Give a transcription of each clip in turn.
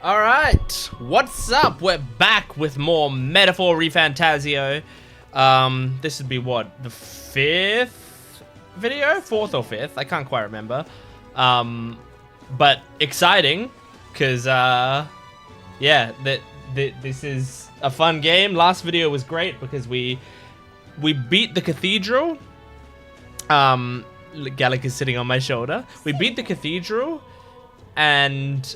Alright, what's up? We're back with more Metaphor ReFantazio. This would be what, the 5th video? 4th or 5th, I can't quite remember. But exciting, because, yeah, this is a fun game. Last video was great because we beat the cathedral. Gallic is sitting on my shoulder. We beat the cathedral, and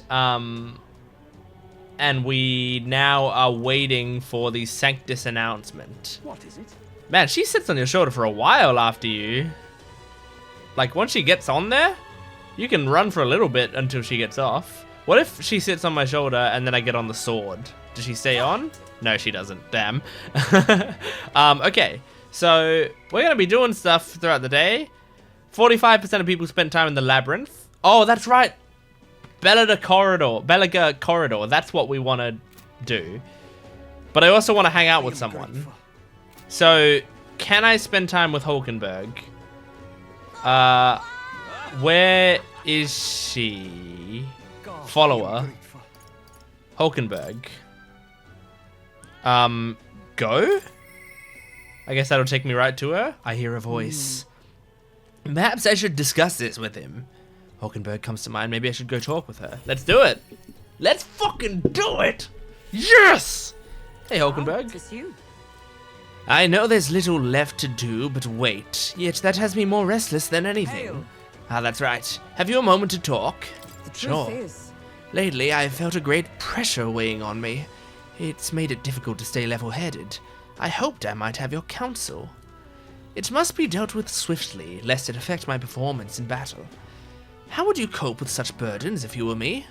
we now are waiting for the Sanctus announcement. What is it? Man, she sits on your shoulder for a while after you. Like, once she gets on there, you can run for a little bit until she gets off. What if she sits on my shoulder and then I get on the sword? Does she stay on? No, she doesn't. Damn. Okay, so we're going to be doing stuff throughout the day. 45% of people spent time in the labyrinth. Oh, that's right. Belaga corridor. That's what we want to do. But I also want to hang out with someone. So, can I spend time with Hulkenberg? Where is she? Follower. Hulkenberg. Go? I guess that'll take me right to her. I hear a voice. Perhaps I should discuss this with him. Hulkenberg comes to mind. Maybe I should go talk with her. Let's do it. Let's fucking do it. Yes! Hey, Hulkenberg. I know there's little left to do, but wait. Yet that has me more restless than anything. Hail. Ah, that's right. Have you a moment to talk? The truth is, Lately, I've felt a great pressure weighing on me. It's made it difficult to stay level-headed. I hoped I might have your counsel. It must be dealt with swiftly, lest it affect my performance in battle. How would you cope with such burdens if you were me?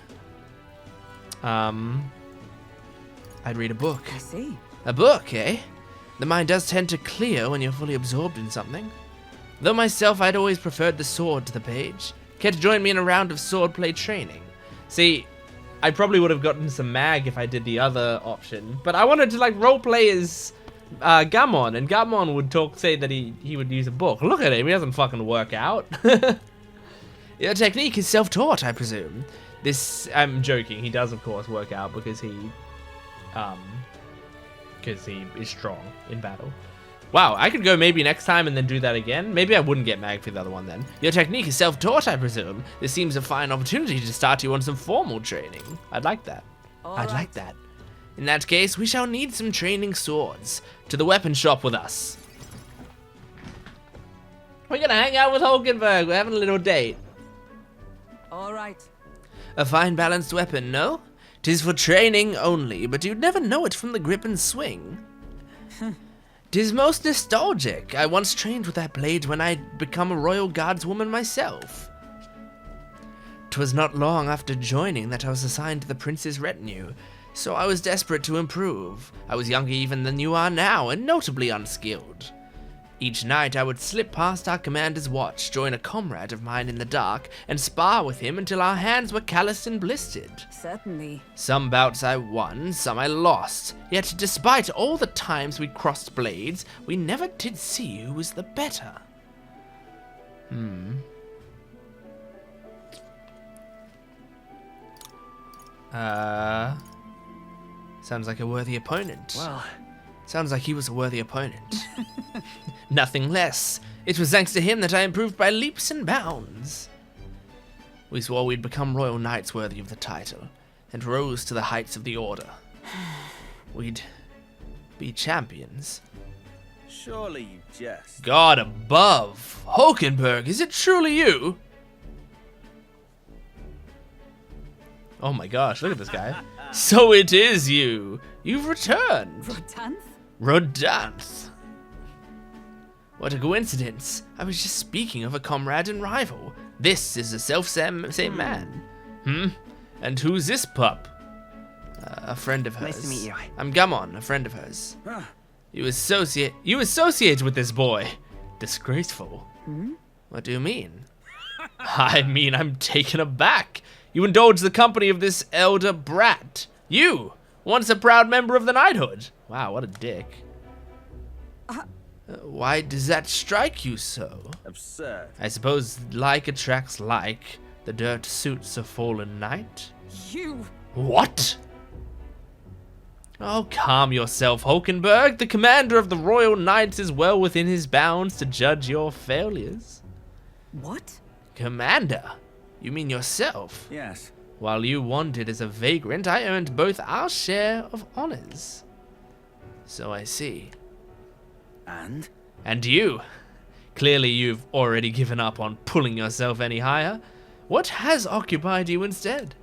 I'd read a book. I see. A book, eh? The mind does tend to clear when you're fully absorbed in something. Though myself, I'd always preferred the sword to the page. Care to join me in a round of swordplay training? See, I probably would have gotten some mag if I did the other option, but I wanted to, like, roleplay as Gammon, and Gammon would say that he would use a book. Look at him, he doesn't fucking work out. Your technique is self-taught, I presume. I'm joking, he does of course work out because he is strong in battle. Wow, I could go maybe next time and then do that again. Maybe I wouldn't get mag for the other one then. Your technique is self-taught, I presume. This seems a fine opportunity to start you on some formal training. I'd like that. I'd like that. In that case, we shall need some training swords. To the weapon shop with us. We're gonna hang out with Hulkenberg. We're having a little date. All right. A fine balanced weapon, no? 'Tis for training only, but you'd never know it from the grip and swing. 'Tis most nostalgic. I once trained with that blade when I'd become a royal guardswoman myself. 'Twas not long after joining that I was assigned to the prince's retinue, so I was desperate to improve. I was younger even than you are now, and notably unskilled. Each night I would slip past our commander's watch, join a comrade of mine in the dark, and spar with him until our hands were calloused and blistered. Certainly. Some bouts I won, some I lost. Yet despite all the times we crossed blades, we never did see who was the better. Sounds like a worthy opponent. Well, Sounds like he was a worthy opponent. Nothing less. It was thanks to him that I improved by leaps and bounds. We swore we'd become royal knights worthy of the title, and rose to the heights of the order. We'd be champions. Surely you jest. God above! Hulkenberg, is it truly you? Oh my gosh, look at this guy. So it is you! You've returned! Rotanth? Rodanth. What a coincidence. I was just speaking of a comrade and rival. This is the same man. And who's this pup? A friend of hers. Nice to meet you. I'm Gammon, a friend of hers. You associate with this boy. Disgraceful. What do you mean? I mean, I'm taken aback. You indulge the company of this elder brat. You, once a proud member of the knighthood. Wow, what a dick. Why does that strike you so? Absurd. I suppose like attracts like. The dirt suits a fallen knight. You What? Oh, calm yourself, Hulkenberg. The commander of the Royal Knights is well within his bounds to judge your failures. What? Commander? You mean yourself? Yes. While you wandered as a vagrant, I earned both our share of honors. So I see. And? And you? Clearly you've already given up on pulling yourself any higher. What has occupied you instead?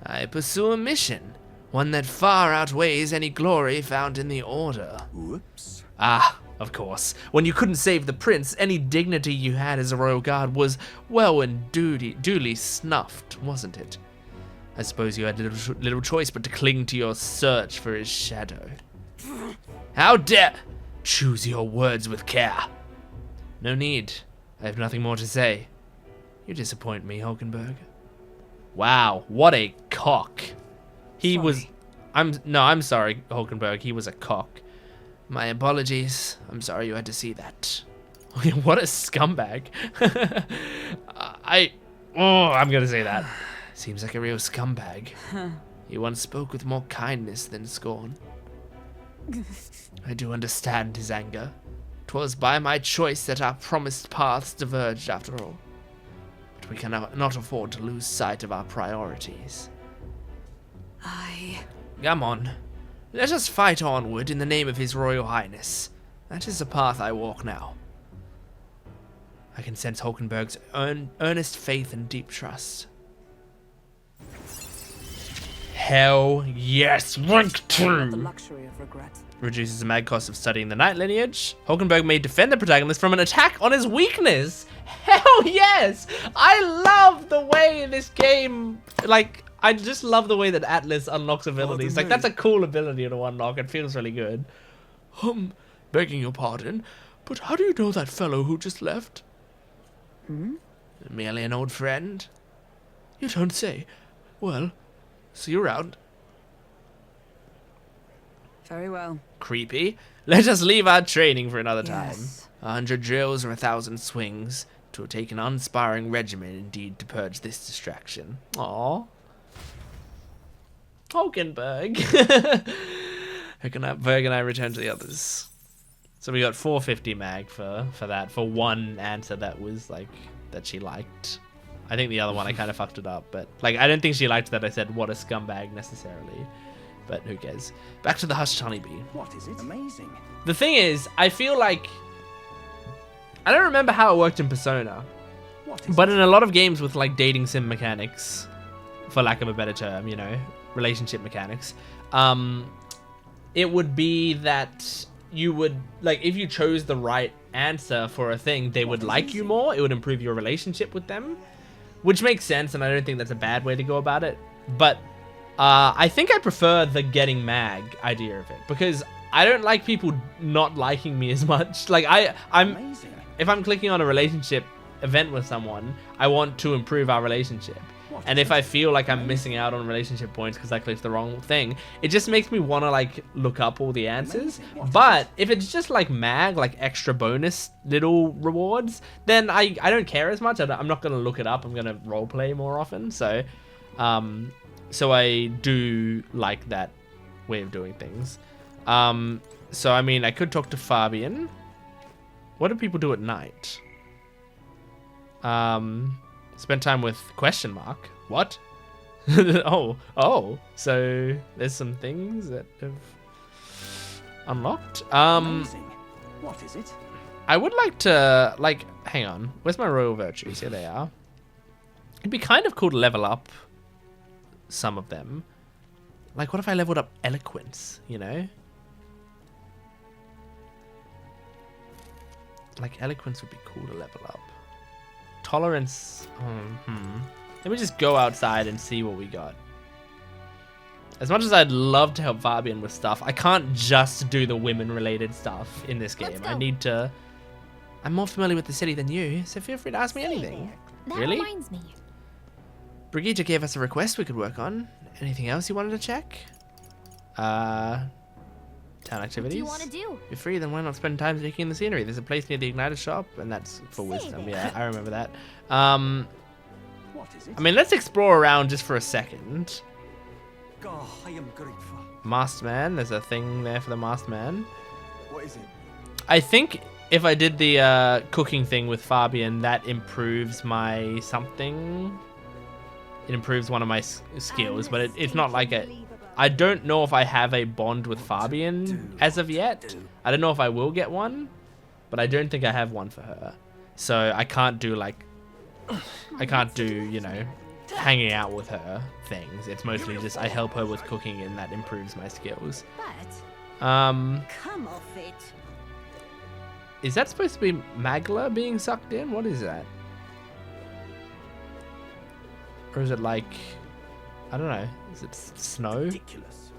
I pursue a mission, one that far outweighs any glory found in the Order. Whoops. Ah, of course. When you couldn't save the prince, any dignity you had as a royal guard was well and duly snuffed, wasn't it? I suppose you had little choice but to cling to your search for his shadow. How dare... Choose your words with care. No need. I have nothing more to say. You disappoint me, Hulkenberg. Wow, what a cock. He was... I'm sorry, Hulkenberg. He was a cock. My apologies. I'm sorry you had to see that. What a scumbag. I'm gonna say that. Seems like a real scumbag. He once spoke with more kindness than scorn. I do understand his anger. 'Twas by my choice that our promised paths diverged after all. But we cannot afford to lose sight of our priorities. Come on. Let us fight onward in the name of His Royal Highness. That is the path I walk now. I can sense Hulkenberg's earnest faith and deep trust. Hell yes, rank 2! The luxury of regret. Reduces the mag cost of studying the knight lineage. Hulkenberg may defend the protagonist from an attack on his weakness. Hell yes! I love the way this game, like, I just love the way that Atlas unlocks abilities. Like, that's a cool ability to unlock. It feels really good. Begging your pardon, but how do you know that fellow who just left? Merely an old friend? You don't say. Well, see you around. Very well. Creepy. Let us leave our training for another Yes. time. 100 drills or 1,000 swings. 'Twill take an unsparing regimen indeed to purge this distraction. Aww. Hulkenberg. Hulkenberg and I return to the others. So we got 450 mag for that, for one answer that was like, that she liked. I think the other one I kind of fucked it up, but like, I don't think she liked that I said what a scumbag necessarily, but who cares. Back to the hushed honeybee. What is it? Amazing. The thing is, I feel like, I don't remember how it worked in Persona, but in a lot of games with like dating sim mechanics, for lack of a better term, you know, relationship mechanics, it would be that you would, like, if you chose the right answer for a thing, they would like you more. It would improve your relationship with them, which makes sense, and I don't think that's a bad way to go about it. But I think I prefer the getting mag idea of it, because I don't like people not liking me as much. Like, if I'm clicking on a relationship event with someone, I want to improve our relationship. And if I feel like I'm missing out on relationship points because I clicked the wrong thing, it just makes me want to like look up all the answers. But if it's just like mag, like extra bonus little rewards, then I don't care as much. I'm not going to look it up. I'm going to roleplay more often. So I do like that way of doing things. So I mean, I could talk to Fabian. What do people do at night? Spend time with question mark. What? oh. So there's some things that have unlocked. Amazing. What is it? I would like to, like, hang on. Where's my royal virtues? Here they are. It'd be kind of cool to level up some of them. Like, what if I leveled up eloquence, you know? Like, eloquence would be cool to level up. Tolerance. Let me just go outside and see what we got. As much as I'd love to help Fabian with stuff, I can't just do the women-related stuff in this game. I need to... I'm more familiar with the city than you, so feel free to ask me anything. That Really? reminds me. Brigitte gave us a request we could work on. Anything else you wanted to check? Town activities? What do you want to do? You're free, then why not spend time taking in the scenery? There's a place near the Igniter shop, and that's for Say wisdom. that. Yeah, I remember that. What is it? I mean, let's explore around just for a second. Oh, I am grateful. Masked man. There's a thing there for the masked man. What is it? I think if I did the cooking thing with Fabian, that improves my something. It improves one of my skills, but it's not like a... I don't know if I have a bond with Fabian as of yet. I don't know if I will get one, but I don't think I have one for her. So I can't do like... I can't do, you know, hanging out with her things. It's mostly just I help her with cooking and that improves my skills. But Um... come off it. Is that supposed to be Magla being sucked in? What is that? Or is it like... I don't know. Is it snow? Ridiculous.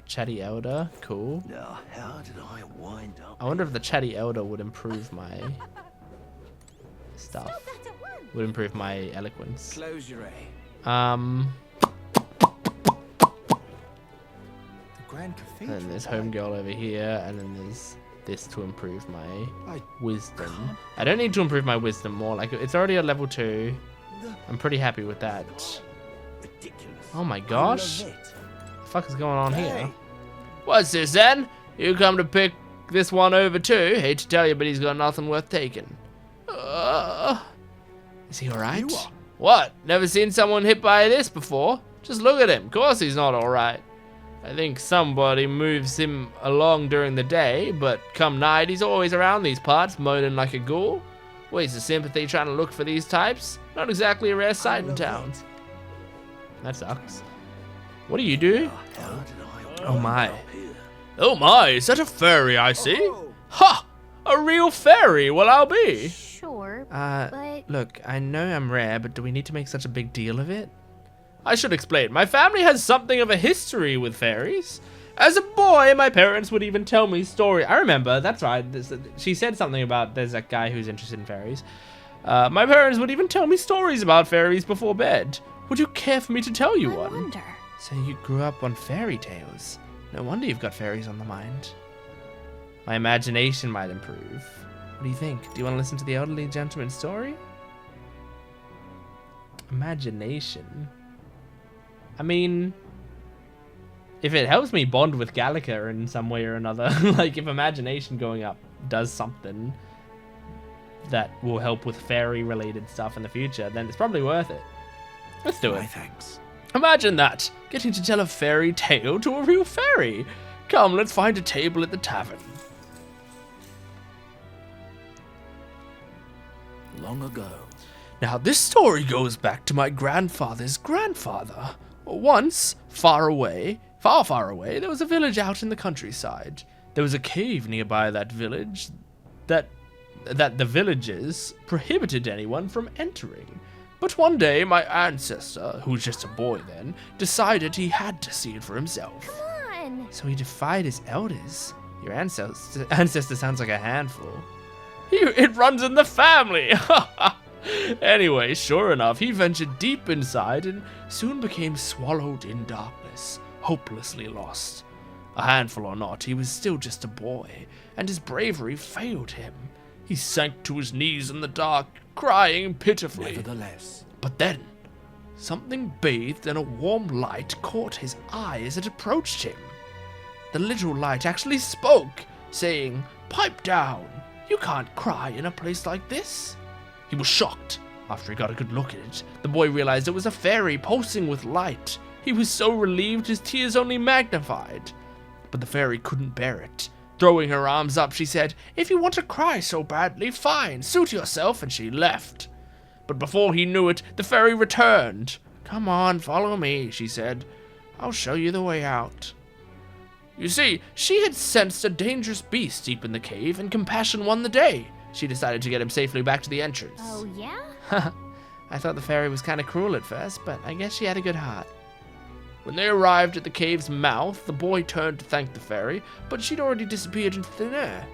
Chatty Elder. Cool. Now, how did I wind up? I wonder if the Chatty Elder would improve my stuff. Would improve my eloquence. Close your eye. The Grand Cathedral. And there's Homegirl over here, and then there's this to improve my wisdom. I don't need to improve my wisdom more. Like, it's already at level 2. I'm pretty happy with that. Ridiculous. Oh my gosh. I love What it. the fuck is going on here? Hey. What's this then? You come to pick this one over too? Hate to tell you, but he's got nothing worth taking. Is he alright? You are. What? Never seen someone hit by this before? Just look at him. Of course he's not alright. I think somebody moves him along during the day, but come night he's always around these parts, moaning like a ghoul. Waste of sympathy trying to look for these types. Not exactly a rare sight in town. That sucks. What do you do? How did I Oh my. wind up here? Oh my, is that a fairy I see? Oh. Ha! A real fairy, well I'll be. Sure, But but look, I know I'm rare, but do we need to make such a big deal of it? I should explain. My family has something of a history with fairies. As a boy, my parents would even tell me stories. I remember, that's right. She said something about there's that guy who's interested in fairies. My parents would even tell me stories about fairies before bed. Would you care for me to tell you I one? wonder. So you grew up on fairy tales. No wonder you've got fairies on the mind. My imagination might improve. What do you think? Do you want to listen to the elderly gentleman's story? Imagination. I mean, if it helps me bond with Gallica in some way or another, like if imagination going up does something that will help with fairy related stuff in the future, then it's probably worth it. Let's do My it. thanks. Imagine that, getting to tell a fairy tale to a real fairy. Come, let's find a table at the tavern. Long ago. Now, this story goes back to my grandfather's grandfather. Once, far away, there was a village out in the countryside. There was a cave nearby that village that the villagers prohibited anyone from entering. But one day, my ancestor, who was just a boy then, decided he had to see it for himself. Come on. So he defied his elders. Your ancestor sounds like a handful. It runs in the family! Anyway, sure enough, he ventured deep inside and soon became swallowed in darkness, hopelessly lost. A handful or not, he was still just a boy, and his bravery failed him. He sank to his knees in the dark, crying pitifully. Nevertheless. But then, something bathed in a warm light caught his eye as it approached him. The little light actually spoke, saying, "Pipe down! You can't cry in a place like this." He was shocked. After he got a good look at it, the boy realized it was a fairy pulsing with light. He was so relieved his tears only magnified. But the fairy couldn't bear it. Throwing her arms up, she said, "If you want to cry so badly, fine, suit yourself," and she left. But before he knew it, the fairy returned. "Come on, follow me," she said. "I'll show you the way out." You see, she had sensed a dangerous beast deep in the cave, and compassion won the day. She decided to get him safely back to the entrance. Oh, yeah? I thought the fairy was kind of cruel at first, but I guess she had a good heart. When they arrived at the cave's mouth, the boy turned to thank the fairy, but she'd already disappeared into thin air.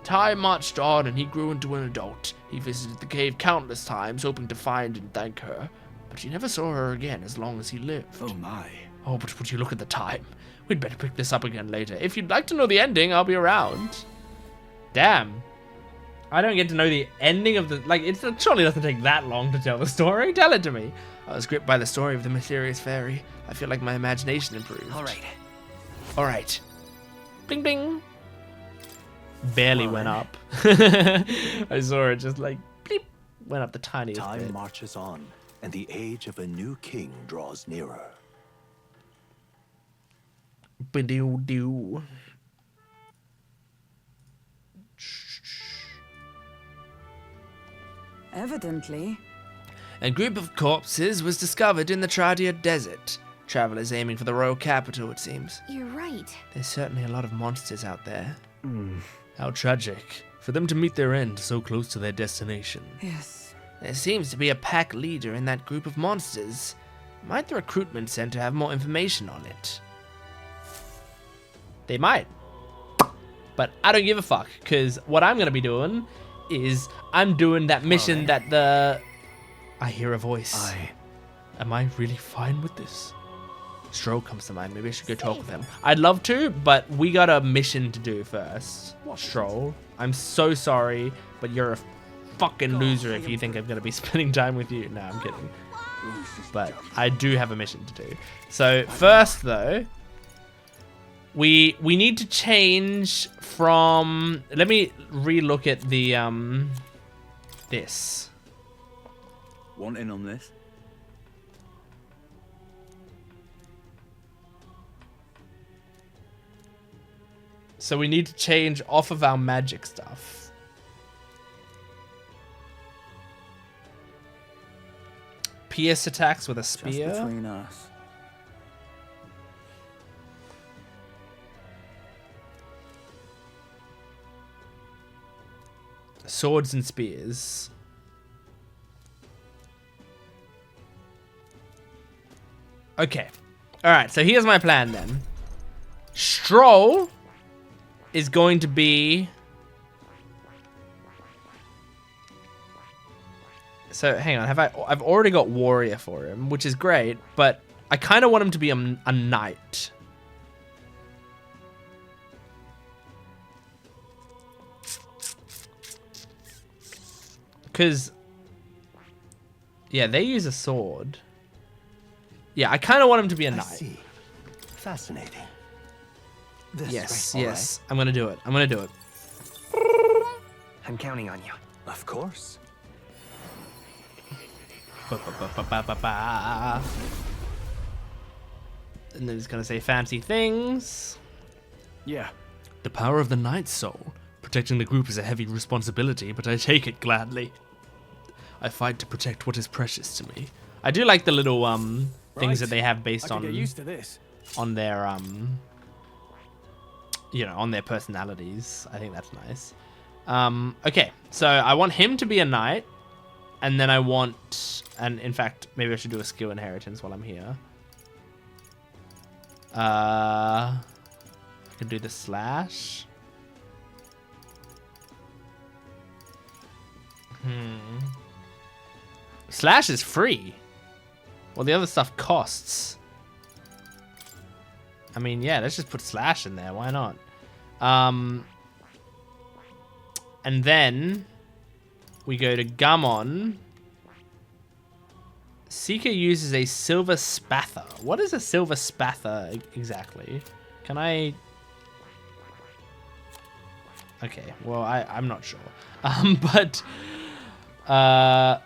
Time marched on, and he grew into an adult. He visited the cave countless times, hoping to find and thank her, but he never saw her again as long as he lived. Oh my. Oh, but would you look at the time? We'd better pick this up again later. If you'd like to know the ending, I'll be around. Damn. I don't get to know the ending of the... Like, it surely doesn't take that long to tell the story. Tell it to me. I was gripped by the story of the mysterious fairy. I feel like my imagination improved. All right. Bling, bling. Barely went up. I saw it just like, bleep, went up the tiniest Time bit. marches on, and the age of a new king draws nearer. Ba-doo-doo. Evidently. A group of corpses was discovered in the Tradia Desert. Travelers aiming for the royal capital, it seems. You're right. There's certainly a lot of monsters out there. How tragic. For them to meet their end so close to their destination. Yes. There seems to be a pack leader in that group of monsters. Might the recruitment center have more information on it? They might. But I don't give a fuck, because what I'm going to be doing is I'm doing that mission that the... I hear a voice. Am I really fine with this? Stroll comes to mind. Maybe I should go talk with him. I'd love to, but we got a mission to do first. Stroll, I'm so sorry, but you're a fucking loser if you think I'm going to be spending time with you. No, I'm kidding. But I do have a mission to do. So first, though, we need to change from... Let me re-look at the... this. Want in on this? So we need to change off of our magic stuff. Pierce attacks with a spear. Just between us. Swords and spears. Okay. Alright, so here's my plan then. Stroll is going to be... So, hang on. I've already got warrior for him, which is great, but I kind of want him to be a knight. Because... Yeah, they use a sword. Yeah, I kind of want him to be a knight. I see. Fascinating. This Yes, way, all yes. I'm gonna do it. I'm gonna do it. I'm counting on you. right. Of course. Ba-ba-ba-ba-ba-ba. And then he's gonna say fancy things. Yeah. The power of the Night Soul. Protecting the group is a heavy responsibility, but I take it gladly. I fight to protect what is precious to me. I do like the little things that they have based on get used to this. on their you know, on their personalities. I think that's nice. Okay, so I want him to be a knight, and then I want, and in fact, maybe I should do a skill inheritance while I'm here. I can do the slash. Slash is free. Well, the other stuff costs. I mean, yeah, let's just put slash in there. Why not? And then we go to Gummon. Seeker uses a silver spather. What is a silver spather exactly? Can I... Okay, well, I'm not sure. But... and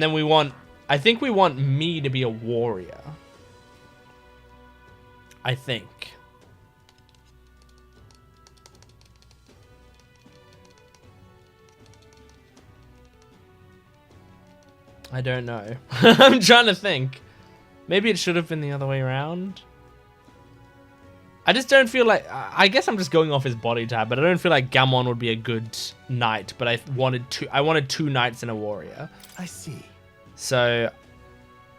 then we want... I think we want me to be a warrior. I think. I don't know. I'm trying to think. Maybe it should have been the other way around. I just don't feel like... I guess I'm just going off his body type, but I don't feel like Gammon would be a good knight, but I wanted two knights and a warrior. I see. So,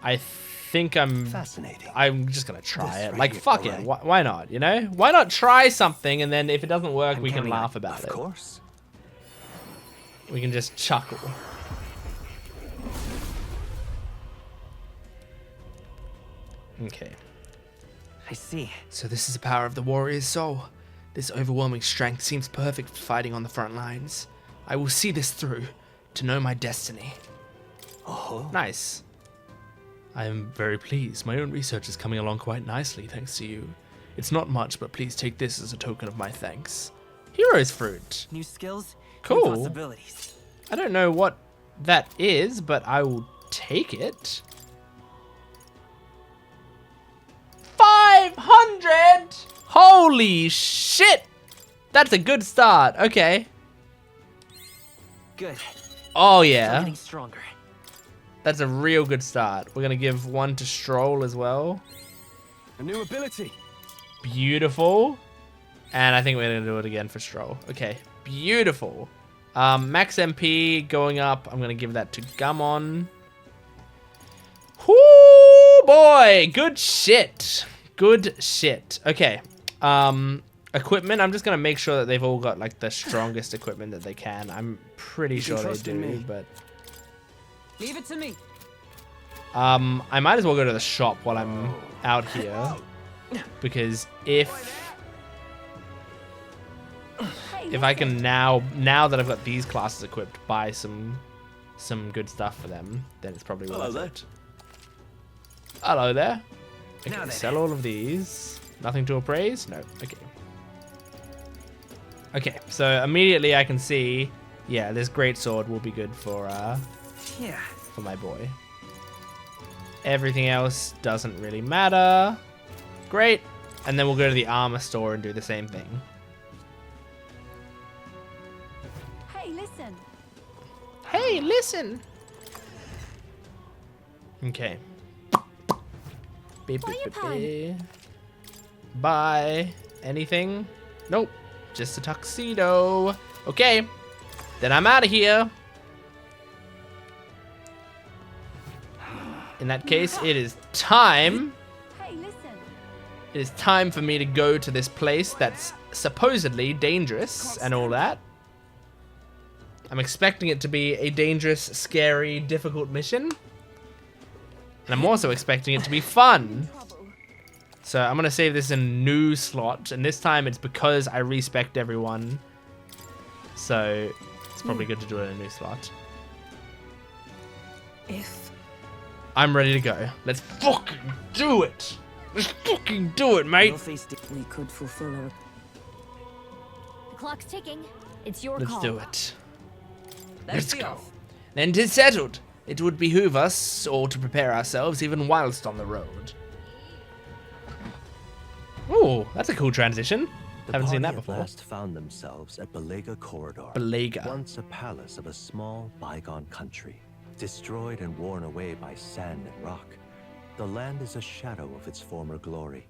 I think I'm Fascinating. just gonna try This it. right Like, here, fuck it. alright. Why not, you know? Why not try something, and then if it doesn't work, I'm we can counting on laugh about Of it. course. We can just chuckle. Okay. I see. So this is the power of the warrior's soul. This overwhelming strength seems perfect for fighting on the front lines. I will see this through to know my destiny. Oh, Nice. I am very pleased. My own research is coming along quite nicely thanks to you. It's not much, but please take this as a token of my thanks. Hero's fruit. New skills, Cool. new possibilities. I don't know what that is, but I will take it. 500! Holy shit! That's a good start. Okay. Good. Oh I'm yeah. getting stronger. That's a real good start. We're gonna give one to Stroll as well. a new ability. Beautiful. And I think we're gonna do it again for Stroll. Okay, beautiful. Max MP going up. I'm gonna give that to Gummon. Whoo boy, good shit. Good shit. Okay. Equipment. I'm just gonna make sure that they've all got like the strongest equipment that they can. I'm pretty sure they trust in do, me. but Leave it to me. I might as well go to the shop while I'm out here, because if I can now that I've got these classes equipped, buy some good stuff for them, then it's probably Hello worth there. it. Hello there. Okay, Now then. sell all of these. Nothing to appraise? No. Okay. Okay, so immediately I can see, yeah, this great sword will be good for Yeah. my boy. Everything else doesn't really matter. Great. And then we'll go to the armor store and do the same thing. Hey, listen. Hey, listen. Okay. Beep, Buy beep, your beep, pen. beep. Buy anything? Nope. Just a tuxedo. Okay. Then I'm out of here. In that case, it is time. Hey, listen. It is time for me to go to this place that's supposedly dangerous and all that. I'm expecting it to be a dangerous, scary, difficult mission. And I'm also expecting it to be fun. Trouble. So I'm going to save this in a new slot. And this time it's because I respect everyone. So it's probably good to do it in a new slot. If I'm ready to go. Let's fucking do it. Let's fucking do it, mate. We'll face we could fulfill our The clock's ticking. It's your Let's call. do it. Let's Let's be go. off. Then 'tis settled. It would behoove us all to prepare ourselves even whilst on the road. Ooh, that's a cool transition. The Haven't seen party that before. At last found themselves at Belega Corridor. Belega. Once a palace of a small, bygone country, destroyed and worn away by sand and rock. The land is a shadow of its former glory.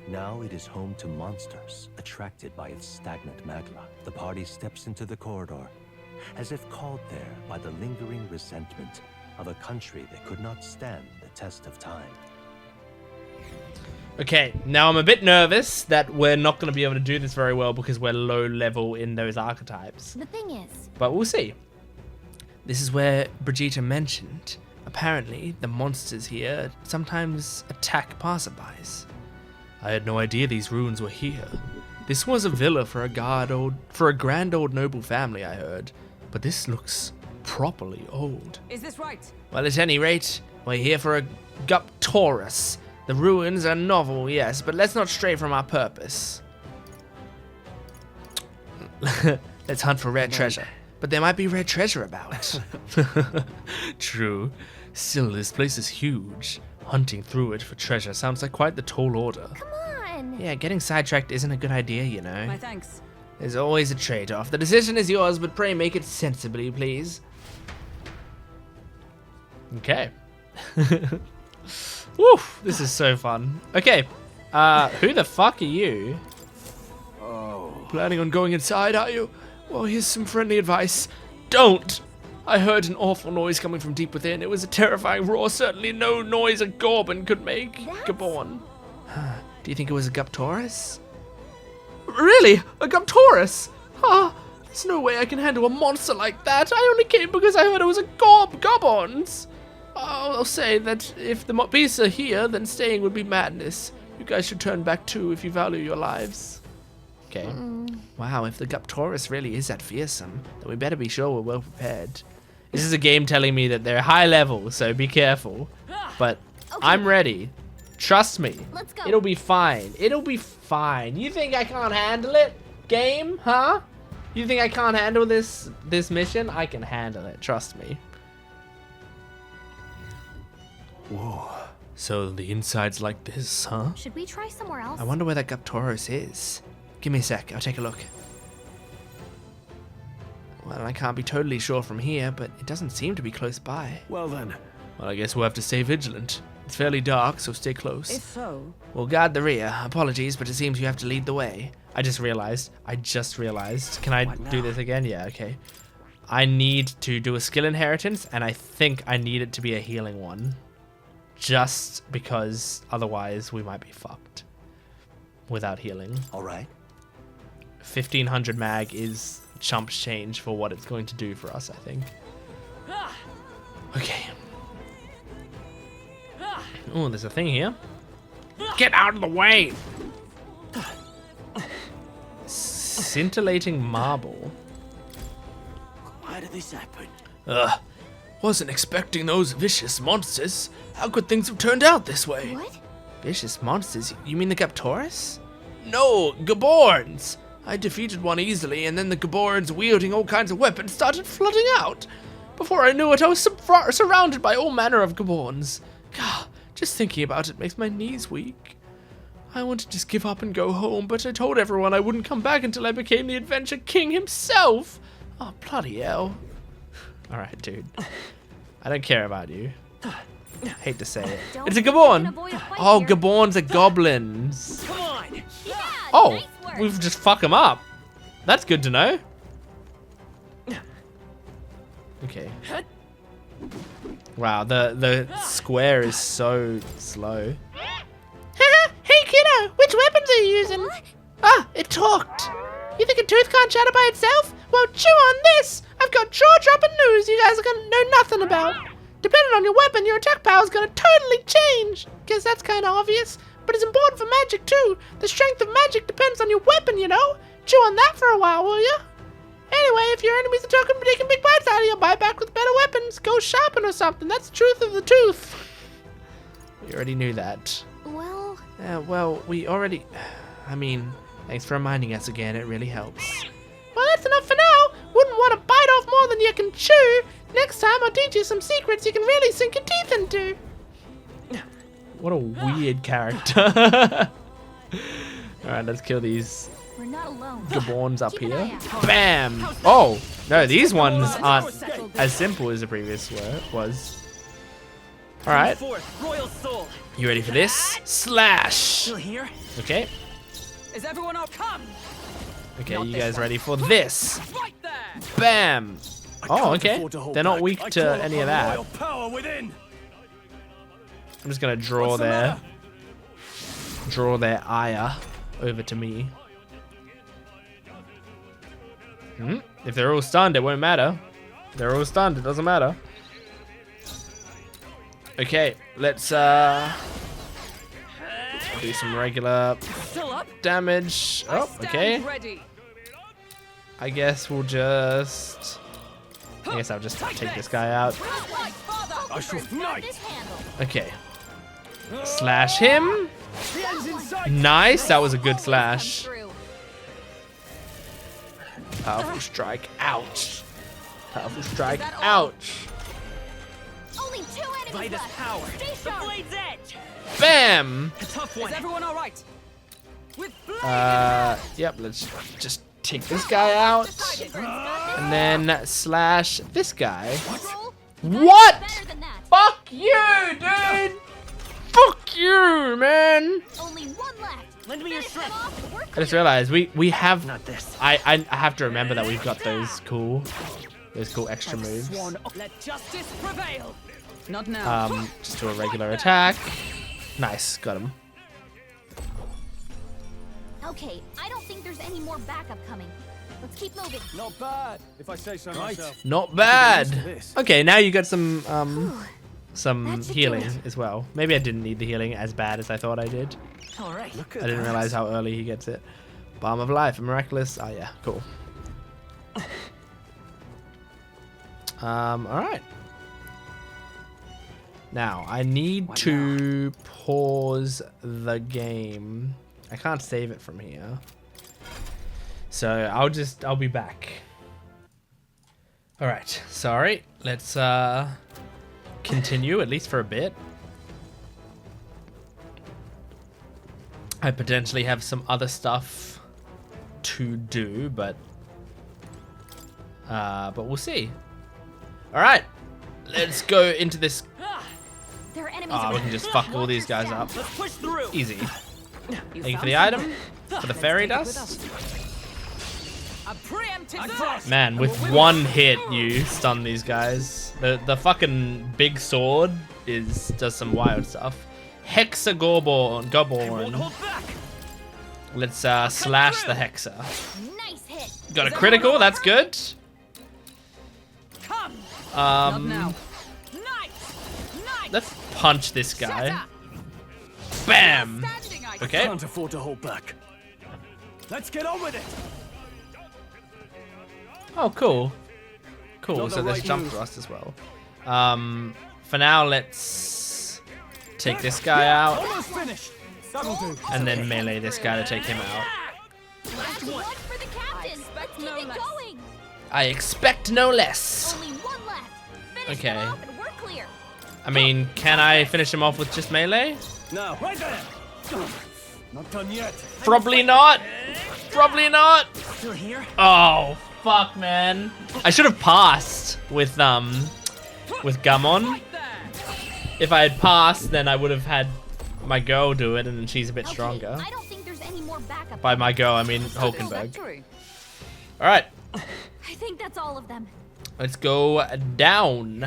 Now it is home to monsters, attracted by its stagnant magma. The party steps into the corridor, as if called there by the lingering resentment of a country that could not stand the test of time. Okay, now I'm a bit nervous that we're not going to be able to do this very well because we're low level in those archetypes. The thing is, But we'll see. This is where Brigitte mentioned. Apparently, the monsters here sometimes attack passerbys. I had no idea these ruins were here. This was a villa for a grand old noble family, I heard. But this looks properly old. Is this right? Well, at any rate, we're here for a Guptaurus. The ruins are novel, yes, but let's not stray from our purpose. Let's hunt for rare treasure. But there might be rare treasure about. True. Still, this place is huge. Hunting through it for treasure sounds like quite the tall order. come on. Yeah, getting sidetracked isn't a good idea, you know. My thanks. There's always a trade-off. The decision is yours, but pray make it sensibly, please. Okay. Woof, this is so fun. Okay, who the fuck are you? Oh. Planning on going inside, are you? Well, here's some friendly advice. Don't! I heard an awful noise coming from deep within. It was a terrifying roar, certainly no noise a Gorbin could make. Gaborn. Do you think it was a Guptaurus? Really? A Guptaurus? Ah, there's no way I can handle a monster like that. I only came because I heard it was a Gobbons. I'll say that if the beasts are here, then staying would be madness. You guys should turn back too if you value your lives. Okay. Wow, if the Guptaurus really is that fearsome, then we better be sure we're well prepared. This is a game telling me that they're high level, so be careful. But I'm ready. Trust me. Let's go. It'll be fine. It'll be fine. You think I can't handle it, game? Huh? You think I can't handle this mission? I can handle it. Trust me. Whoa. So the inside's like this, huh? Should we try somewhere else? I wonder where that Guptaurus is. Give me a sec. I'll take a look. Well, I can't be totally sure from here, but it doesn't seem to be close by. Well then. Well, I guess we'll have to stay vigilant. It's fairly dark, so stay close. If so, We'll guard the rear. Apologies, but it seems you have to lead the way. I just realized. Can I do this again? Yeah, okay. I need to do a skill inheritance, and I think I need it to be a healing one. Just because otherwise we might be fucked without healing. All right. 1500 mag is chump change for what it's going to do for us, I think. Okay. Oh, there's a thing here. Get out of the way! Scintillating marble. Why did this happen? Wasn't expecting those vicious monsters. How could things have turned out this way? What? Vicious monsters? You mean the Guptaurus? No, Gaborns! I defeated one easily, and then the Gaborns wielding all kinds of weapons started flooding out. Before I knew it, I was surrounded by all manner of Gaborns. God, just thinking about it makes my knees weak. I wanted to just give up and go home, but I told everyone I wouldn't come back until I became the Adventure King himself. Oh, bloody hell. Alright, dude. I don't care about you. Hate to say it. Don't It's a think we Gaborn! can avoid a fight Oh, here. Gaborns are goblins. Come on! Yeah, Oh, nice work. we've just fuck them up. That's good to know. Okay. Wow, the square is so slow. Hey kiddo, which weapons are you using? What? Ah, it talked. You think a tooth can't chatter by itself? Well, chew on this. I've got jaw-dropping news you guys are gonna know nothing about. Depending on your weapon, your attack power is gonna totally change. Guess that's kind of obvious, but it's important for magic too. The strength of magic depends on your weapon, you know. Chew on that for a while, will you? Anyway, if your enemies are taking big bites out of you, buy back with better weapons. Go shopping or something. That's the truth of the tooth. We already knew that. Well, Well, we already... I mean, thanks for reminding us again. It really helps. Well, that's enough for now. Wouldn't want to bite off more than you can chew. Next time, I'll teach you some secrets you can really sink your teeth into. What a weird character. Alright, let's kill these we're not alone. Gaborns up Keep an eye here. out. Bam! Oh, no, these ones aren't as simple as the previous was. Alright, Forth, Royal Soul! you ready for this? Slash! Still here? Okay, Is everyone all come? okay, Not you this guys one. ready for this? Right there! Bam! Oh, Can't okay. afford to hold They're not back. weak I to call any of upon that. royal power within. I'm just gonna draw What's the matter? their ire over to me. If they're all stunned, it won't matter. If they're all stunned, it doesn't matter. Okay, let's do some regular Still up? damage. Oh, okay. Ready. I guess we'll just... I guess I'll just take this guy out. I shall Grab fight. this handle. Okay. Slash him. The end's in sight. Nice, that was a good Always slash. come through. Powerful strike. Ouch. Powerful strike. that all? Ouch. Only 2 enemies Vitus left. power. Stay The sharp. blade's edge. Bam. A tough one. Is everyone all right? With Yep, let's just take this guy out. And then slash this guy. Roll. What? Better than that. Fuck you, dude. Fuck you, man. Only 1 left. Lend me your Finish them strength. off. We're I just clear. realized we have... Not this. I have to remember that we've got those cool extra moves. Sworn. Let justice prevail. Not now. Just do a regular attack. Nice, got him. Okay, I don't think there's any more backup coming. Let's keep moving. Not bad, if I say so myself. Not bad. this. Okay, now you got some That should do healing it. as well. Maybe I didn't need the healing as bad as I thought I did. All right. Look I at didn't that. realize how early he gets it. Balm of life, a miraculous. Oh yeah, cool. All right. Now I need to pause the game. I can't save it from here, so I'll be back. All right. Sorry. Let's continue at least for a bit. I potentially have some other stuff to do, but we'll see. All right, let's go into this. There are enemies Oh, we around. can just fuck all these guys up. Let's push through. Easy. You Thank you for found the item, for the fairy Let's dust. take it with us. A preemptive thrust. Man, with one hit, you stun these guys. The fucking big sword does some wild stuff. Won't Goborn. hold back. Let's slash the Hexa. Nice hit. Got a critical, that's good. Come. Not Um, now. Nice. Nice. let's punch this guy. Shatter. Bam. Standing, I Okay. Can't afford to hold back. Let's get on with it. Oh, cool. Cool, Not so the there's right jump move. thrust as well. For now, let's take this guy out Almost finished. That'll do. and then melee this guy to take him out. Last one for the captain. Let's keep no it less. going. I expect no less. Only one left. Finish Okay. them off and we're clear. I mean, can I finish him off with just melee? No. Right there. Not done yet. Probably not. Probably not. Still here? Oh, fuck, man. I should have passed with Gammon. Right there. If I had passed, then I would have had my girl do it, and then she's a bit Okay, stronger. I don't think there's any more backup. By my girl, I mean Hulkenberg. Satisfactory. All right, I think that's all of them. let's go down.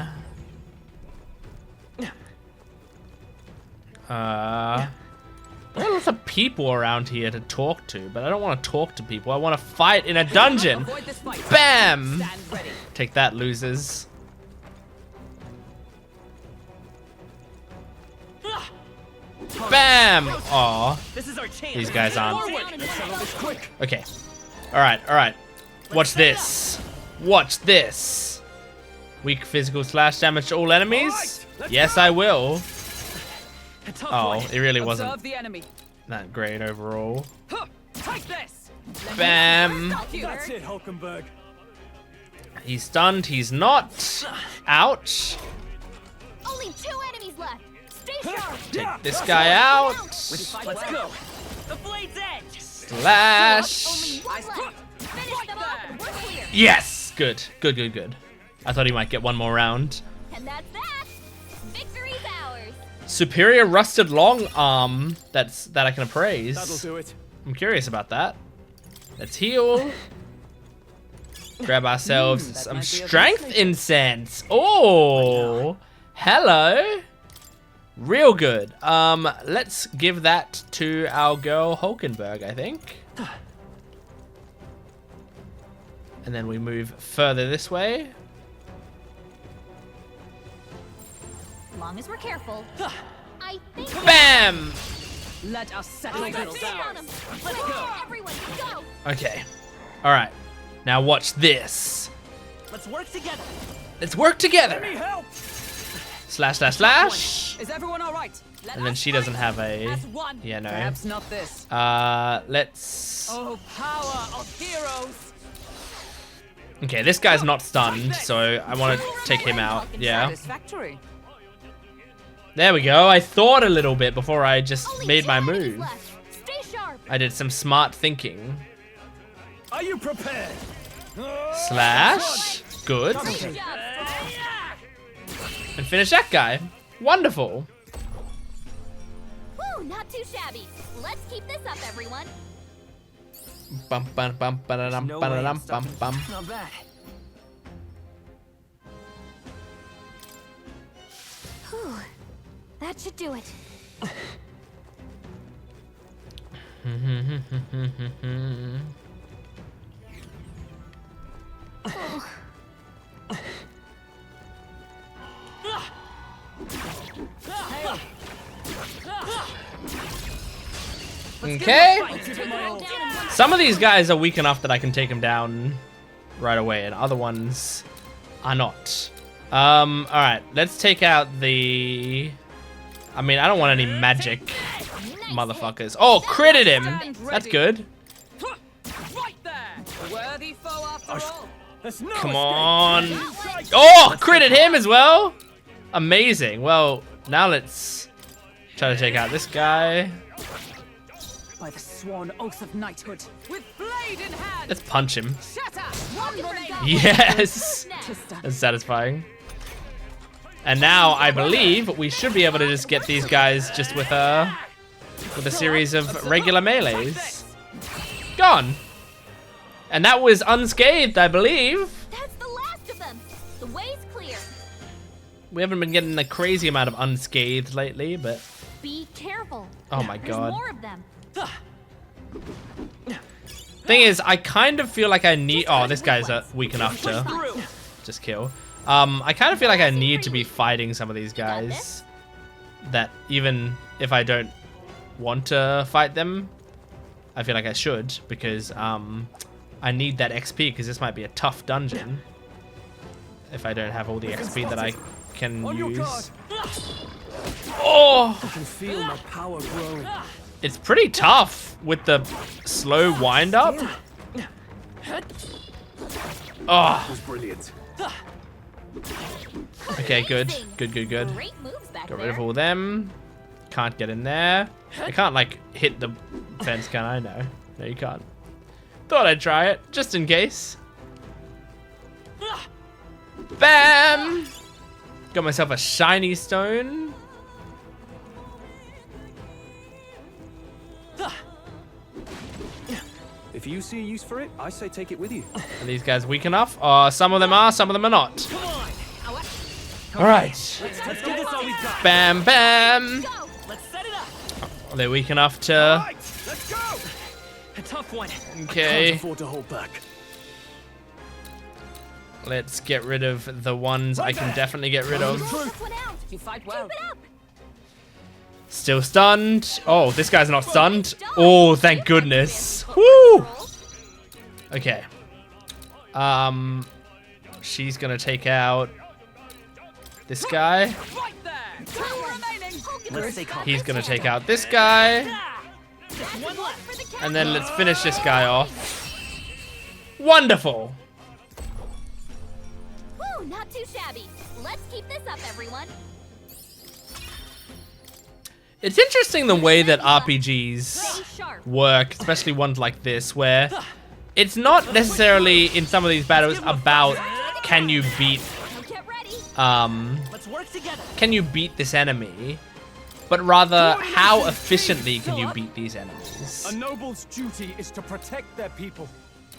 There are lots of people around here to talk to, but I don't want to talk to people. I want to fight in a dungeon. Avoid this fight. Bam! Stand ready. Take that, losers. Bam! Aw, This is our chance. these guys aren't. Forward. Let's settle this quick. Okay. All right. Watch this. Watch this. Weak physical slash damage to all enemies? Yes, I will. A tough Oh, one. it really wasn't Observe the enemy. that great overall. Huh. Take this. Bam! That's it, Hulkenberg. He's stunned. He's not. Ouch. Only 2 enemies left. Stay sharp. Take this guy out. Let's go. The blade's edge. Slash. Only one left. Finish them off and we're clear. Yes. Good. I thought he might get one more round. And that's that. Victory's ours. Superior rusted long arm. That I can appraise. That'll do it. I'm curious about that. Let's heal. Grab ourselves that some might be a strength good incense. Oh, hello. Real good. Let's give that to our girl Hulkenberg, I think. And then we move further this way. As long as we're careful. I think. Bam! Let us settle Let's this. get on 'em. Let's go. Everyone, go. Okay. All right. Now watch this. Let's work together. Let's work together. Help! Slash, slash, slash. Is everyone all right? Let And then us she doesn't fight have a... as one. Yeah, no. Perhaps not this. Let's... Oh, power of heroes. Okay, this guy's not stunned, so I want to take him out. Yeah. Satisfactory. There we go. I thought a little bit before I just Only made 2 my enemies move. left. Stay sharp. I did some smart thinking. Are you prepared? Slash. Good. Great job. And finish that guy. Wonderful. Woo, not too shabby. Let's keep this up, everyone. Bum, bum, bum, ba-da-dum, No way ba-da-dum, I'm bum, stopping. bum. Not bad. Whew. That should do it. Okay. Let's give it my all. Some of these guys are weak enough that I can take them down right away, and other ones are not. Alright, let's take out the... I mean, I don't want any magic motherfuckers. Oh, critted him! That's good. Right there. A worthy foe after all. There's no Come escape. on. Oh, critted him as well! Amazing. Well, now let's try to take out this guy. By the sworn oath of knighthood. With blade in hand. Let's punch him. Shatter. One blade. Yes! That's satisfying. And now I believe we should be able to just get these guys just with a series of regular melees. Gone. And that was unscathed, I believe. That's the last of them. The way's clear. We haven't been getting a crazy amount of unscathed lately, but Be careful. oh my There's god. more of them. Thing is, I kind of feel like I need... Oh, this guy's weak enough to just kill. I kind of feel like I need to be fighting some of these guys. That even if I don't want to fight them, I feel like I should, because I need that XP, because this might be a tough dungeon if I don't have all the XP that I can use. Oh! I can feel my power growing. It's pretty tough with the slow wind up. Oh, was brilliant. okay, good. Good. Great moves back Got there. rid of all them. Can't get in there. I can't, like, hit the fence, can I? No. No, you can't. Thought I'd try it, just in case. Bam! Got myself a shiny stone. If you see a use for it, I say take it with you. Are these guys weak enough? Some of them are, some of them are not. Alright. Let's give this all we've got. Bam, bam! Go. Let's set it up. Are they weak enough to... Right, let's go. A tough one. Can't Okay. afford to hold back. Let's get rid of the ones I can definitely get rid of. Roll this one out. You fight well. Keep it up. Still stunned. Oh, this guy's not stunned. Oh, thank goodness. Woo! Okay. She's gonna take out this guy. Right there. Two remaining. Let's stay calm. He's gonna take out this guy. One left. And then let's finish this guy off. Wonderful. Woo, not too shabby. Let's keep this up, everyone. It's interesting the way that Stay RPGs sharp. work, especially ones like this, where it's not necessarily in some of these battles about can you beat Now get ready. Let's work together. can you beat this enemy, but rather how efficiently can you beat these enemies. A noble's duty is to protect their people.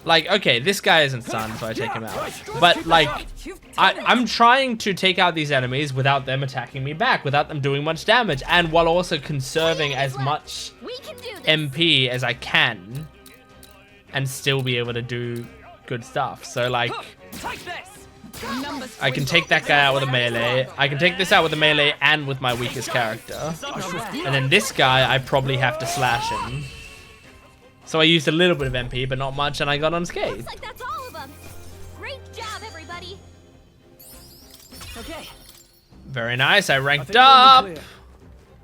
Like, okay, this guy isn't stunned, so I take him out. But like, I'm trying to take out these enemies without them attacking me back, without them doing much damage, and while also conserving as much We can do this. MP as I can, and still be able to do good stuff. So like, Take this. Numbers I can take that guy out with a melee, I can take this out with a melee and with my weakest character, and then this guy I probably have to slash him. So I used a little bit of MP, but not much, and I got unscathed. Looks like that's all of them. Great job, everybody. Okay. Very nice, I I ranked think we're up. in the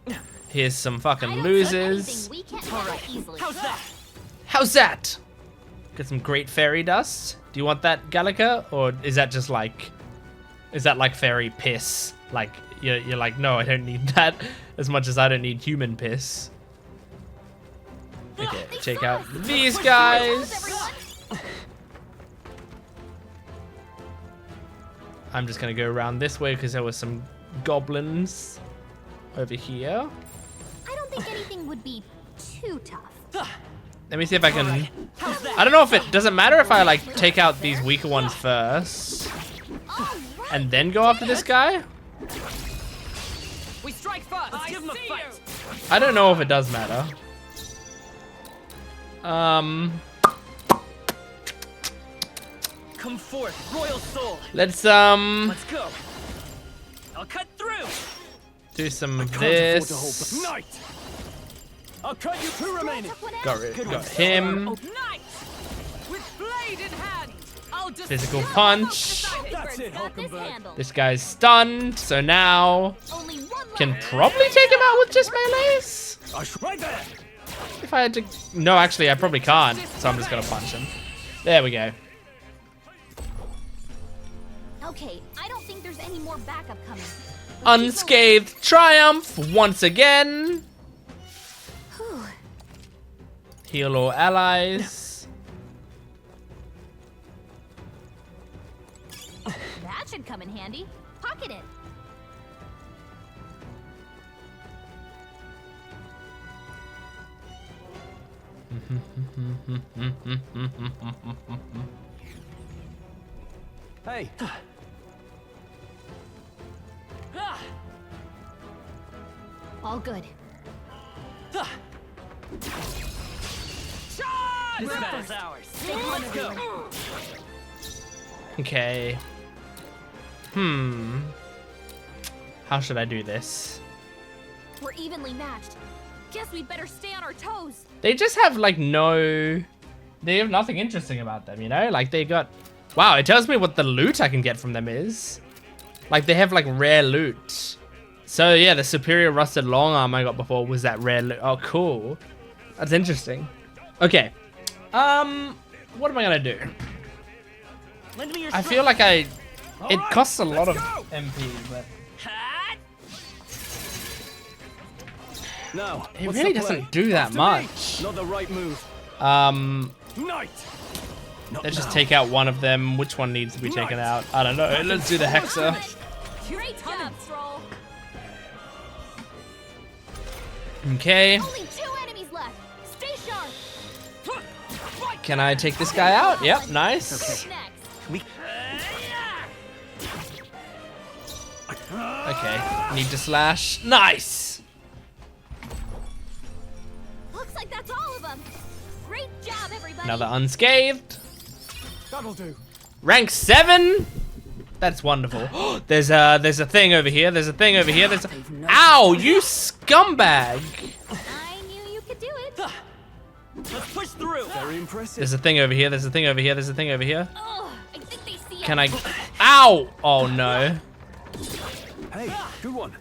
clear. Here's some I fucking don't losers. think anything we can't handle easily. How's that? How's that? Got some great fairy dust. Do you want that, Gallica? Or is that just like... Is that like fairy piss? Like, you're like, no, I don't need that. As much as I don't need human piss. Okay, check out these guys. Everyone. I'm just gonna go around this way because there were some goblins over here. I don't think anything would be too tough. Let me see if I can... I don't know if it... Does it matter if I, like, take out these weaker ones first? And then go after this guy? We strike first. Let's give them a fight. I don't know if it does matter. Come forth, royal soul. Let's, Let's go. I'll cut through. do some of Can't afford to hold this. back. Night. I'll cut you two remaining. Got him. Knight! With blade in hand! I'll Physical destroy punch. all the That's it, Got this Hulkenberg. handled. This guy's stunned, so now Only one can left. probably take him out with just melees. Right there. If I had to, no, actually, I probably can't. So I'm just gonna punch him. There we go. Okay, I don't think there's any more backup coming. Unscathed triumph once again. Whew. Heal all allies. That should come in handy. Pocket it. Hey. All good. This battle's ours. Let's go. Okay. How should I do this? We're evenly matched. Guess we better stay on our toes. They just have like no, they have nothing interesting about them, you know? Like they got, wow, it tells me what the loot I can get from them is. Like they have like rare loot. So yeah, the superior rusted long arm I got before was that rare loot. Oh, cool. That's interesting. Okay. What am I gonna do? Lend me your I feel like it Alright, costs a lot of let's go. MP, but No. it what's really the play? doesn't do that After me. much. Not the right move. Let's Knight. Not just now. take out one of them. Which one needs to be taken out? I don't know. Let's do the Hexa. Great job, Stroll. Okay. Only 2 enemies left. Stay sharp. Can I take this guy out? Yep, nice. Next. Okay, need to slash. Nice. Looks like that's all of them. Great job, everybody. Another unscathed. That'll do. Rank 7. That's wonderful. There's a thing over here. There's a thing over here. There's. Ow! You scumbag! I knew you could do it. Let's push through. Very impressive. There's a thing over here. There's a thing over here. There's a thing over here. Oh, I think they see Can us. I? Ow! Oh no. Hey, good one.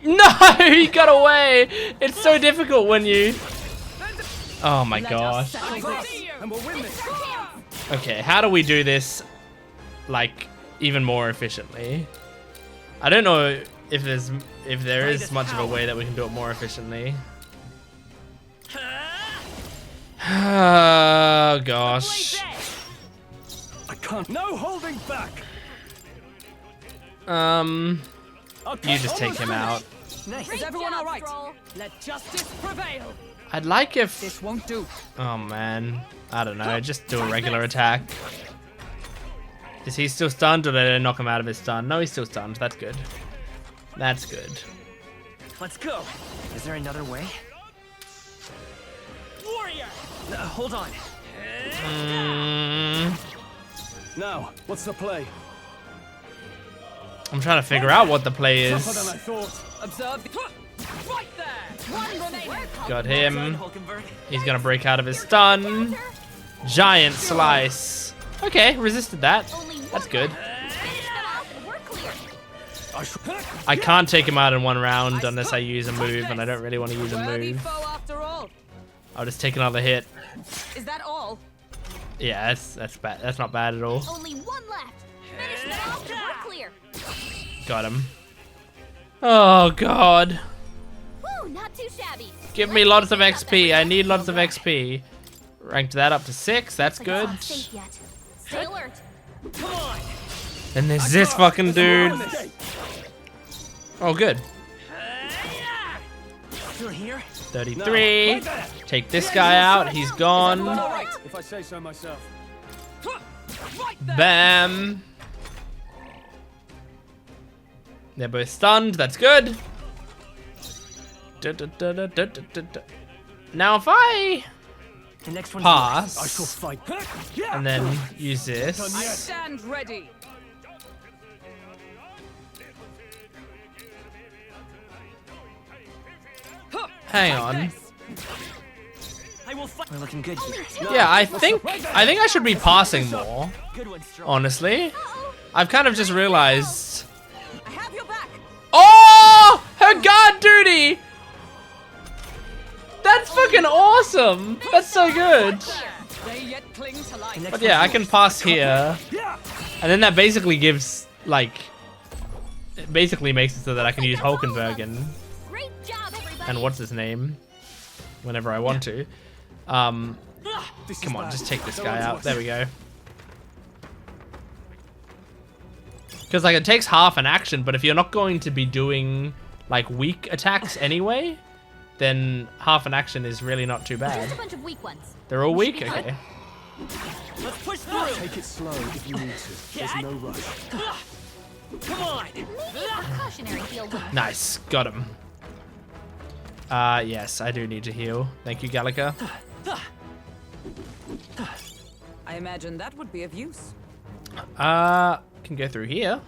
No! He got away. It's so difficult when you. Oh my gosh. And we'll win this. Okay, how do we do this, like, even more efficiently? I don't know if there is much of a way that we can do it more efficiently. Oh gosh. I can't. No holding back. You just take him out. Nice. Is everyone job, alright? Stroll. Let justice prevail. I'd like if. This won't do. Oh man, I don't know. Just do a regular attack. Is he still stunned, or did I knock him out of his stun? No, he's still stunned. That's good. That's good. Let's go. Is there another way? Warrior. Hold on. Now, what's the play? I'm trying to figure out what the play Tougher than is. I thought. Observe the... Right there! One remaining. Got him. He's gonna break out of his stun. Giant slice. Okay, resisted that. Only one That's good. left. Finish them off and we're clear. I can't take him out in one round unless I use a move, and I don't really want to use a Worthy move. foe after all. I'll just take another hit. Is that all? Yeah, that's bad. That's not bad at all. Only one left. Finish them off and we're clear. Got him. Oh god. Woo, not too shabby. Give me lots of XP. I need lots of XP. Ranked that up to 6. That's Looks like good. it's not safe yet. Stay alert. Come on. And there's this fucking dude. Oh, good. Still here? 33. Right there. Take this guy out. He's gone. All right, if I say so myself. Right there! Bam. They're both stunned. That's good. Now if I The next one's Pass. yours. I shall fight. and then use I this. stand ready. Hang on. I will fight. We're looking good here. Yeah, I think I should be passing more. Good one, strong. Honestly, I've kind of just realized. I have your back. Oh, her guard duty. That's fucking awesome. That's so good. They yet cling to life. But yeah, I can pass here, and then that basically gives like, it basically makes it so that I can use Hulkenberg Great job, everybody. and what's his name whenever I want to. Come This is on, bad. just take this Go guy on to out. us. There we go. Because like it takes half an action, but if you're not going to be doing like weak attacks anyway, then half an action is really not too Just bad. a bunch of weak ones. They're all weak? Okay. Let's push through. Take it slow if you need to. There's no rush. Come on. Maybe a precautionary heal would. Nice. Got him. Yes, I do need to heal. Thank you, Gallica. I imagine that would be of use. Can go through here.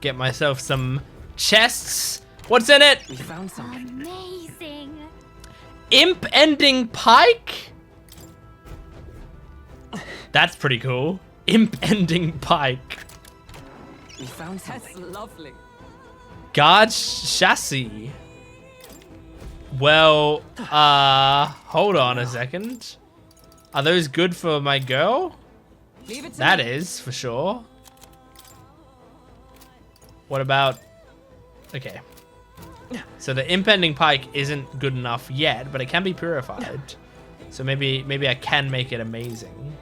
Get myself some chests. What's in it? We found something. Amazing. Imp ending pike? That's pretty cool. Imp ending pike. We found That's something. lovely. Guard chassis. Well, hold on a second. Are those good for my girl? Leave it to That me. is, for sure. What about... Okay. So the impending pike isn't good enough yet, but it can be purified. So maybe I can make it amazing.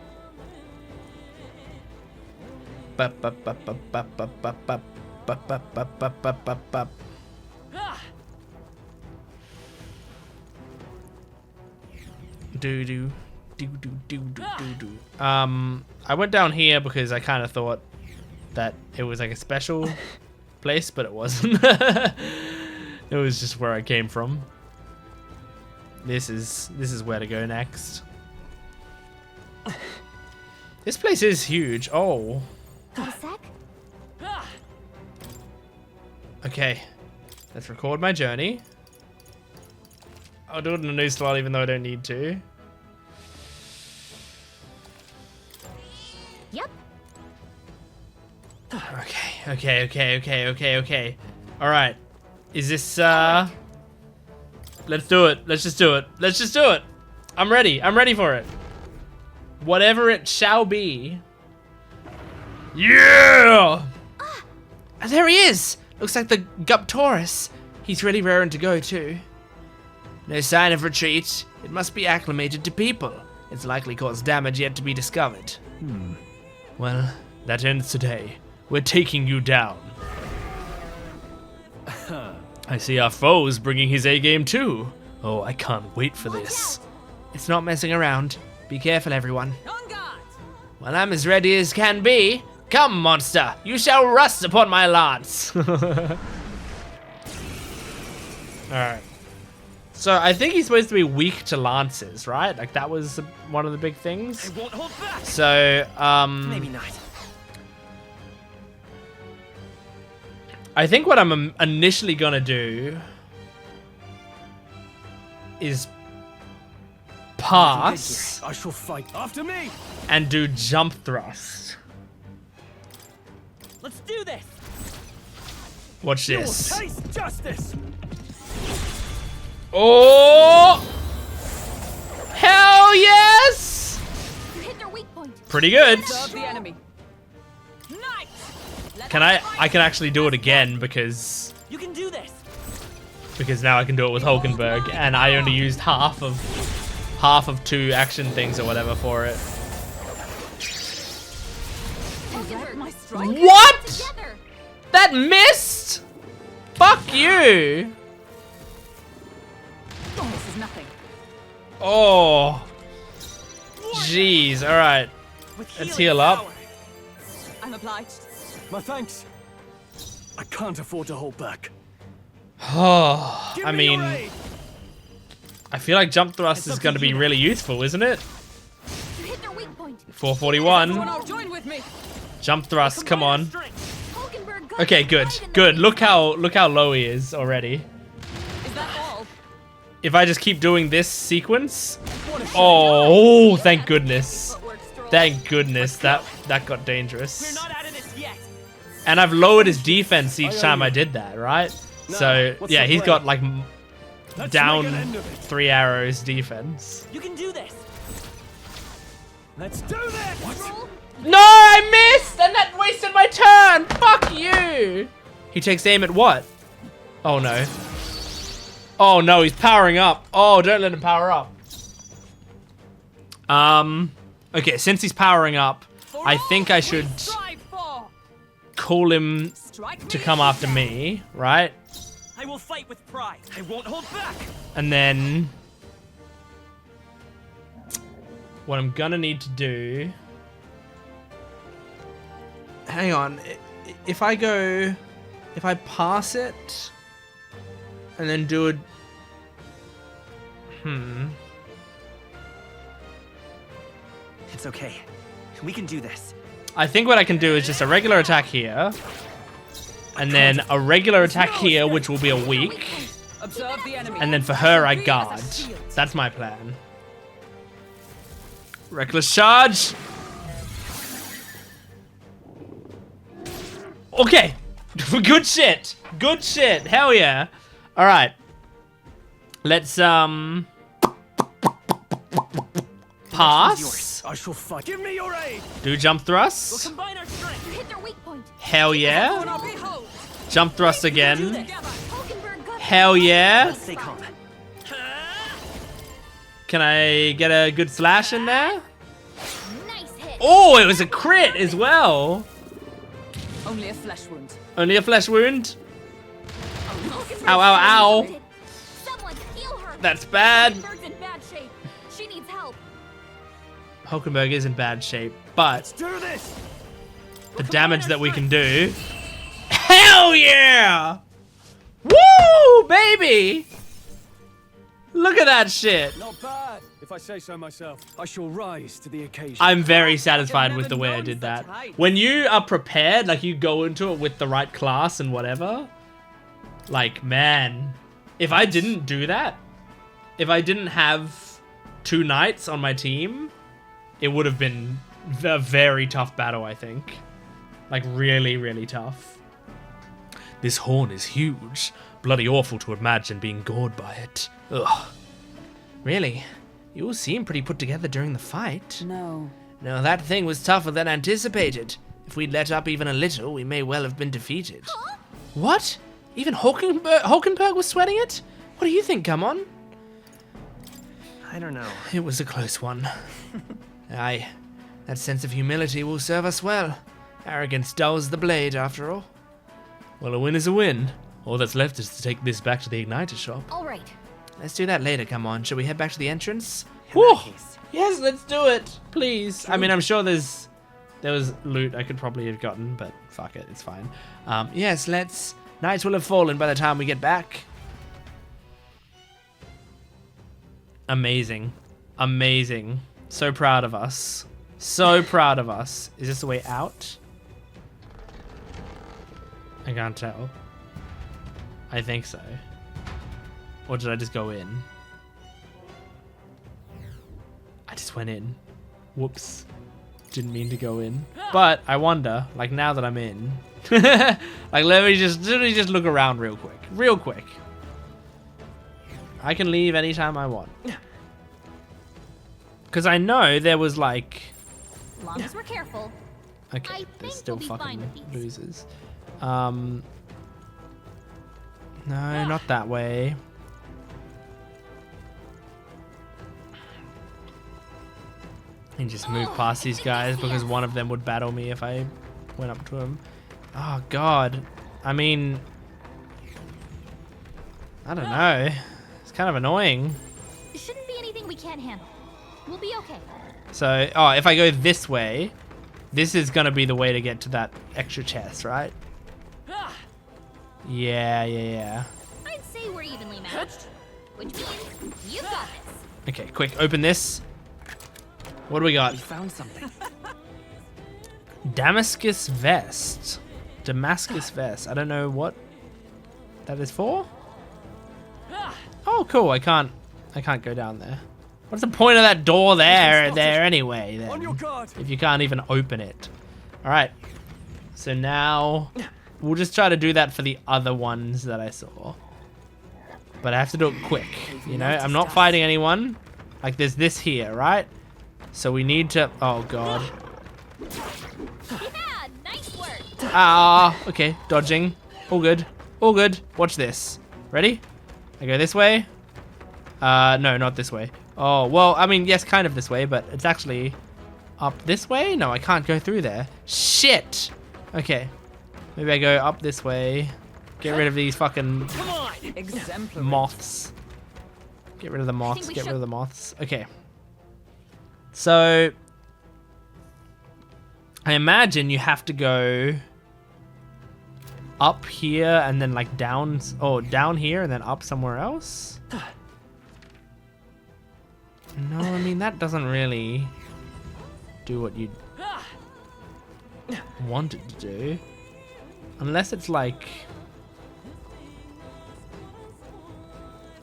I went down here because I kind of thought that it was like a special place, but it wasn't. It was just where I came from. This is where to go next. This place is huge. Oh. Got a sec? Okay. Let's record my journey. I'll do it in a new slot even though I don't need to. Yep. Okay. Alright. Is this, let's do it. Let's just do it. I'm ready for it. Whatever it shall be. Yeah! There he is! Looks like the Guptaurus. He's really raring to go too. No sign of retreat. It must be acclimated to people. It's likely caused damage yet to be discovered. Well, that ends today. We're taking you down. I see our foe's bringing his A-game too. Oh, I can't wait for this. It's not messing around. Be careful, everyone. On guard. Well, I'm as ready as can be. Come, monster, you shall rust upon my lance. Alright. So I think he's supposed to be weak to lances, right? Like that was one of the big things. I won't hold back. So, Maybe not. I think what I'm initially gonna do is pass I shall fight. After me. and do jump thrust. Let's do this. Watch You will this. taste justice. Oh! Hell yes! You hit their weak point. Pretty good. Serve the enemy. Night. Can I can actually do it again because You can do this. now I can do it with Hulkenberg and I only used half of 2 action things or whatever for it. Direct my strike. What? Together. That missed? Fuck you. This is nothing. Oh. Jeez. All right. With Let's healing heal up. power. I'm obliged. My thanks. I can't afford to hold back. Oh. Give I me your mean, aid. I feel like jump thrust It's is up to going to be you. really useful, isn't it? You hit their weak point. 441. Everyone, join with me. Jump thrust. Come on. Strength. Hulkenberg got Okay, good, good. Look how low he is already. Is that all? If I just keep doing this sequence, oh, thank goodness, thank goodness that got dangerous. We're not out of this yet. And I've lowered his defense each time I did that, right? So what's yeah, the he's plan? got like Let's down make an end of it. 3 arrows defense. You can do this. Let's do this. Roll. No, I missed, and that wasted my turn. Fuck you. He takes aim at what? Oh no. Oh no, he's powering up. Oh, don't let him power up. Okay, since he's powering up, I think I should Strive for. call him Strike to me come if you after dare. me, right? I will fight with pride. I won't hold back. And then what I'm gonna need to do, hang on, if I pass it and then do it, It's okay. We can do this. I think what I can do is just a regular attack here, and then a regular attack here, which will be a weak, Observe the enemy. and then for her I Be as a guard. shield. That's my plan. Reckless charge. Okay. Good shit. Good shit. Hell yeah. All right. Let's pass. I shall fight. Give me your aid. Do jump We'll thrust. combine our strength. You hit their weak point. Hell yeah. Honor behold. Jump thrust again. Together. Hulkenberg got Hell yeah. Stay calm. Can I get a good slash in there? nice hit. Oh, it was a crit as well. Only a flesh wound. Only a flesh wound. Hulkenberg's Ow, ow, ow. wounded. Someone heal her. That's bad. Hulkenberg's in bad shape. She needs help. Hulkenberg is in bad shape, but Do this. the damage that we can do. Hell yeah! Woo, baby! Look at that shit. Not bad. If I say so myself, I shall rise to the occasion. I'm very satisfied with never the way I known did such that. height. When you are prepared, like you go into it with the right class and whatever, like, man, if I didn't do that, if I didn't have 2 knights on my team, it would have been a very tough battle, I think. Like, really, really tough. This horn is huge. Bloody awful to imagine being gored by it. Ugh. Really? You all seem pretty put together during the fight. No. No, that thing was tougher than anticipated. If we'd let up even a little, we may well have been defeated. What? Even Hulkenberg was sweating it? What do you think, come on? I don't know. It was a close one. Aye, that sense of humility will serve us well. Arrogance dulls the blade, after all. Well, a win is a win. All that's left is to take this back to the Igniter shop. All right. Let's do that later, come on. Shall we head back to the entrance? In that case. Yes, let's do it, please. I mean, I'm sure there was loot I could probably have gotten, but fuck it, it's fine. Yes, let's... Nights will have fallen by the time we get back. Amazing. Amazing. So proud of us. So proud of us. Is this the way out? I can't tell. I think so. Or did I just go in? I just went in. Whoops. Didn't mean to go in. But I wonder, like now that I'm in. Like let me just look around real quick. Real quick. I can leave anytime I want. Because I know there was like... As long as we're careful. Okay, I there's think still we'll be fine fucking with these. losers. No, not that way. And just move past these guys because one of them would battle me if I went up to him. Oh god. I mean, I don't know. It's kind of annoying. It shouldn't be anything we can't handle. We'll be okay. So, oh, if I go this way, this is gonna be the way to get to that extra chest, right? Yeah. I'd say we're evenly matched. Which means you got this. Okay, quick, open this. What do we got? We found something. Damascus vest. Damascus vest. I don't know what that is for. Oh, cool. I can't go down there. What's the point of that door there anyway, then? On your guard. If you can't even open it. All right. So now we'll just try to do that for the other ones that I saw. But I have to do it quick, you know? I'm not fighting anyone. Like, there's this here, right? So we need to... Oh, God. Yeah, nice work. Ah, okay. Dodging. All good. All good. Watch this. Ready? I go this way. No, not this way. Oh, well, I mean, yes, kind of this way, but it's actually up this way? No, I can't go through there. Shit! Okay. Maybe I go up this way. Get rid of these fucking Exemplary. moths. Get rid of the moths. we Get rid should- of the moths. Okay. So I imagine you have to go up here and then like down. Oh, down here and then up somewhere else. No, I mean that doesn't really do what you want it to do, unless it's like.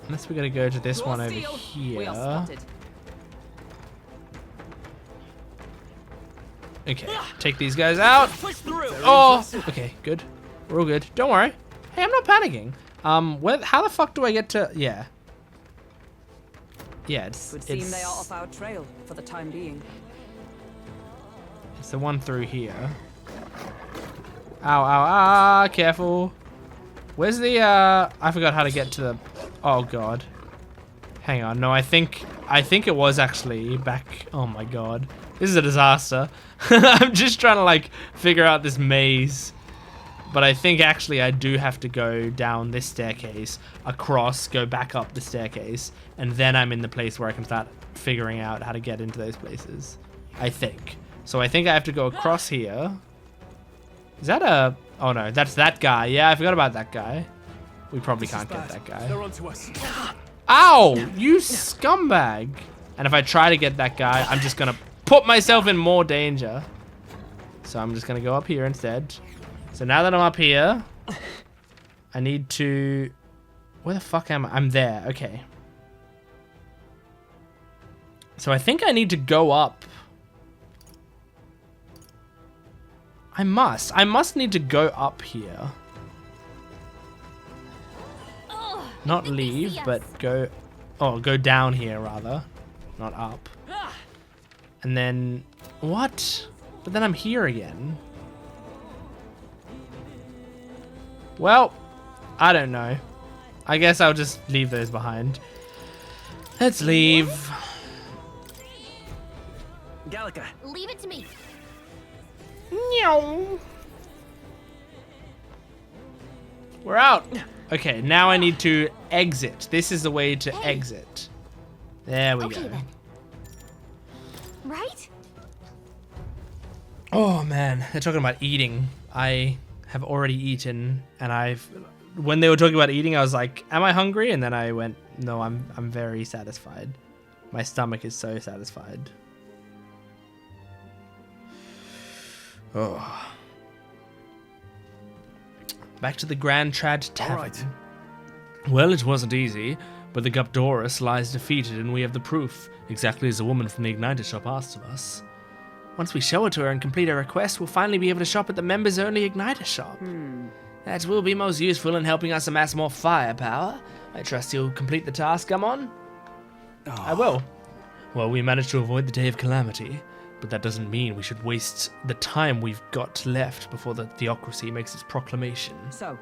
Unless we gotta go to this one over We are here. spotted. Okay, take these guys out. Push through. Oh, okay, good. We're all good. Don't worry. Hey, I'm not panicking. How the fuck do I get to? Yeah. Yeah, Would seem they are off our trail for the time being. It's the one through here. Ow, ow, ah! Careful. Where's the? I forgot how to get to the. Oh God. Hang on. No, I think it was actually back. Oh my God. This is a disaster. I'm just trying to like figure out this maze. But I think actually I do have to go down this staircase, across, go back up the staircase, and then I'm in the place where I can start figuring out how to get into those places. I think. So I think I have to go across here. Is that a... Oh no, that's that guy. Yeah, I forgot about that guy. We probably can't get that guy. They're onto us. Ow! You scumbag! And if I try to get that guy, I'm just gonna put myself in more danger. So I'm just gonna go up here instead. So now that I'm up here, I need to... Where the fuck am I? I'm there. Okay. So I think I need to go up. I must need to go up here. Oh, Not leave, yes. but go... Oh, go down here, rather. Not up. And then... What? But then I'm here again. Well, I don't know. I guess I'll just leave those behind. Let's leave. Gallica. Leave it to me. Meow. We're out. Okay, now I need to exit. This is the way to exit. There we Okay go. then. Right? Oh man, they're talking about eating. I have already eaten, and when they were talking about eating, I was like, am I hungry? And then I went, no, I'm very satisfied. My stomach is so satisfied. Oh. Back to the Grand Trad Tavern. All right. Well, it wasn't easy, but the Gupdorus lies defeated, and we have the proof, exactly as the woman from the Igniter shop asked of us. Once we show it to her and complete her request, we'll finally be able to shop at the members-only Igniter shop. That will be most useful in helping us amass more firepower. I trust you'll complete the task I'm on? I will. Well, we managed to avoid the Day of Calamity, but that doesn't mean we should waste the time we've got left before the Theocracy makes its proclamation. So,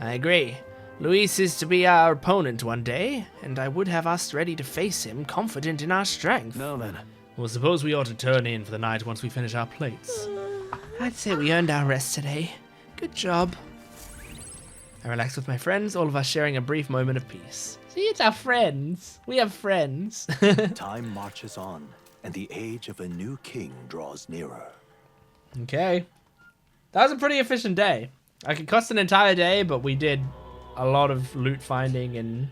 I agree. Luis is to be our opponent one day, and I would have us ready to face him, confident in our strength. Now then. Well, suppose we ought to turn in for the night once we finish our plates. I'd say we earned our rest today. Good job. I relaxed with my friends, all of us sharing a brief moment of peace. See, it's our friends. We have friends. Time marches on, and the age of a new king draws nearer. Okay. That was a pretty efficient day. Like, it cost an entire day, but we did a lot of loot finding and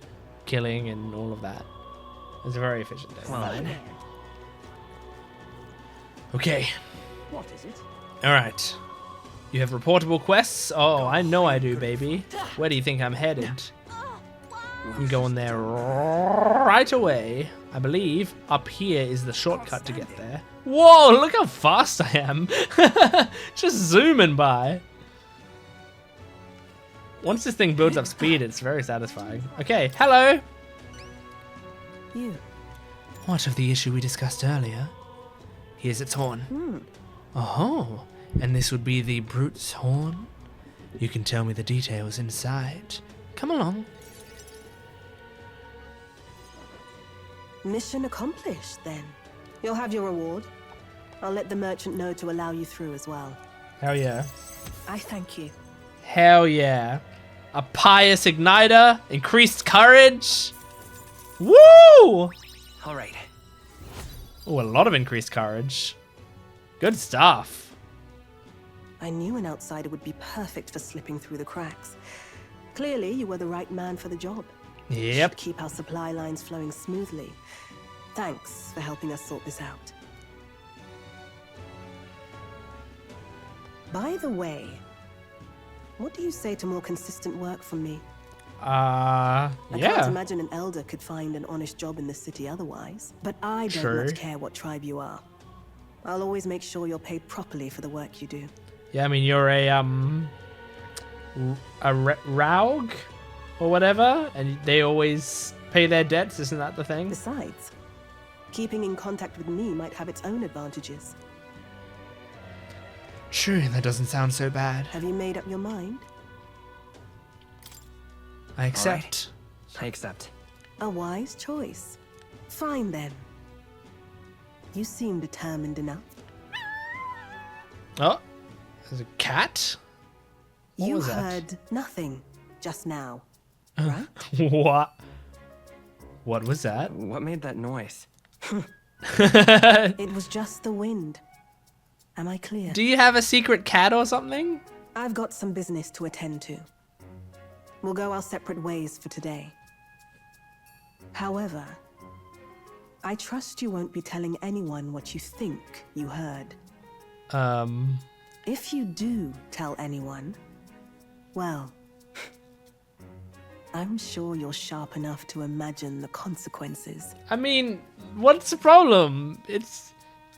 killing and all of that. It was a very efficient day. Okay. what is it? All right. You have reportable quests? Oh, I know I do, baby. Where do you think I'm headed? I'm going there right away. I believe up here is the shortcut to get there. Whoa, look how fast I am. Just zooming by. Once this thing builds up speed, it's very satisfying. Okay, hello. You. What of the issue we discussed earlier? Here's its horn. Oh, and this would be the brute's horn? You can tell me the details inside. Come along. Mission accomplished, then. You'll have your reward. I'll let the merchant know to allow you through as well. Hell yeah. I thank you. Hell yeah. A pious igniter, increased courage. Woo! All right. Oh, a lot of increased courage. Good stuff. I knew an outsider would be perfect for slipping through the cracks. Clearly, you were the right man for the job. Yep. Should keep our supply lines flowing smoothly. Thanks for helping us sort this out. By the way, what do you say to more consistent work from me? I can't yeah. imagine an elder could find an honest job in the city otherwise. But I don't True. much care what tribe you are. I'll always make sure you're paid properly for the work you do. Yeah, I mean, you're a Raug or whatever, and they always pay their debts, isn't that the thing? Besides, keeping in contact with me might have its own advantages. True, that doesn't sound so bad. Have you made up your mind? I accept. I accept. A wise choice. Fine then. You seem determined enough. Oh, there's a cat? What You was that? heard nothing just now, right? What? What was that? What made that noise? It was just the wind. Am I clear? Do you have a secret cat or something? I've got some business to attend to. We'll go our separate ways for today. However, I trust you won't be telling anyone what you think you heard. If you do tell anyone, well, I'm sure you're sharp enough to imagine the consequences. I mean, what's the problem?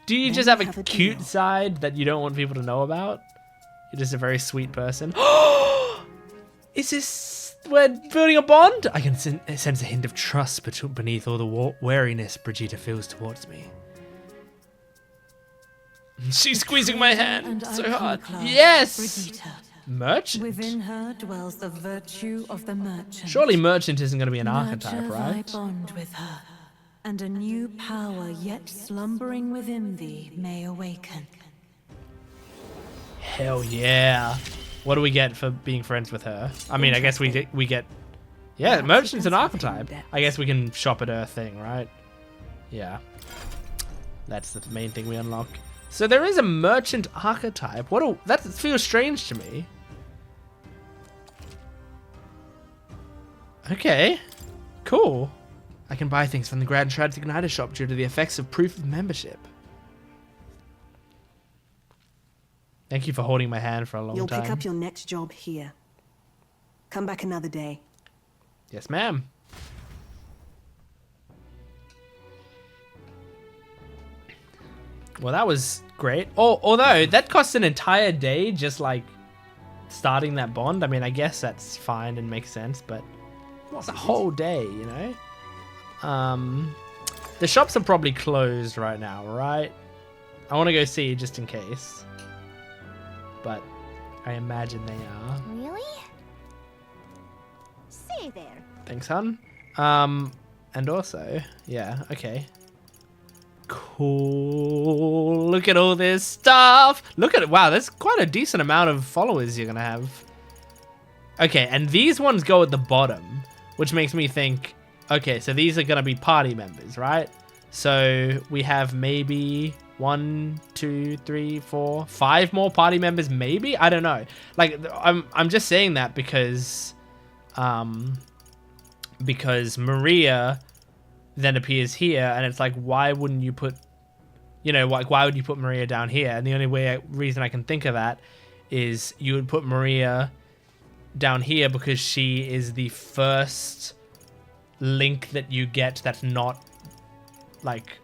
Do you Then just have we a have a cute deal. side that you don't want people to know about? You're just a very sweet person. Is this... We're building a bond? I can sense a hint of trust beneath all the wariness Brigitte feels towards me. She's squeezing my hand And so hard. iconoclast Yes! Brigitte. Merchant? Within her dwells the virtue of the merchant. Surely merchant isn't going to be an Nurture archetype, thy right? bond with her, and a new power yet slumbering within thee may awaken. Hell yeah. What do we get for being friends with her? I mean, I guess we get... Yeah, Perhaps merchant's you an can see archetype. depth. I guess we can shop at her thing, right? Yeah. That's the main thing we unlock. So there is a merchant archetype. That feels strange to me. Okay. Cool. I can buy things from the Grand Shrad's Igniter shop due to the effects of proof of membership. Thank you for holding my hand for a long You'll time. pick up your next job here. Come back another day. Yes, ma'am. Well, that was great. Oh, although that costs an entire day just like starting that bond. I mean, I guess that's fine and makes sense, but it's a whole day, you know? The shops are probably closed right now, right? I want to go see just in case. But I imagine they are. Really? Say there. Thanks, hun. And also, yeah, okay. Cool. Look at all this stuff. Look at it. Wow, that's quite a decent amount of followers you're gonna have. Okay, and these ones go at the bottom, which makes me think, okay, so these are gonna be party members, right? So we have maybe 1, 2, 3, 4, 5 more party members, maybe? I don't know. Like, I'm just saying that because Maria then appears here, and it's like, why wouldn't you put, you know, like, why would you put Maria down here? And the only reason I can think of that is you would put Maria down here because she is the first Link that you get that's not like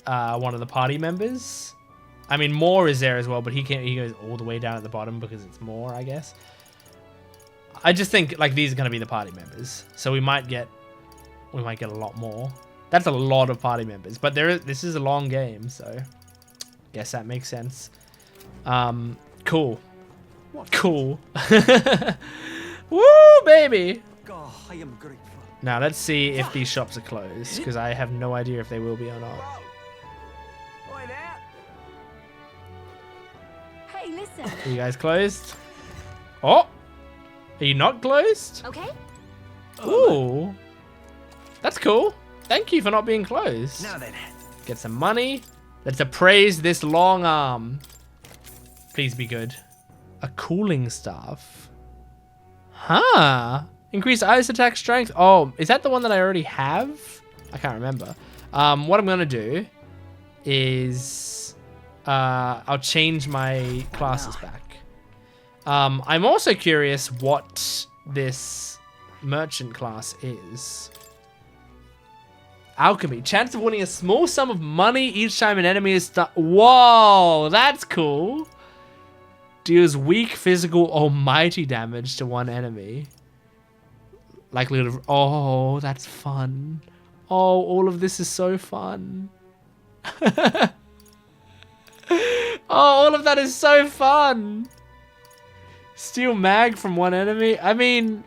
one of the party members. I mean, Moore is there as well, but he goes all the way down at the bottom because it's Moore, I guess. I just think like these are going to be the party members, so we might get a lot more. That's a lot of party members, but this is a long game, so guess that makes sense. Cool. Cool. Woo, baby. God, I am grateful. Now let's see if these shops are closed, because I have no idea if they will be or not. Oi there. Hey, listen. Are you guys closed? Oh, are you not closed? Okay? Ooh, that's cool. Thank you for not being closed. Now then. Get some money. Let's appraise this long arm. Please be good. A cooling staff. Huh. Increase ice attack strength. Oh, is that the one that I already have? I can't remember. What I'm going to do is I'll change my classes back. I'm also curious what this merchant class is. Alchemy. Chance of winning a small sum of money each time an enemy is stuck. Whoa, that's cool. Deals weak physical or mighty damage to one enemy. Likelihood of... Oh, that's fun. Oh, all of this is so fun. Oh, all of that is so fun. Steal mag from one enemy. I mean...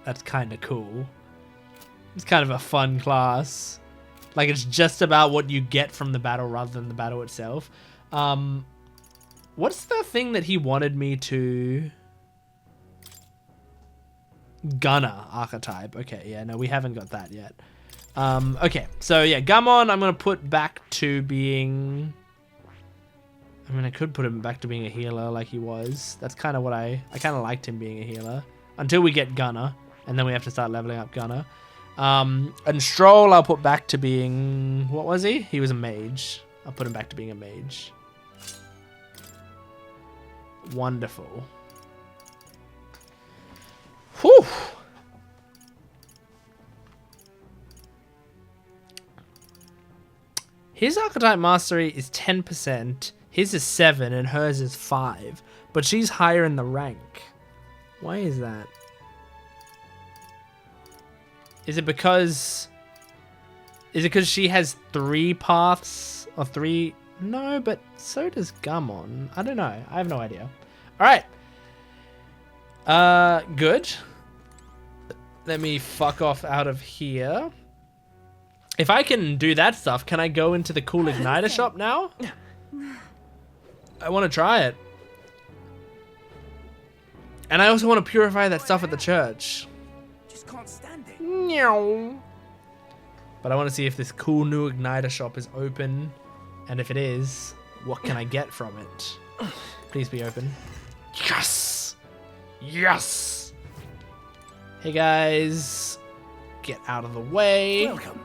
That's kind of cool. It's kind of a fun class. Like, it's just about what you get from the battle rather than the battle itself. What's the thing that he wanted me to... Gunner archetype. Okay, yeah, no, we haven't got that yet. Okay, so yeah, Gummon I'm going to put back to being... I mean, I could put him back to being a healer like he was. That's kind of what I kind of liked him being a healer. Until we get Gunner, and then we have to start leveling up Gunner. And Stroll I'll put back to being... What was he? He was a mage. I'll put him back to being a mage. Wonderful. Whew. His archetype mastery is 10%. His is 7 and hers is 5. But she's higher in the rank. Why is that? Is it because she has 3 paths or 3? No, but so does Gummon. I don't know. I have no idea. All right. Good. Let me fuck off out of here. If I can do that stuff, can I go into the cool igniter shop now? I want to try it. And I also want to purify that stuff at the church. Just can't stand it. Meow. But I want to see if this cool new igniter shop is open. And if it is, what can I get from it? Please be open. Yes! Yes! Hey guys. Get out of the way. Welcome.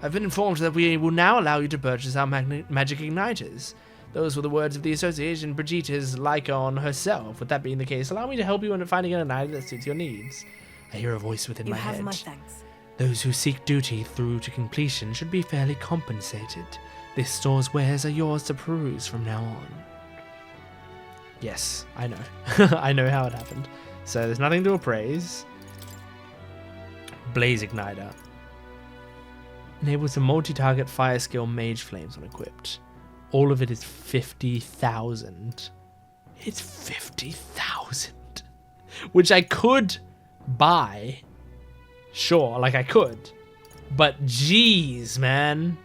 I've been informed that we will now allow you to purchase our magic igniters. Those were the words of the association, Brigitte's Lycon herself. With that being the case, allow me to help you in finding an igniter that suits your needs. I hear a voice within You my have head. my thanks. Those who seek duty through to completion should be fairly compensated. This store's wares are yours to peruse from now on. Yes, I know. I know how it happened. So there's nothing to appraise. Blaze Igniter. Enables a multi-target fire skill mage flames when equipped. All of it is 50,000. It's 50,000. Which I could buy. Sure, like I could. But geez, man.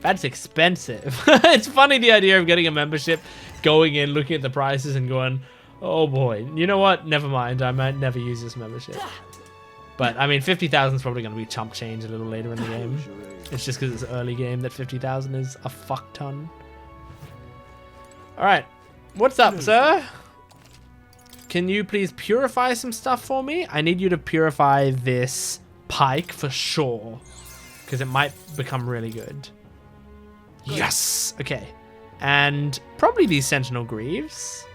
That's expensive. It's funny the idea of getting a membership, going in, looking at the prices and going, oh boy, you know what? Never mind. I might never use this membership. But I mean, 50,000 is probably going to be chump change a little later in the game. It's just because it's early game that 50,000 is a fuck ton. All right. What's up, sir? Can you please purify some stuff for me? I need you to purify this pike for sure. Because it might become really good. Yes! Okay. And probably these Sentinel Greaves.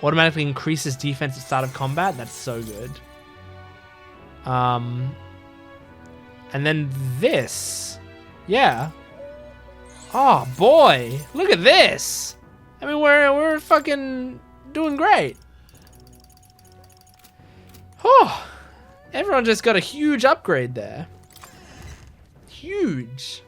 Automatically increases defense at start of combat. That's so good. And then this. Yeah. Oh, boy. Look at this. I mean, we're fucking doing great. Oh, everyone just got a huge upgrade there. Huge.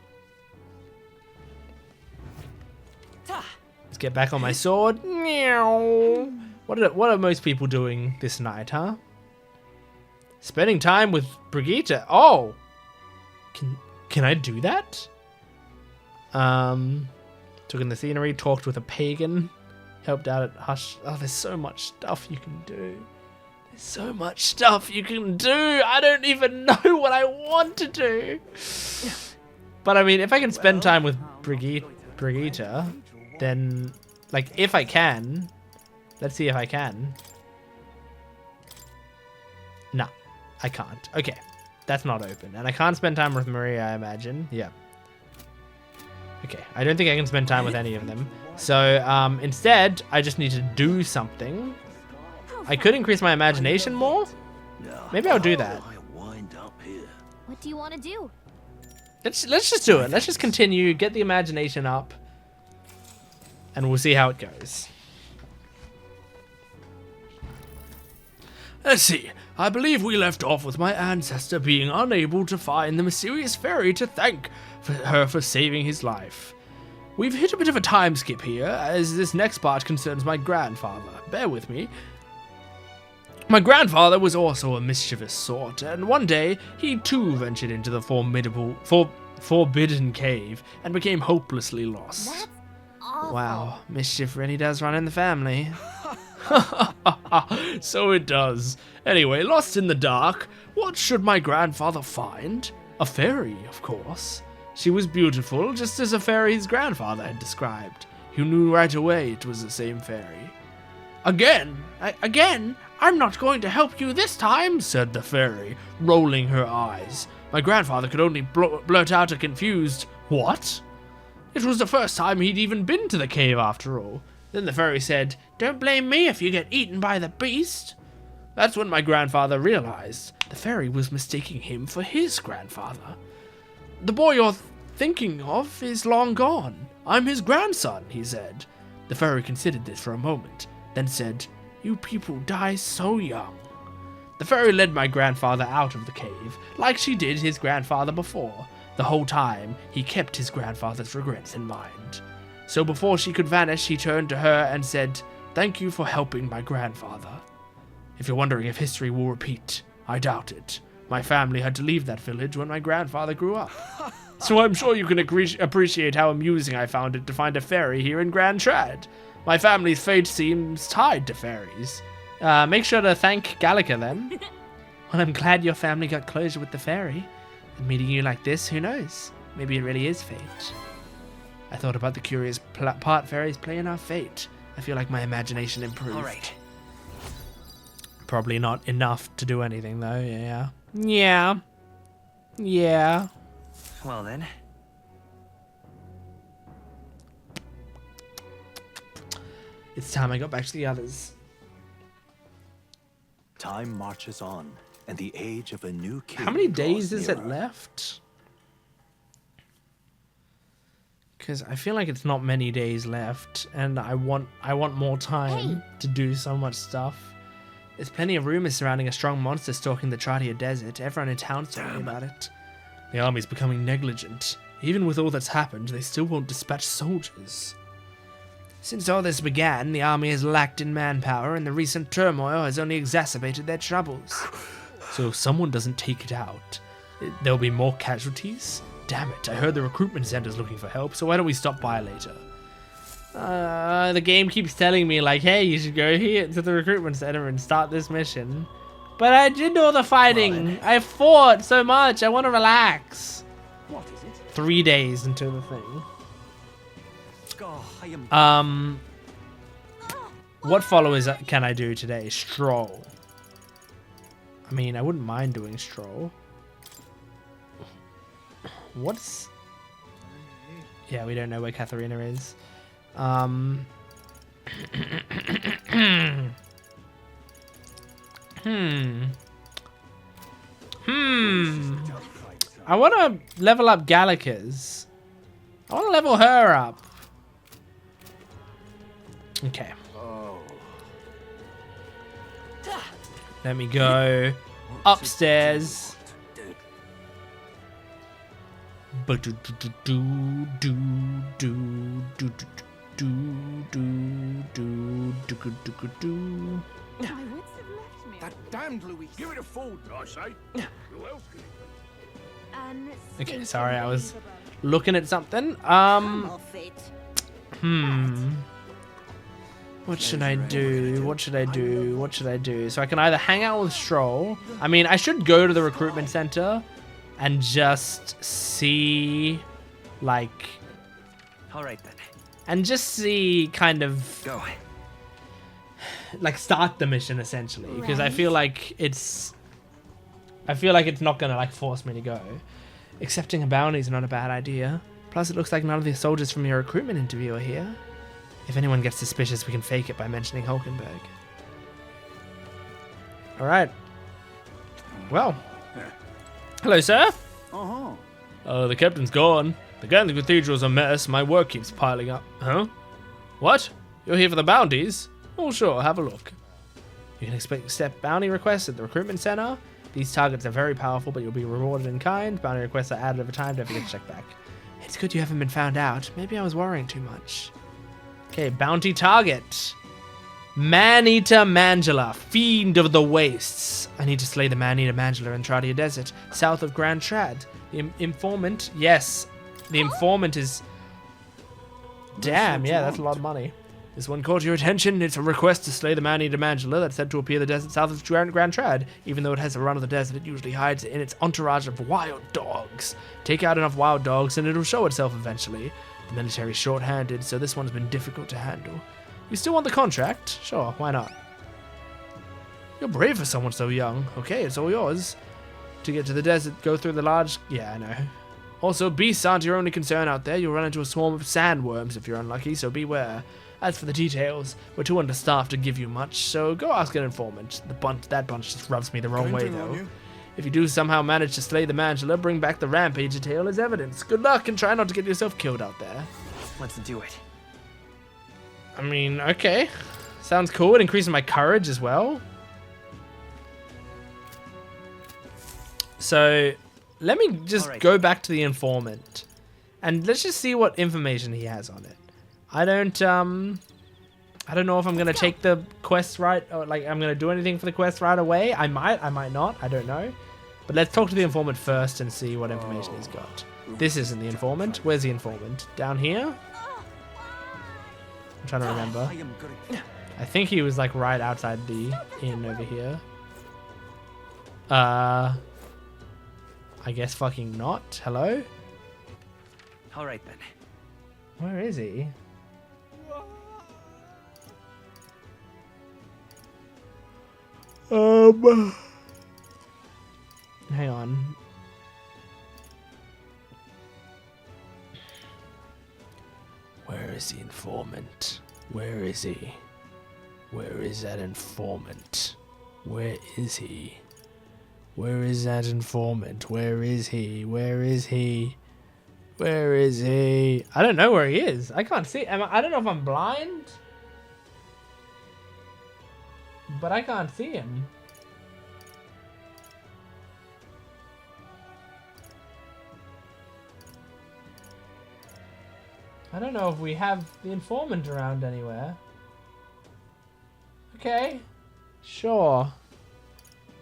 Let's get back on my sword. Meow. What are most people doing this night, huh? Spending time with Brigitte. Oh, can I do that? Took in the scenery, talked with a pagan, helped out at Hush. Oh, there's so much stuff you can do. There's so much stuff you can do. I don't even know what I want to do. But I mean, if I can spend time with Brigitte, then, like, if I can, let's see if I can. No, I can't. Okay, that's not open. And I can't spend time with Maria, I imagine. Yeah. Okay, I don't think I can spend time with any of them. So instead, I just need to do something. I could increase my imagination more. Maybe I'll do that. What do you want to do? Let's just do it. Let's just continue, get the imagination up, and we'll see how it goes. Let's see. I believe we left off with my ancestor being unable to find the mysterious fairy to thank her for saving his life. We've hit a bit of a time skip here, as this next part concerns my grandfather. Bear with me. My grandfather was also a mischievous sort, and one day he too ventured into the forbidden cave and became hopelessly lost. That's awful. Wow, mischief really does run in the family. So it does. Anyway, lost in the dark, what should my grandfather find? A fairy, of course. She was beautiful, just as a fairy his grandfather had described. He knew right away it was the same fairy. Again, I'm not going to help you this time, said the fairy, rolling her eyes. My grandfather could only blurt out a confused, what? It was the first time he'd even been to the cave after all. Then the fairy said, don't blame me if you get eaten by the beast. That's when my grandfather realized the fairy was mistaking him for his grandfather. The boy you're thinking of is long gone. I'm his grandson, he said. The fairy considered this for a moment, then said, you people die so young. The fairy led my grandfather out of the cave, like she did his grandfather before. The whole time, he kept his grandfather's regrets in mind. So before she could vanish, he turned to her and said, thank you for helping my grandfather. If you're wondering if history will repeat, I doubt it. My family had to leave that village when my grandfather grew up. So I'm sure you can appreciate how amusing I found it to find a fairy here in Grand Trad. My family's fate seems tied to fairies. Make sure to thank Gallica then. Well, I'm glad your family got closure with the fairy. And meeting you like this, who knows? Maybe it really is fate. I thought about the curious part fairies play in our fate. I feel like my imagination improved. All right. Probably not enough to do anything though, yeah. Yeah. Yeah. Well then. It's time I got back to the others. Time marches on, and the age of a new king How many draws days is it nearer. left? Because I feel like it's not many days left, and I want more time to do so much stuff. There's plenty of rumors surrounding a strong monster stalking the Tradia Desert. Everyone in town's talking about it. The army's becoming negligent. Even with all that's happened, they still won't dispatch soldiers. Since all this began, the army has lacked in manpower, and the recent turmoil has only exacerbated their troubles. So if someone doesn't take it out, there'll be more casualties? Damn it, I heard the recruitment center's looking for help, so why don't we stop by later? The game keeps telling me, like, hey, you should go here to the recruitment center and start this mission. But I did all the fighting. I fought so much. I want to relax. What is it? 3 days until the thing. Oh, I am... What followers can I do today? Stroll. I mean, I wouldn't mind doing Stroll. What's... Yeah, we don't know where Katharina is. I want to level up Gallica's. I want to level her up. Okay. Let me go upstairs. My wits have left me. That damned Louis. Give it a fold, I say. Who else can Okay, sorry, I was looking at something. What should I do? What should I do? What should I do? So I can either hang out with Stroll. I mean, I should go to the recruitment center and just see, like... All right, then. And just see, kind of... Go. Like, start the mission, essentially. Because I feel like it's... I feel like it's not gonna, like, force me to go. Accepting a bounty is not a bad idea. Plus, it looks like none of the soldiers from your recruitment interview are here. If anyone gets suspicious, we can fake it by mentioning Hulkenberg. Alright. Well. Hello, sir. The captain's gone. The Ganther Cathedral's a mess. My work keeps piling up. Huh? What? You're here for the bounties? Oh, sure. Have a look. You can accept bounty requests at the recruitment center. These targets are very powerful, but you'll be rewarded in kind. Bounty requests are added over time. Don't forget to check back. It's good you haven't been found out. Maybe I was worrying too much. Okay, bounty target. Man-Eater Mangela, Fiend of the Wastes. I need to slay the Man-Eater Mangela in Tradia Desert, south of Grand Trad. The informant, yes. The informant is... Damn, yeah, that's a lot of money. This one caught your attention. It's a request to slay the Man-Eater Mangela that's said to appear in the desert south of Grand Trad. Even though it has a run of the desert, it usually hides in its entourage of wild dogs. Take out enough wild dogs and it'll show itself eventually. The military's short-handed, so this one's been difficult to handle. You still want the contract? Sure, why not? You're brave for someone so young. Okay, it's all yours. To get to the desert, go through the large... Yeah, I know. Also, beasts aren't your only concern out there. You'll run into a swarm of sandworms if you're unlucky, so beware. As for the details, we're too understaffed to give you much, so go ask an informant. That bunch just rubs me the wrong way, though. If you do somehow manage to slay the Mangela, bring back the rampage detail as evidence. Good luck, and try not to get yourself killed out there. Let's do it. I mean, okay. Sounds cool. It increases my courage as well. So, let me just go back to the informant. And let's just see what information he has on it. I don't know if I'm going to take the quest right, or like I'm going to do anything for the quest right away. I might not. I don't know. But let's talk to the informant first and see what information he's got. This isn't the informant. Where's the informant? Down here? I'm trying to remember. I think he was like right outside the inn over here. I guess fucking not. Hello? All right then. Where is he? Hang on. Where is the informant? Where is he? Where is that informant? Where is he? Where is that informant? Where is he? Where is he? Where is he? I don't know where he is. I can't see. I don't know if I'm blind. But I can't see him. I don't know if we have the informant around anywhere. Okay. Sure.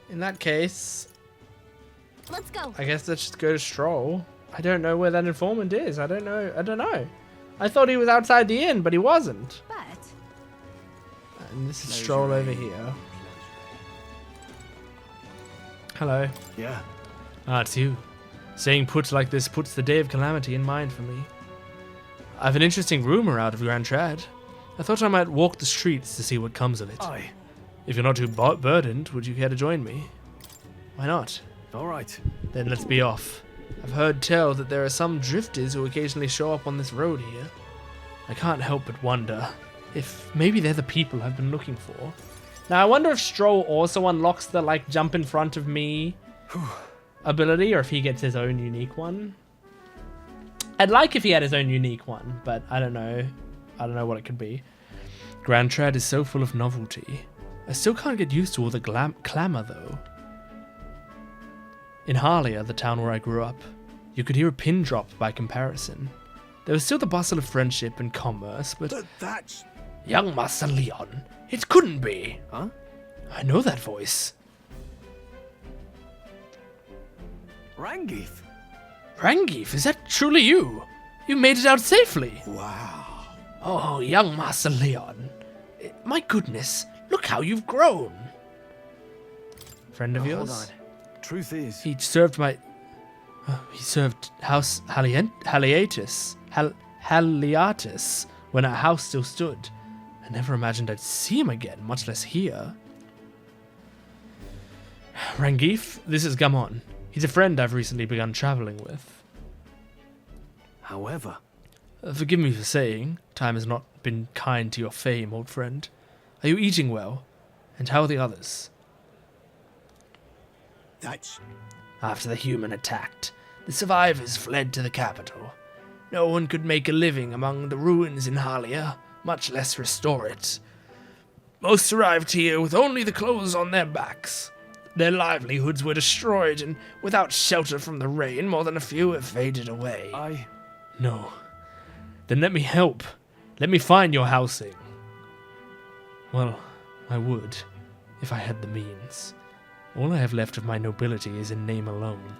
In that case... Let's go. I guess let's just go to Stroll. I don't know where that informant is. I don't know. I thought he was outside the inn, but he wasn't. But... And this is Stroll over here. Hello. Yeah. Ah, it's you. Saying put like this puts the day of calamity in mind for me. I've an interesting rumor out of Grand Trad. I thought I might walk the streets to see what comes of it. Aye. If you're not too burdened, would you care to join me? Why not? All right. Then let's be off. I've heard tell that there are some drifters who occasionally show up on this road here. I can't help but wonder if maybe they're the people I've been looking for. Now, I wonder if Stroll also unlocks the, like, jump in front of me ability, or if he gets his own unique one. I'd like if he had his own unique one, but I don't know. I don't know what it could be. Grand Trad is so full of novelty. I still can't get used to all the clamour, though. In Harlia, the town where I grew up, you could hear a pin drop by comparison. There was still the bustle of friendship and commerce, but That's... Young Master Leon, it couldn't be. Huh? I know that voice. Rangif? Rangif, is that truly you? You made it out safely. Wow. Oh, young Master Leon. My goodness, look how you've grown. Friend of yours? Hold on. Truth is... He served my... he served House Haliatus when our house still stood. I never imagined I'd see him again, much less here. Rangif, this is Gamon. He's a friend I've recently begun traveling with. However... Forgive me for saying, time has not been kind to your fame, old friend. Are you eating well? And how are the others? That's... After the human attacked, the survivors fled to the capital. No one could make a living among the ruins in Harlia, much less restore it. Most arrived here with only the clothes on their backs. Their livelihoods were destroyed, and without shelter from the rain, more than a few have faded away. No. Then let me help. Let me find your housing. Well, I would, if I had the means. All I have left of my nobility is in name alone.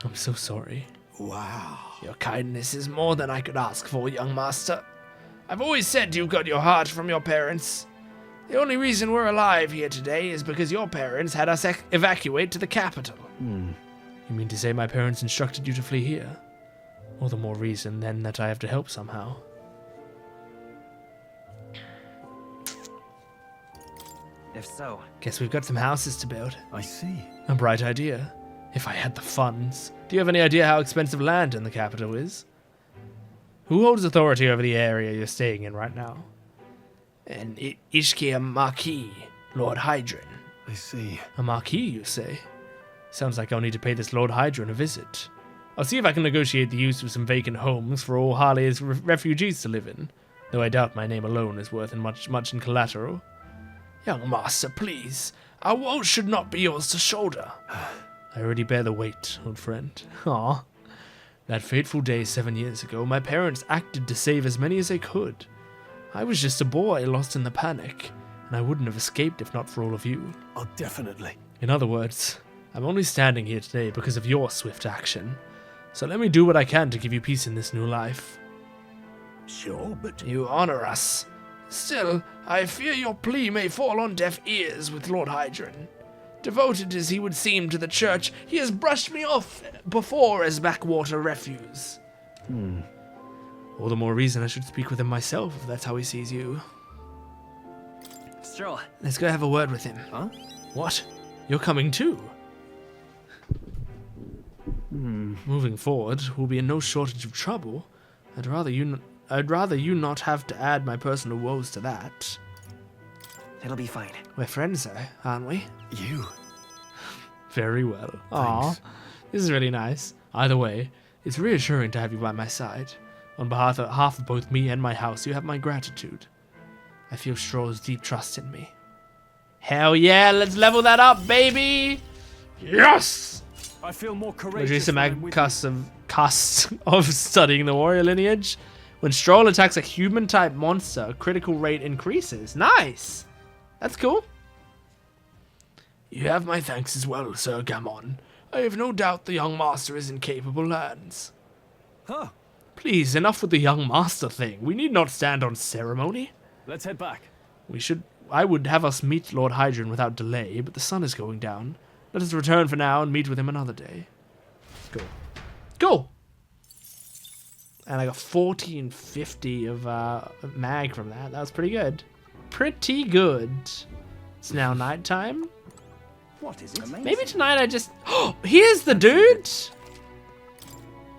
I'm so sorry. Wow. Your kindness is more than I could ask for, young master. I've always said you got your heart from your parents. The only reason we're alive here today is because your parents had us evacuate to the capital. You mean to say my parents instructed you to flee here? All the more reason, then, that I have to help somehow. If so... Guess we've got some houses to build. I see. A bright idea. If I had the funds. Do you have any idea how expensive land in the capital is? Who holds authority over the area you're staying in right now? An Ishkia Marquis, Lord Hydron. I see. A Marquis, you say? Sounds like I'll need to pay this Lord Hydron a visit. I'll see if I can negotiate the use of some vacant homes for all Harley's refugees to live in, though I doubt my name alone is worth much in collateral. Young master, please. Our woe should not be yours to shoulder. I already bear the weight, old friend. Ah, that fateful day 7 years ago, my parents acted to save as many as they could. I was just a boy lost in the panic, and I wouldn't have escaped if not for all of you. Oh, definitely. In other words, I'm only standing here today because of your swift action. So let me do what I can to give you peace in this new life. Sure, but... You honor us. Still, I fear your plea may fall on deaf ears with Lord Hydron. Devoted as he would seem to the church, he has brushed me off before as backwater refuse. All the more reason I should speak with him myself if that's how he sees you. Stroll. Let's go have a word with him. Huh? What? You're coming too? Moving forward, we'll be in no shortage of trouble. I'd rather you not have to add my personal woes to that. It'll be fine. We're friends, aren't we? You. Very well. Aw, this is really nice. Either way, it's reassuring to have you by my side. On behalf of both me and my house, you have my gratitude. I feel Stroll's deep trust in me. Hell yeah, let's level that up, baby! Yes! I feel more Reduce courageous the when I'm with cost of studying the warrior lineage. When Stroll attacks a human-type monster, critical rate increases. Nice! That's cool. You have my thanks as well, Sir Gamon. I have no doubt the young master is in capable hands. Huh. Please, enough with the young master thing. We need not stand on ceremony. Let's head back. I would have us meet Lord Hydron without delay, but the sun is going down. Let us return for now and meet with him another day. Go. Go! And I got 1450 of mag from that. That was pretty good. Pretty good. It's now nighttime. What is it? Maybe tonight I just... Oh, here's the dude!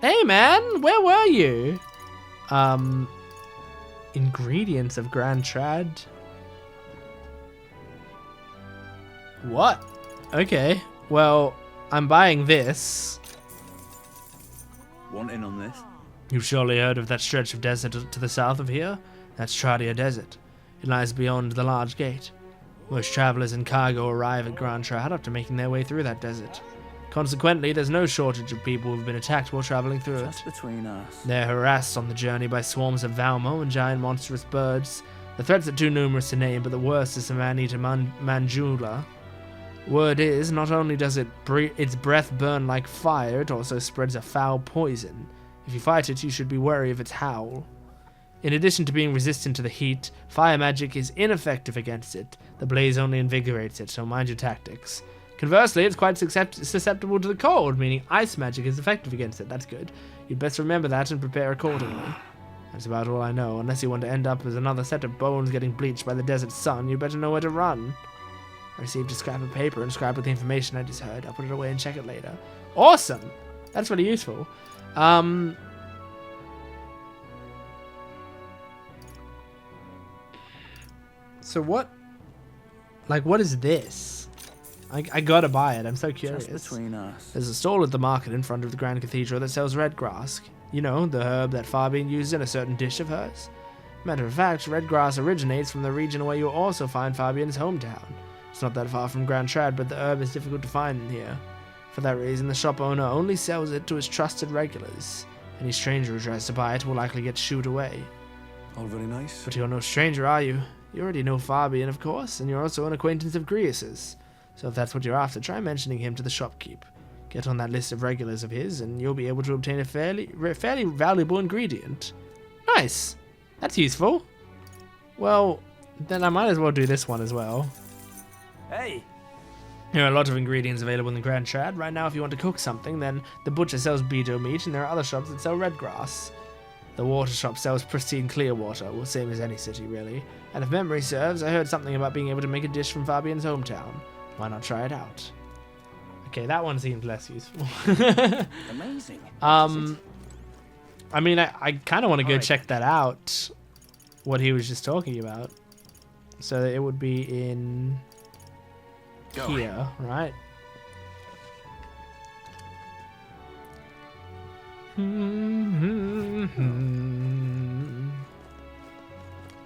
Hey man, where were you? Ingredients of Grand Trad. What? Okay, well, I'm buying this. Want in on this? You've surely heard of that stretch of desert to the south of here? That's Tradia Desert. It lies beyond the large gate. Most travelers and cargo arrive at Grand Trad after making their way through that desert. Consequently, there's no shortage of people who've been attacked while traveling through it. Just between us. They're harassed on the journey by swarms of Valmo and giant monstrous birds. The threats are too numerous to name, but the worst is the man-eater Manjula. Word is, not only does its breath burn like fire, it also spreads a foul poison. If you fight it, you should be wary of its howl. In addition to being resistant to the heat, fire magic is ineffective against it. The blaze only invigorates it, so mind your tactics. Conversely, it's quite susceptible to the cold, meaning ice magic is effective against it. That's good. You'd best remember that and prepare accordingly. That's about all I know. Unless you want to end up as another set of bones getting bleached by the desert sun, you better know where to run. I received a scrap of paper inscribed with the information I just heard. I'll put it away and check it later. Awesome! That's really useful. So what? Like, what is this? I gotta buy it. I'm so curious. Just between us. There's a stall at the market in front of the Grand Cathedral that sells red grass. You know, the herb that Fabian uses in a certain dish of hers. Matter of fact, red grass originates from the region where you'll also find Fabian's hometown. It's not that far from Grand Trad, but the herb is difficult to find in here. For that reason, the shop owner only sells it to his trusted regulars. Any stranger who tries to buy it will likely get shooed away. All very nice. But you're no stranger, are you? You already know Fabian, of course, and you're also an acquaintance of Grius's. So if that's what you're after, try mentioning him to the shopkeep. Get on that list of regulars of his, and you'll be able to obtain a fairly valuable ingredient. Nice! That's useful. Well, then I might as well do this one as well. Hey! There are a lot of ingredients available in the Grand Trad. Right now, if you want to cook something, then the butcher sells beetle meat, and there are other shops that sell red grass. The water shop sells pristine clear water, well, same as any city, really. And if memory serves, I heard something about being able to make a dish from Fabian's hometown. Why not try it out? Okay, that one seemed less useful. Amazing. I mean, I kind of want to go check that out, what he was just talking about. So it would be in here, right?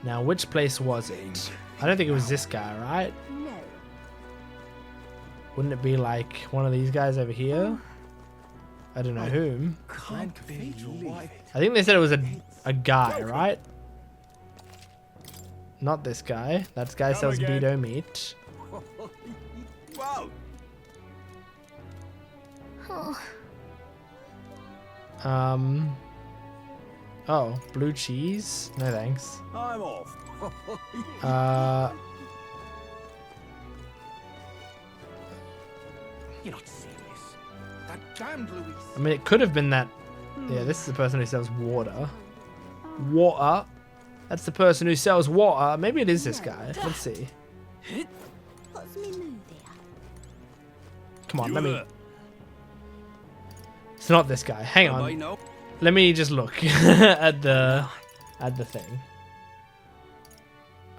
Now, which place was it? I don't think it was this guy, right? No. Wouldn't it be like one of these guys over here? I don't know whom. Grand Cathedral. I think they said it was a guy, right? Not this guy. That guy sells beetle meat. Whoa! Oh, blue cheese? No thanks. I'm off. You're not serious. That damned Louise. I mean, it could have been that. Yeah, this is the person who sells water. Water? That's the person who sells water. Maybe it is this guy. Let's see. What's me move there? Come on, let me. It's not this guy. Hang on. No. Let me just look at the thing.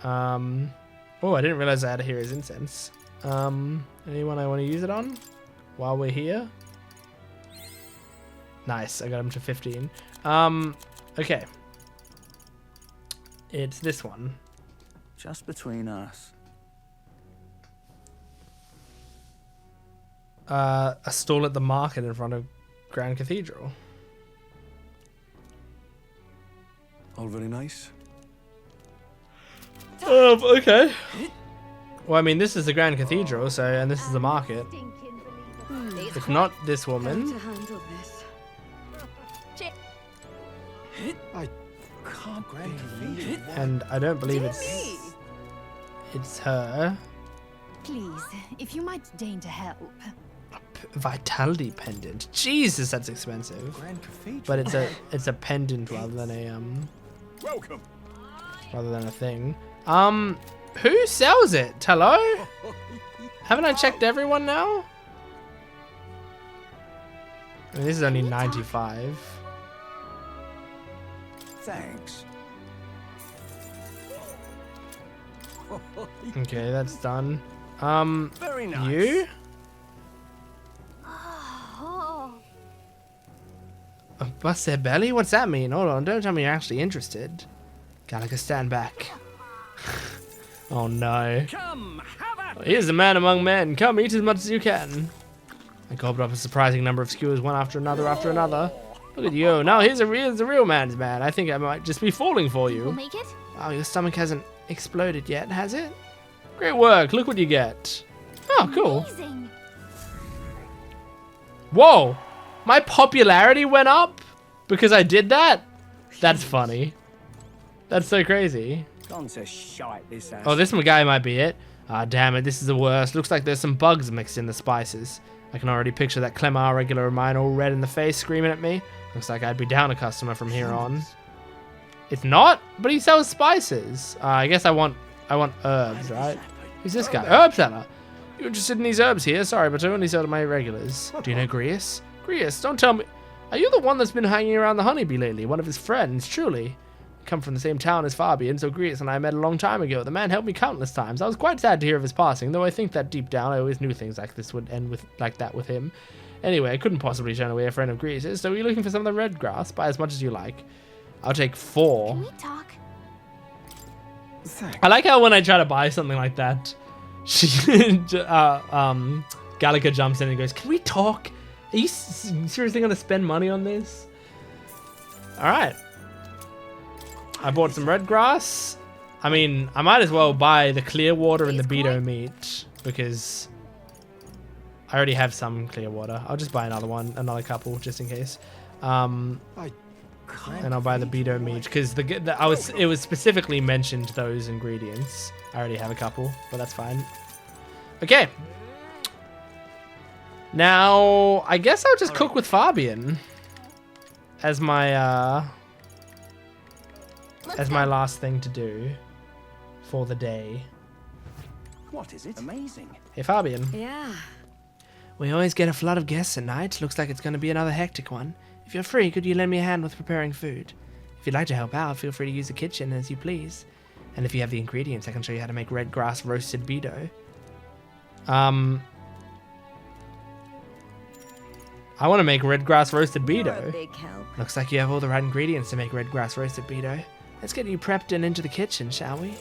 Oh, I didn't realize I had to hear his incense. Anyone I want to use it on while we're here? Nice, I got him to 15. Okay. It's this one. Just between us. A stall at the market in front of Grand Cathedral. All very nice. Okay. Well, I mean, this is the Grand Cathedral, so, and this is the market. Stinking believer. If not this How woman, to handle this? I can't believe it. and I don't believe it's her. Please, if you might deign to help. Vitality pendant. Jesus, that's expensive. Grand Cathedral. But it's a pendant rather than a Welcome. rather than a thing. Who sells it? Hello? Haven't I checked everyone now? I mean, this is only 95. Thanks. Okay, that's done. Very nice. You? Oh. Bust their belly? What's that mean? Hold on, don't tell me you're actually interested. Gallagher, stand back. Oh no. Come, have at Here's the man among men. Come, eat as much as you can. I gobbled up a surprising number of skewers, one after another after another. Look at you. Now here's the real man's man. I think I might just be falling for We'll you. make it? Oh, your stomach hasn't exploded yet, has it? Great work. Look what you get. Oh, cool. Amazing. Whoa. My popularity went up because I did that? That's funny. That's so crazy. Gone to shite this ass. Oh, this guy might be it. Ah, damn it. This is the worst. Looks like there's some bugs mixed in the spices. I can already picture that Clemar regular of mine all red in the face screaming at me. Looks like I'd be down a customer from here on. It's not? But he sells spices. I guess I want herbs, right? Who's this guy? Herb seller. You interested in these herbs here? Sorry, but I only sell to my regulars. Do you know Grius? Grius, don't tell me. Are you the one that's been hanging around the honeybee lately? One of his friends, truly. I come from the same town as Fabian, so Grius and I met a long time ago. The man helped me countless times. I was quite sad to hear of his passing, though I think that deep down I always knew things like this would end like that with him. Anyway, I couldn't possibly turn away a friend of Grius's, so are you looking for some of the red grass? Buy as much as you like. I'll take 4. Can we talk? I like how when I try to buy something like that, she, Gallagher jumps in and goes, "Can we talk? Are you seriously going to spend money on this?" All right. I bought some red grass. I mean, I might as well buy the clear water and the beto meat because I already have some clear water. I'll just buy another couple just in case. And I'll buy the beto meat because it was specifically mentioned those ingredients. I already have a couple, but that's fine. Okay. Now I guess I'll just cook with Fabian as my last thing to do for the day. What is it? Amazing. Hey Fabian. Yeah. We always get a flood of guests at night. Looks like it's going to be another hectic one. If you're free, could you lend me a hand with preparing food? If you'd like to help out, feel free to use the kitchen as you please. And if you have the ingredients, I can show you how to make red grass roasted beto. I want to make red grass roasted You're a beto. big help. Looks like you have all the right ingredients to make red grass roasted beto. Let's get you prepped and into the kitchen, shall we?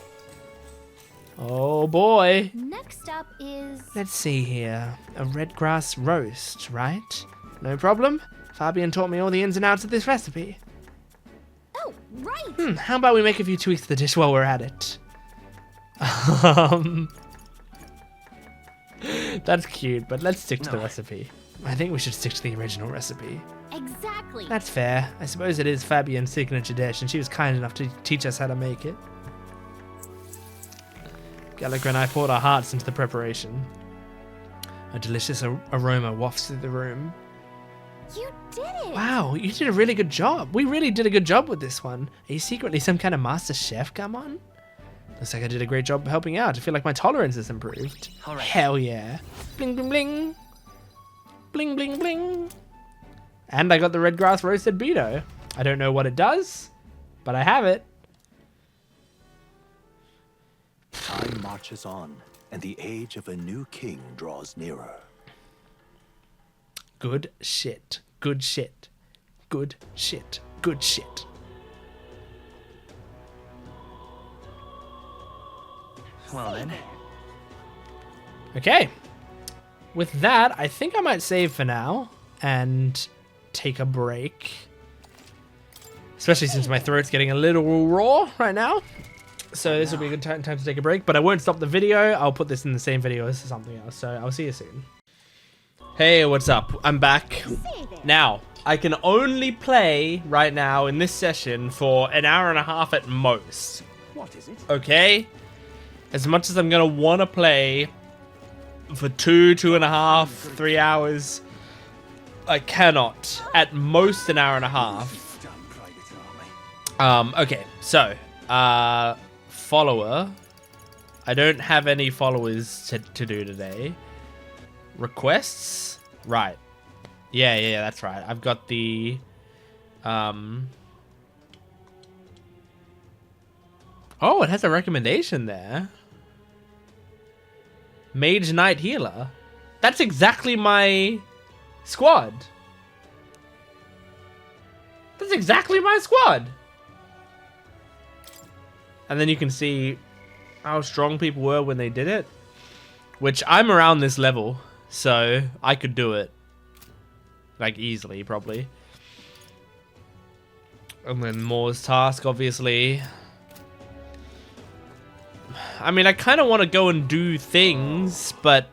Oh boy. Next up is... Let's see here. A red grass roast, right? No problem. Fabian taught me all the ins and outs of this recipe. Oh, right. How about we make a few tweaks to the dish while we're at it? That's cute, but let's stick to the recipe. I think we should stick to the original recipe. Exactly. That's fair. I suppose it is Fabian's signature dish, and she was kind enough to teach us how to make it. Gallagher and I poured our hearts into the preparation. A delicious aroma wafts through the room. You did it. Wow, you did a really good job. We really did a good job with this one. Are you secretly some kind of master chef, come on? Looks like I did a great job helping out. I feel like my tolerance has improved. All right. Hell yeah. Bling, bling, bling. Bling, bling, bling. And I got the red grass roasted beto. I don't know what it does, but I have it. Time marches on, and the age of a new king draws nearer. Good shit. Good shit. Good shit. Good shit. Well then. Okay. With that, I think I might save for now and take a break. Especially since my throat's getting a little raw right now. So this will be a good time to take a break. But I won't stop the video. I'll put this in the same video as something else. So I'll see you soon. Hey, what's up? I'm back. Now, I can only play right now in this session for an hour and a half at most. What is it? Okay? As much as I'm going to want to play for 2.5, 3 hours, I cannot. At most an hour and a half. Done, Private Army. Okay, so, follower. I don't have any followers to do today. Requests? Right. Yeah, that's right. I've got the Oh, it has a recommendation there. Mage Knight Healer. That's exactly my squad. That's exactly my squad. And then you can see how strong people were when they did it. Which I'm around this level, so I could do it. Like easily, probably. And then Moore's task, obviously. I mean, I kind of want to go and do things, but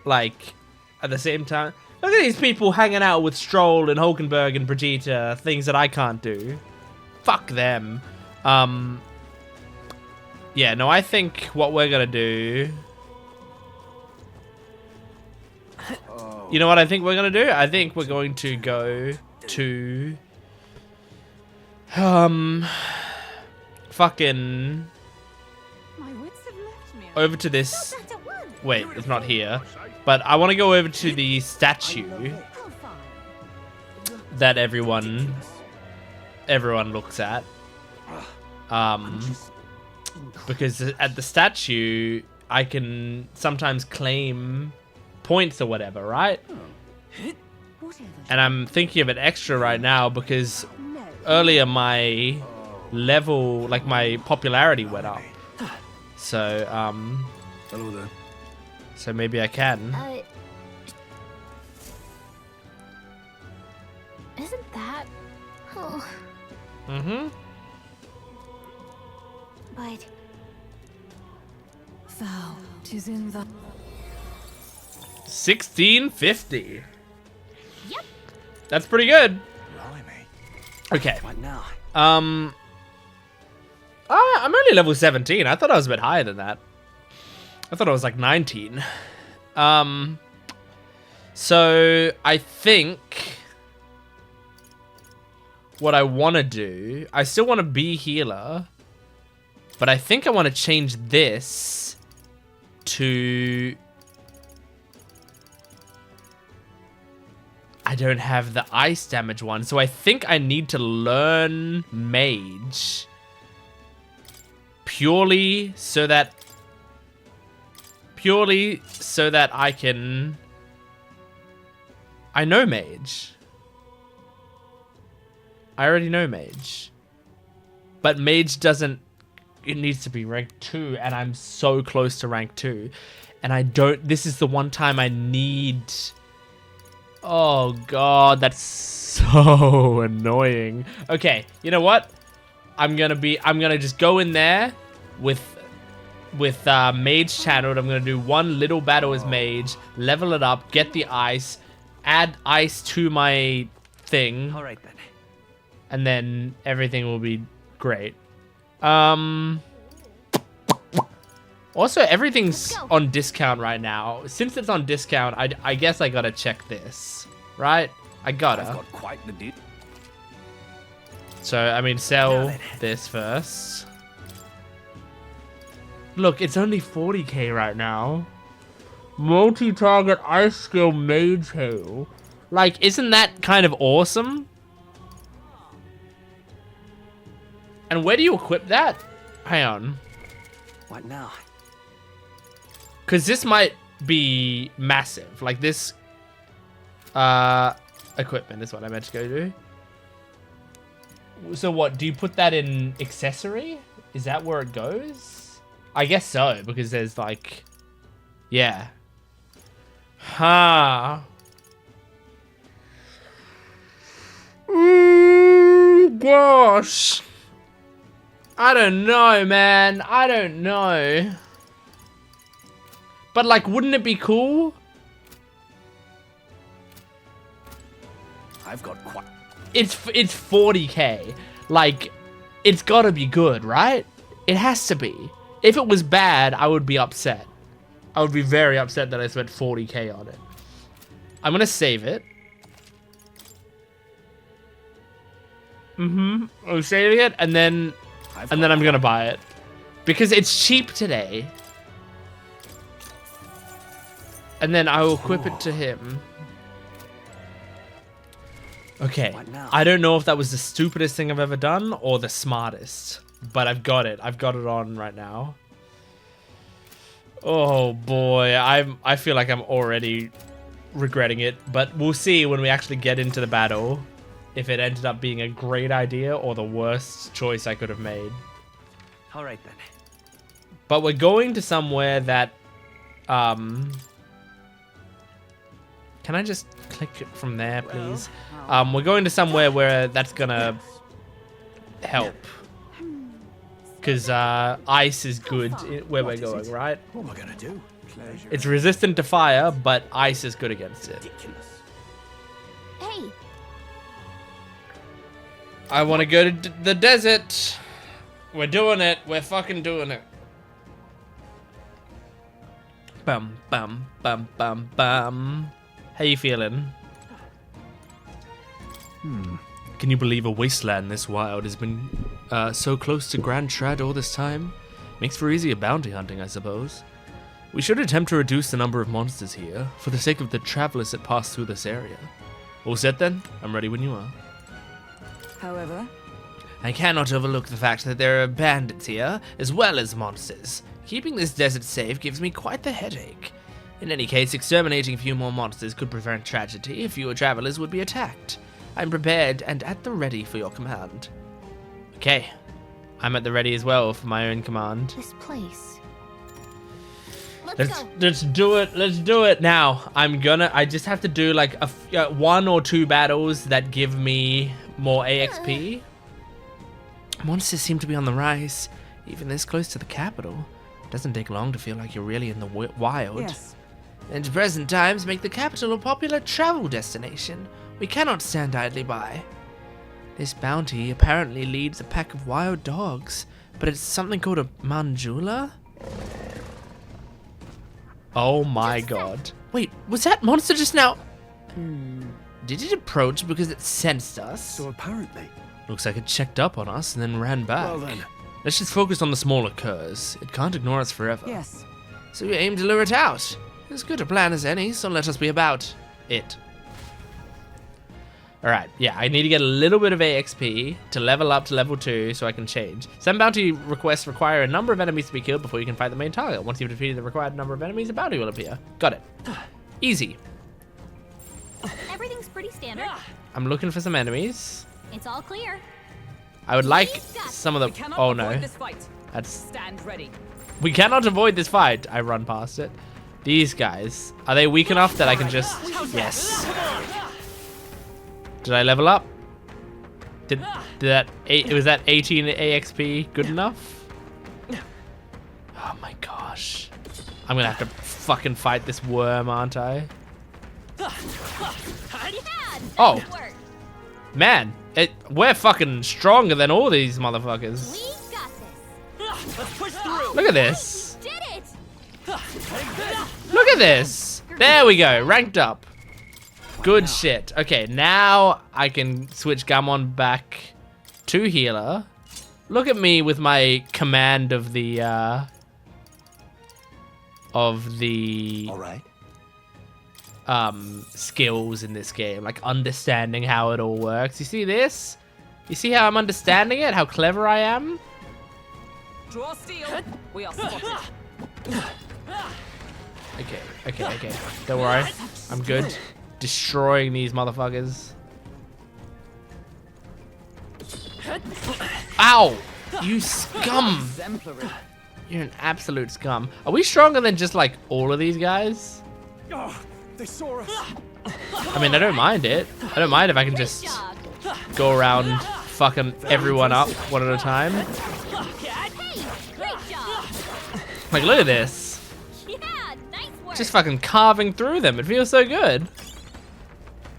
like at the same time, look at these people hanging out with Stroll and Hulkenberg and Brigitte, things that I can't do. Fuck them. Yeah, no, I think what we're gonna do. You know what I think we're gonna do? I think we're going to go to fucking My wits have left me. over to this. Wait, it's not here. But I want to go over to the statue Oh, fine. that everyone looks at. Because at the statue, I can sometimes claim points or whatever, right? Whatever. And I'm thinking of it extra right now because No. earlier my level, like my popularity went up. So, Hello there. so maybe I can. Isn't that? Oh, Mm-hmm. but Thou, 'tis in the 1650. Yep. That's pretty good. Blimey. Okay. What now? I'm only level 17. I thought I was a bit higher than that. I thought I was like 19. So I think what I want to do, I still want to be healer, but I think I want to change this to... I don't have the ice damage one, so I think I need to learn mage purely so that I can... I know mage. I already know mage. But mage doesn't... It needs to be rank 2, and I'm so close to rank 2. And I don't... This is the one time I need... Oh god, that's so annoying. Okay, you know what? I'm gonna just go in there with mage channeled. I'm gonna do one little battle as mage, level it up, get the ice, add ice to my thing, All right then. and then everything will be great. Also, everything's on discount right now. Since it's on discount, I guess I gotta check this, right? I gotta. I've got quite the deal. So, I mean, sell this first. Look, it's only 40k right now. Multi-target ice skill mage hail. Like, isn't that kind of awesome? And where do you equip that? Hang on. What now? Because this might be massive. Like, this equipment is what I meant to go do. So what, do you put that in accessory? Is that where it goes? I guess so, because there's like... Yeah. Huh. Gosh. I don't know, man. I don't know. But like, wouldn't it be cool? I've got quite... It's 40k. Like, it's gotta be good, right? It has to be. If it was bad, I would be upset. I would be very upset that I spent 40k on it. I'm gonna save it. I'm saving it, and then I'm gonna buy it. Because it's cheap today. And then I will equip it to him. Okay, What now? I don't know if that was the stupidest thing I've ever done or the smartest, but I've got it. I've got it on right now. Oh boy, I feel like I'm already regretting it, but we'll see when we actually get into the battle if it ended up being a great idea or the worst choice I could have made. All right then. But we're going to somewhere that, can I just click it from there, please? We're going to somewhere where that's gonna help. Because ice is good where we're going, right? What am I gonna do? Pleasure. It's resistant to fire, but ice is good against it. Ridiculous. Hey, I want to go to the desert. We're doing it. We're fucking doing it. Bum, bum, bum, bum, bum. How you feeling? Can you believe a wasteland this wild has been so close to Grand Trad all this time? Makes for easier bounty hunting, I suppose. We should attempt to reduce the number of monsters here, for the sake of the travelers that pass through this area. All set then? I'm ready when you are. However, I cannot overlook the fact that there are bandits here, as well as monsters. Keeping this desert safe gives me quite the headache. In any case, exterminating a few more monsters could prevent tragedy if fewer travelers would be attacked. I'm prepared and at the ready for your command. Okay, I'm at the ready as well for my own command. this place. Let's go. Let's do it. Let's do it now. I just have to do like one or two battles that give me more AXP. Monsters seem to be on the rise, even this close to the capital. It doesn't take long to feel like you're really in the wild. yes. And present times make the capital a popular travel destination. We cannot stand idly by. This bounty apparently leads a pack of wild dogs, but it's something called a Manjula? Oh my god. Wait, was that monster just now? Did it approach because it sensed us? So apparently. Looks like it checked up on us and then ran back. Well then. Let's just focus on the smaller curs. It can't ignore us forever. Yes. So we aim to lure it out. As good a plan as any, so let us be about it. Alright, yeah, I need to get a little bit of AXP to level up to level 2 so I can change. Some bounty requests require a number of enemies to be killed before you can fight the main target. Once you've defeated the required number of enemies, a bounty will appear. Got it. Easy. Everything's pretty standard. I'm looking for some enemies. It's all clear. I would like We've got some of We the... cannot Oh avoid no. this fight. That's... Stand ready. We cannot avoid this fight. I run past it. These guys. Are they weak enough that I can just... Yes. Did I level up? Did that... Was that 18 AXP good enough? Oh my gosh. I'm gonna have to fucking fight this worm, aren't I? Yeah, Oh. nice work. Man, we're fucking stronger than all these motherfuckers. We got this. Let's push through. Look at this. Did it. Look at this. There we go. Ranked up. Good shit. Okay, now I can switch Gammon back to healer. Look at me with my command of the All right. skills in this game, like understanding how it all works. You see this? You see how I'm understanding it? How clever I am? Draw steel. We are spotted. Okay. Don't worry. I'm good. Destroying these motherfuckers. Ow! You scum! Exemplary. You're an absolute scum. Are we stronger than just like all of these guys? Oh, they saw us. I mean, I don't mind it. I don't mind if I can just Job. go around fucking everyone up one at a time. Hey, great job. Like, look at this. Yeah, nice work. Just fucking carving through them. It feels so good.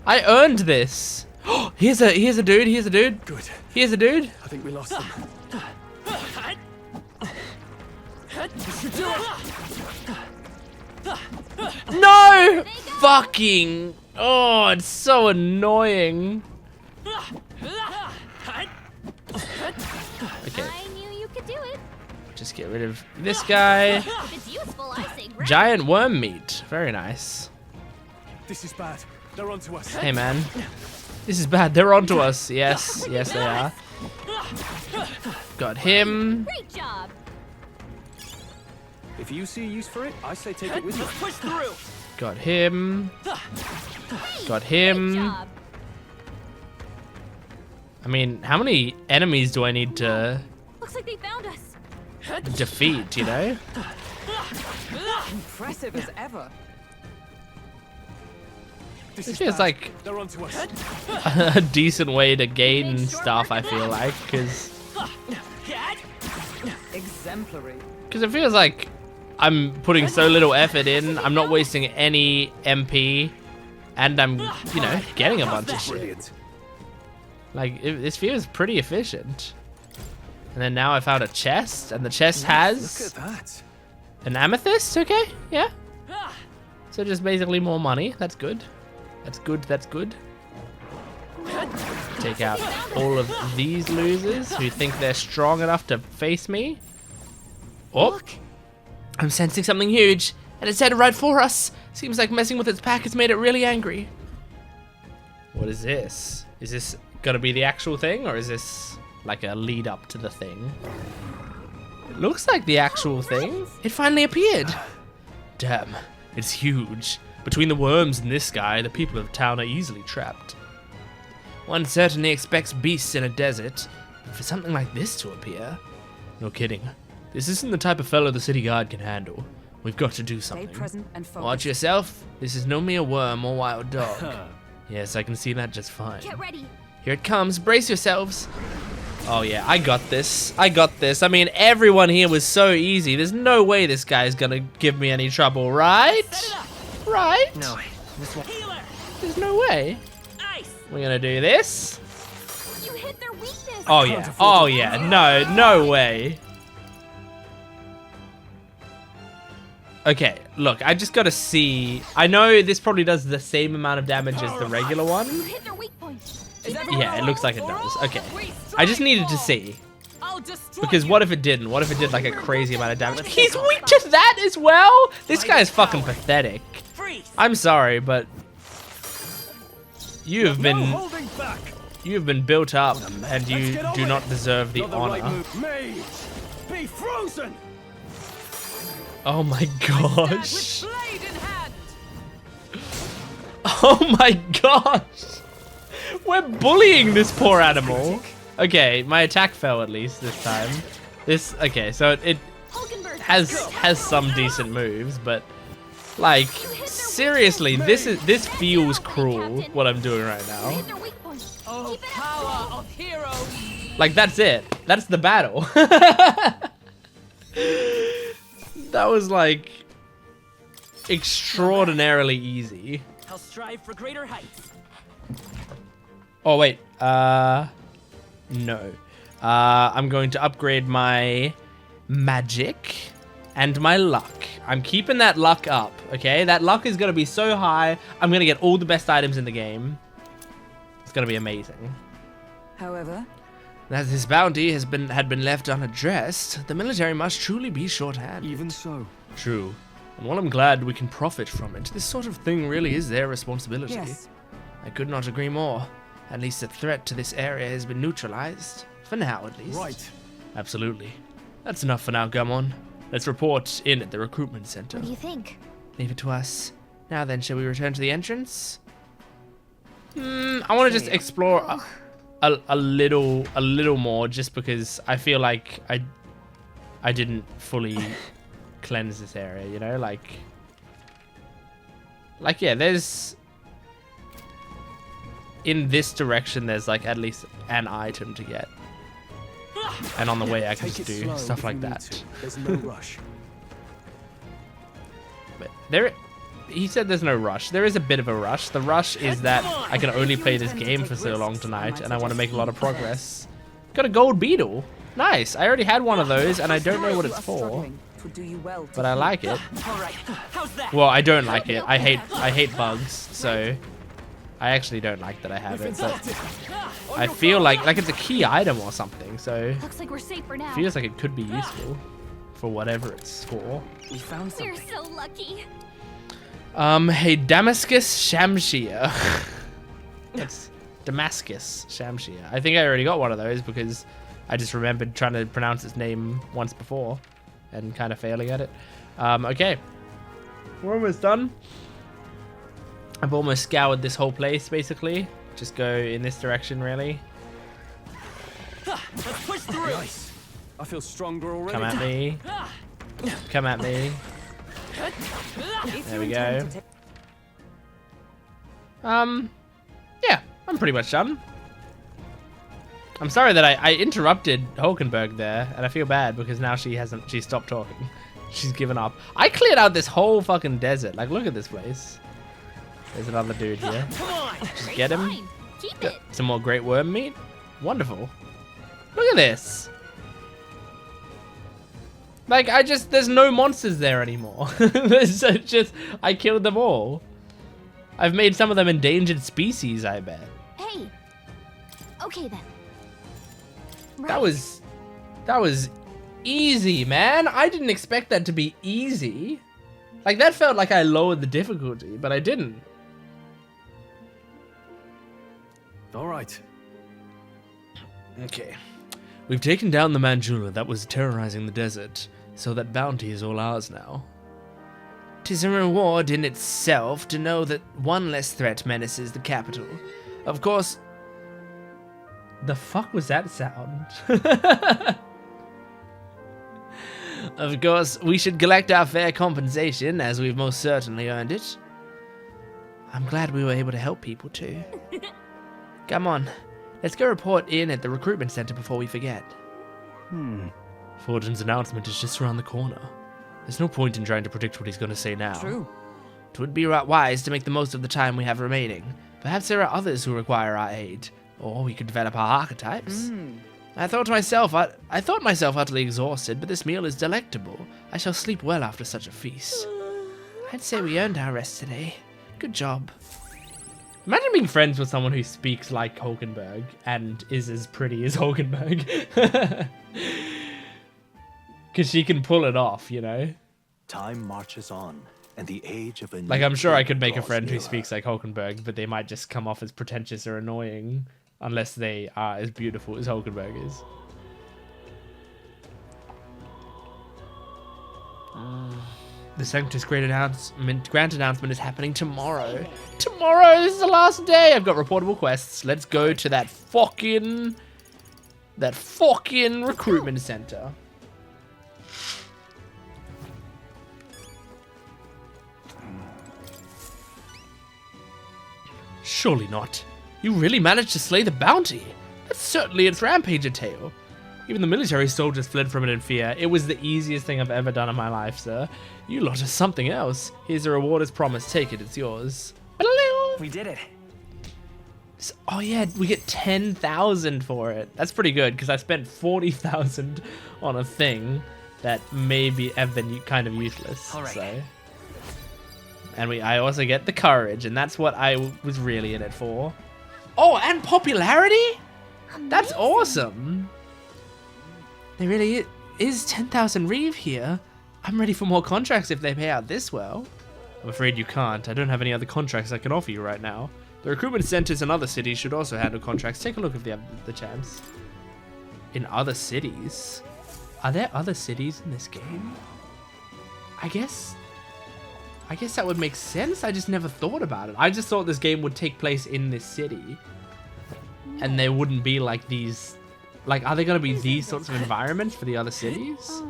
I earned this. Here's a dude. Here's a dude. Good. Here's a dude. I think we lost them. No! Fucking. Oh, it's so annoying. Okay, I knew you could do it. just get rid of this guy. If it's useful, I say great. Giant worm meat. Very nice. This is bad. They're onto us. Hey, man. This is bad. They're onto us. Yes, yes they are. Got him. Great job. If you see use for it, I say take it with you. Push through. Got him. Got Great him. job. I mean, how many enemies do I need to Looks like they found us. defeat, you know? Impressive as ever. This feels like They're onto us. a decent way to gain stuff, I feel like, because Exemplary. it feels like I'm putting so little effort in, I'm not wasting any MP, and I'm, you know, getting a bunch of shit. Brilliant. Like, this feels pretty efficient. And then now I found a chest, and the chest has Look at that. an amethyst, okay, yeah. So just basically more money, that's good. That's good, that's good. Take out all of these losers who think they're strong enough to face me. Oh, I'm sensing something huge, and it's headed right for us. Seems like messing with its pack has made it really angry. What is this? Is this gonna be the actual thing, or is this like a lead up to the thing? It looks like the actual thing. It finally appeared. Damn, it's huge. Between the worms and this guy, the people of town are easily trapped. One certainly expects beasts in a desert, but for something like this to appear, no kidding. This isn't the type of fellow the city guard can handle. We've got to do Stay something. present and focus. Watch yourself. This is no mere worm or wild dog. Yes, I can see that just fine. Get ready. Here it comes. Brace yourselves. Oh yeah, I got this. I got this. I mean, everyone here was so easy. There's no way this guy's gonna give me any trouble, right? Right? No, this one. There's no way. Ice. We're gonna do this. You hit their weakness. Oh yeah. Oh yeah. No, no way. Okay, look, I just gotta see. I know this probably does the same amount of damage as the regular You one. hit their weak point. Yeah, it looks like it does. Okay. I just needed to see. I'll destroy Because you. what if it didn't? What if it did like a crazy amount of damage? He's weak to that as well? This guy is fucking pathetic. Freeze. I'm sorry, but you have No been holding back. built up and you Let's get do on not it. deserve the Not the right honor. move. Mage, be frozen. Oh my Stand gosh. with blade in hand. Oh my gosh. We're bullying this poor animal. Okay, my attack fell at least this time. Okay, so it Hulkenberg. has some decent moves, but like seriously, this feels cruel what I'm doing right You now. hit their weak point. Oh, Keep it up. power of heroes. Like that's it. That's the battle. That was like extraordinarily easy. I'll strive for greater heights. Oh wait, no. I'm going to upgrade my magic and my luck. I'm keeping that luck up, okay? That luck is gonna be so high, I'm gonna get all the best items in the game. It's gonna be amazing. However, As this bounty had been left unaddressed, the military must truly be shorthanded. Even so. True. And while I'm glad we can profit from it, this sort of thing really is their responsibility. yes. I could not agree more. At least the threat to this area has been neutralized. For now, at least. Right. Absolutely. That's enough for now, Gammon. Let's report in at the recruitment center. What do you think? Leave it to us. Now then, shall we return to the entrance? I want to just explore a little more, just because I feel like I didn't fully cleanse this area, you know? Like yeah, there's... In this direction, there's like at least an item to get. And on the way, I can Take just it do slow stuff if like you need that. to. There's no rush. But he said there's no rush. There is a bit of a rush. The rush is that I can only play this game for so long tonight, and I want to make a lot of progress. Got a gold beetle. Nice. I already had one of those, and I don't know what it's for, but I like it. All right. How's that? Well, I don't like it. I hate bugs, so I actually don't like that I have it. But I feel like it's a key item or something, so Looks like we're safe for now. feels like it could be useful for whatever it's for. We found We're something. so lucky. Hey, Damascus Shamshir. Damascus Shamshir. I think I already got one of those because I just remembered trying to pronounce its name once before and kind of failing at it. Okay. We're almost done. I've almost scoured this whole place, basically. Just go in this direction, really. Let's push through. Nice. I feel stronger already. Come at me. Come at me. There we go. Yeah, I'm pretty much done. I'm sorry that I interrupted Hulkenberg there, and I feel bad because now she stopped talking. She's given up. I cleared out this whole fucking desert. Like, look at this place. There's another dude here. Come on. Just get him. Fine. Keep it. Some more great worm meat. Wonderful. Look at this. Like, there's no monsters there anymore. There's just, I killed them all. I've made some of them endangered species, I bet. Hey. Okay then. That was easy, man. I didn't expect that to be easy. Like, that felt like I lowered the difficulty, but I didn't. All right. Okay. We've taken down the Manjula that was terrorizing the desert, so that bounty is all ours now. 'Tis a reward in itself to know that one less threat menaces the capital. Of course... The fuck was that sound? Of course, we should collect our fair compensation, as we've most certainly earned it. I'm glad we were able to help people too. Come on, let's go report in at the recruitment center before we forget. Fortune's announcement is just around the corner. There's no point in trying to predict what he's going to say now. True. It would be wise to make the most of the time we have remaining. Perhaps there are others who require our aid, or we could develop our archetypes. I thought myself utterly exhausted, but this meal is delectable. I shall sleep well after such a feast. I'd say we earned our rest today. Good job. Imagine being friends with someone who speaks like Hulkenberg and is as pretty as Hulkenberg. Because she can pull it off, you know? Time marches on, and the age of a Like, I'm sure I could make a friend who speaks like Hulkenberg, but they might just come off as pretentious or annoying. Unless they are as beautiful as Hulkenberg is. The Sanctus Grand announcement is happening tomorrow. Tomorrow! This is the last day! I've got reportable quests. Let's go to that fucking recruitment center. Surely not. You really managed to slay the bounty. That's certainly its rampager tale. Even the military soldiers fled from it in fear. It was the easiest thing I've ever done in my life, sir. You lot are something else. Here's a reward as promised. Take it, it's yours. We did it. Oh yeah, we get 10,000 for it. That's pretty good, because I spent 40,000 on a thing that maybe have been kind of useless. All right. So. And I also get the courage, and that's what I was really in it for. Oh, and popularity? That's awesome. There really is 10,000 Reeve here. I'm ready for more contracts if they pay out this well. I'm afraid you can't. I don't have any other contracts I can offer you right now. The recruitment centers in other cities should also handle contracts. Take a look if they have the chance. In other cities? Are there other cities in this game? I guess that would make sense. I just never thought about it. I just thought this game would take place in this city. And there wouldn't be like these... Like, are there going to be these sorts of environments for the other cities?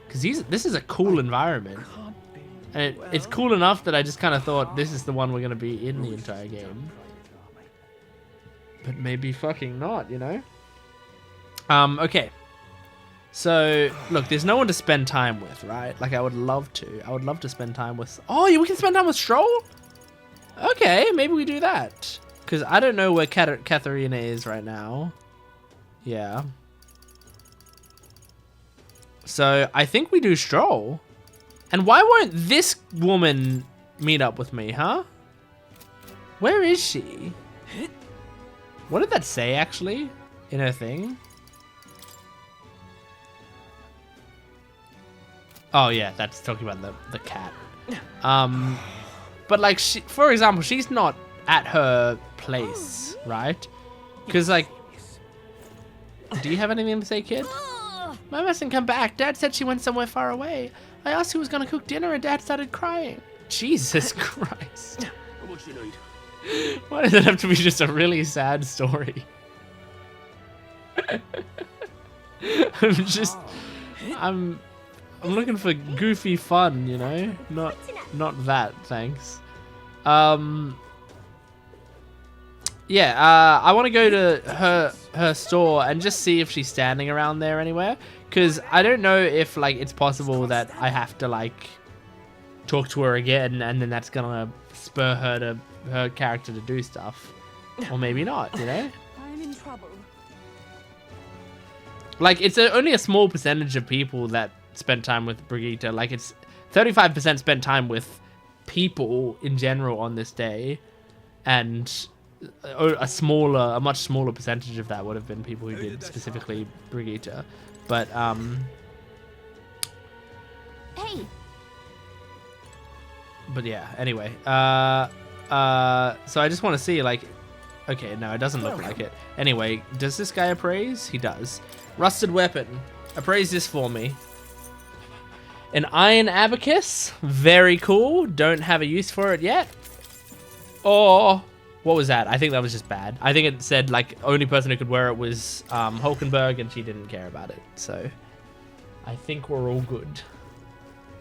Because this is a cool environment. And it's cool enough that I just kind of thought this is the one we're going to be in the entire game. But maybe fucking not, you know? Okay. So, look, there's no one to spend time with, right? Like, I would love to. I would love to spend time with... Oh, yeah, we can spend time with Stroll? Okay, maybe we do that. Because I don't know where Katharina is right now. Yeah. So, I think we do Stroll. And why won't this woman meet up with me, huh? Where is she? What did that say, actually? In her thing? Oh yeah, that's talking about the cat. But like, for example, she's not at her place, right? Because, like, do you have anything to say, kid? Mom hasn't come back. Dad said she went somewhere far away. I asked who was going to cook dinner and Dad started crying. Jesus Christ. What you need? Why does it have to be just a really sad story? I'm looking for goofy fun, you know? Not that, thanks. Yeah, I want to go to her store and just see if she's standing around there anywhere. Because I don't know if, like, it's possible that I have to, like, talk to her again and then that's gonna spur her character to do stuff. Or maybe not, you know? I'm in trouble. Like, it's only a small percentage of people that spend time with Brigitte. Like, it's 35% spend time with people in general on this day. And a much smaller percentage of that would have been people who did specifically Brigitte. But, Hey. But yeah, anyway. So I just want to see, like... Okay, no, it doesn't look like it. Anyway, does this guy appraise? He does. Rusted weapon. Appraise this for me. An iron abacus. Very cool. Don't have a use for it yet. Or... What was that? I think that was just bad. I think it said, like, only person who could wear it was Hulkenberg, and she didn't care about it. So, I think we're all good.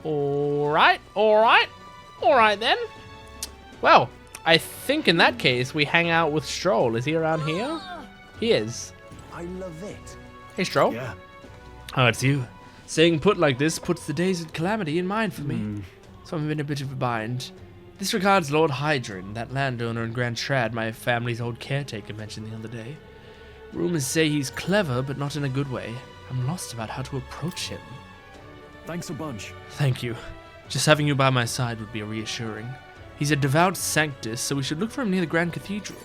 Alright, alright. Alright then. Well, I think in that case, we hang out with Stroll. Is he around here? He is. I love it. Hey, Stroll. Yeah. Oh, it's you. Saying put like this puts the days of calamity in mind for me. So I'm in a bit of a bind. This regards Lord Hydron, that landowner in Grand Shrad my family's old caretaker mentioned the other day. Rumors say he's clever, but not in a good way. I'm lost about how to approach him. Thanks a bunch. Thank you. Just having you by my side would be reassuring. He's a devout sanctus, so we should look for him near the Grand Cathedral.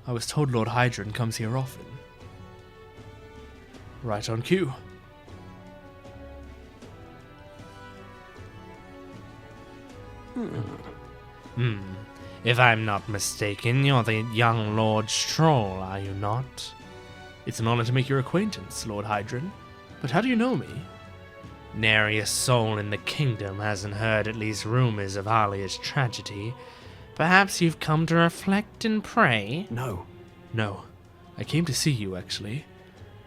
I was told Lord Hydron comes here often. Right on cue. If I'm not mistaken, you're the young Lord Stroll, are you not? It's an honor to make your acquaintance, Lord Hydron. But how do you know me? Nary a soul in the kingdom hasn't heard at least rumors of Alia's tragedy. Perhaps you've come to reflect and pray? No. No. I came to see you, actually.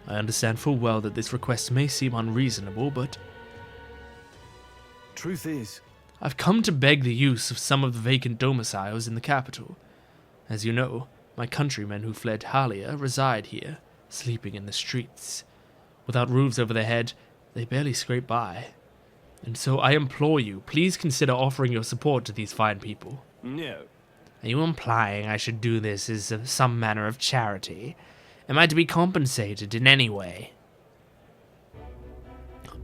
I understand full well that this request may seem unreasonable, but... Truth is... I've come to beg the use of some of the vacant domiciles in the capital. As you know, my countrymen who fled Halia reside here, sleeping in the streets. Without roofs over their head, they barely scrape by. And so I implore you, please consider offering your support to these fine people. No. Are you implying I should do this as some manner of charity? Am I to be compensated in any way?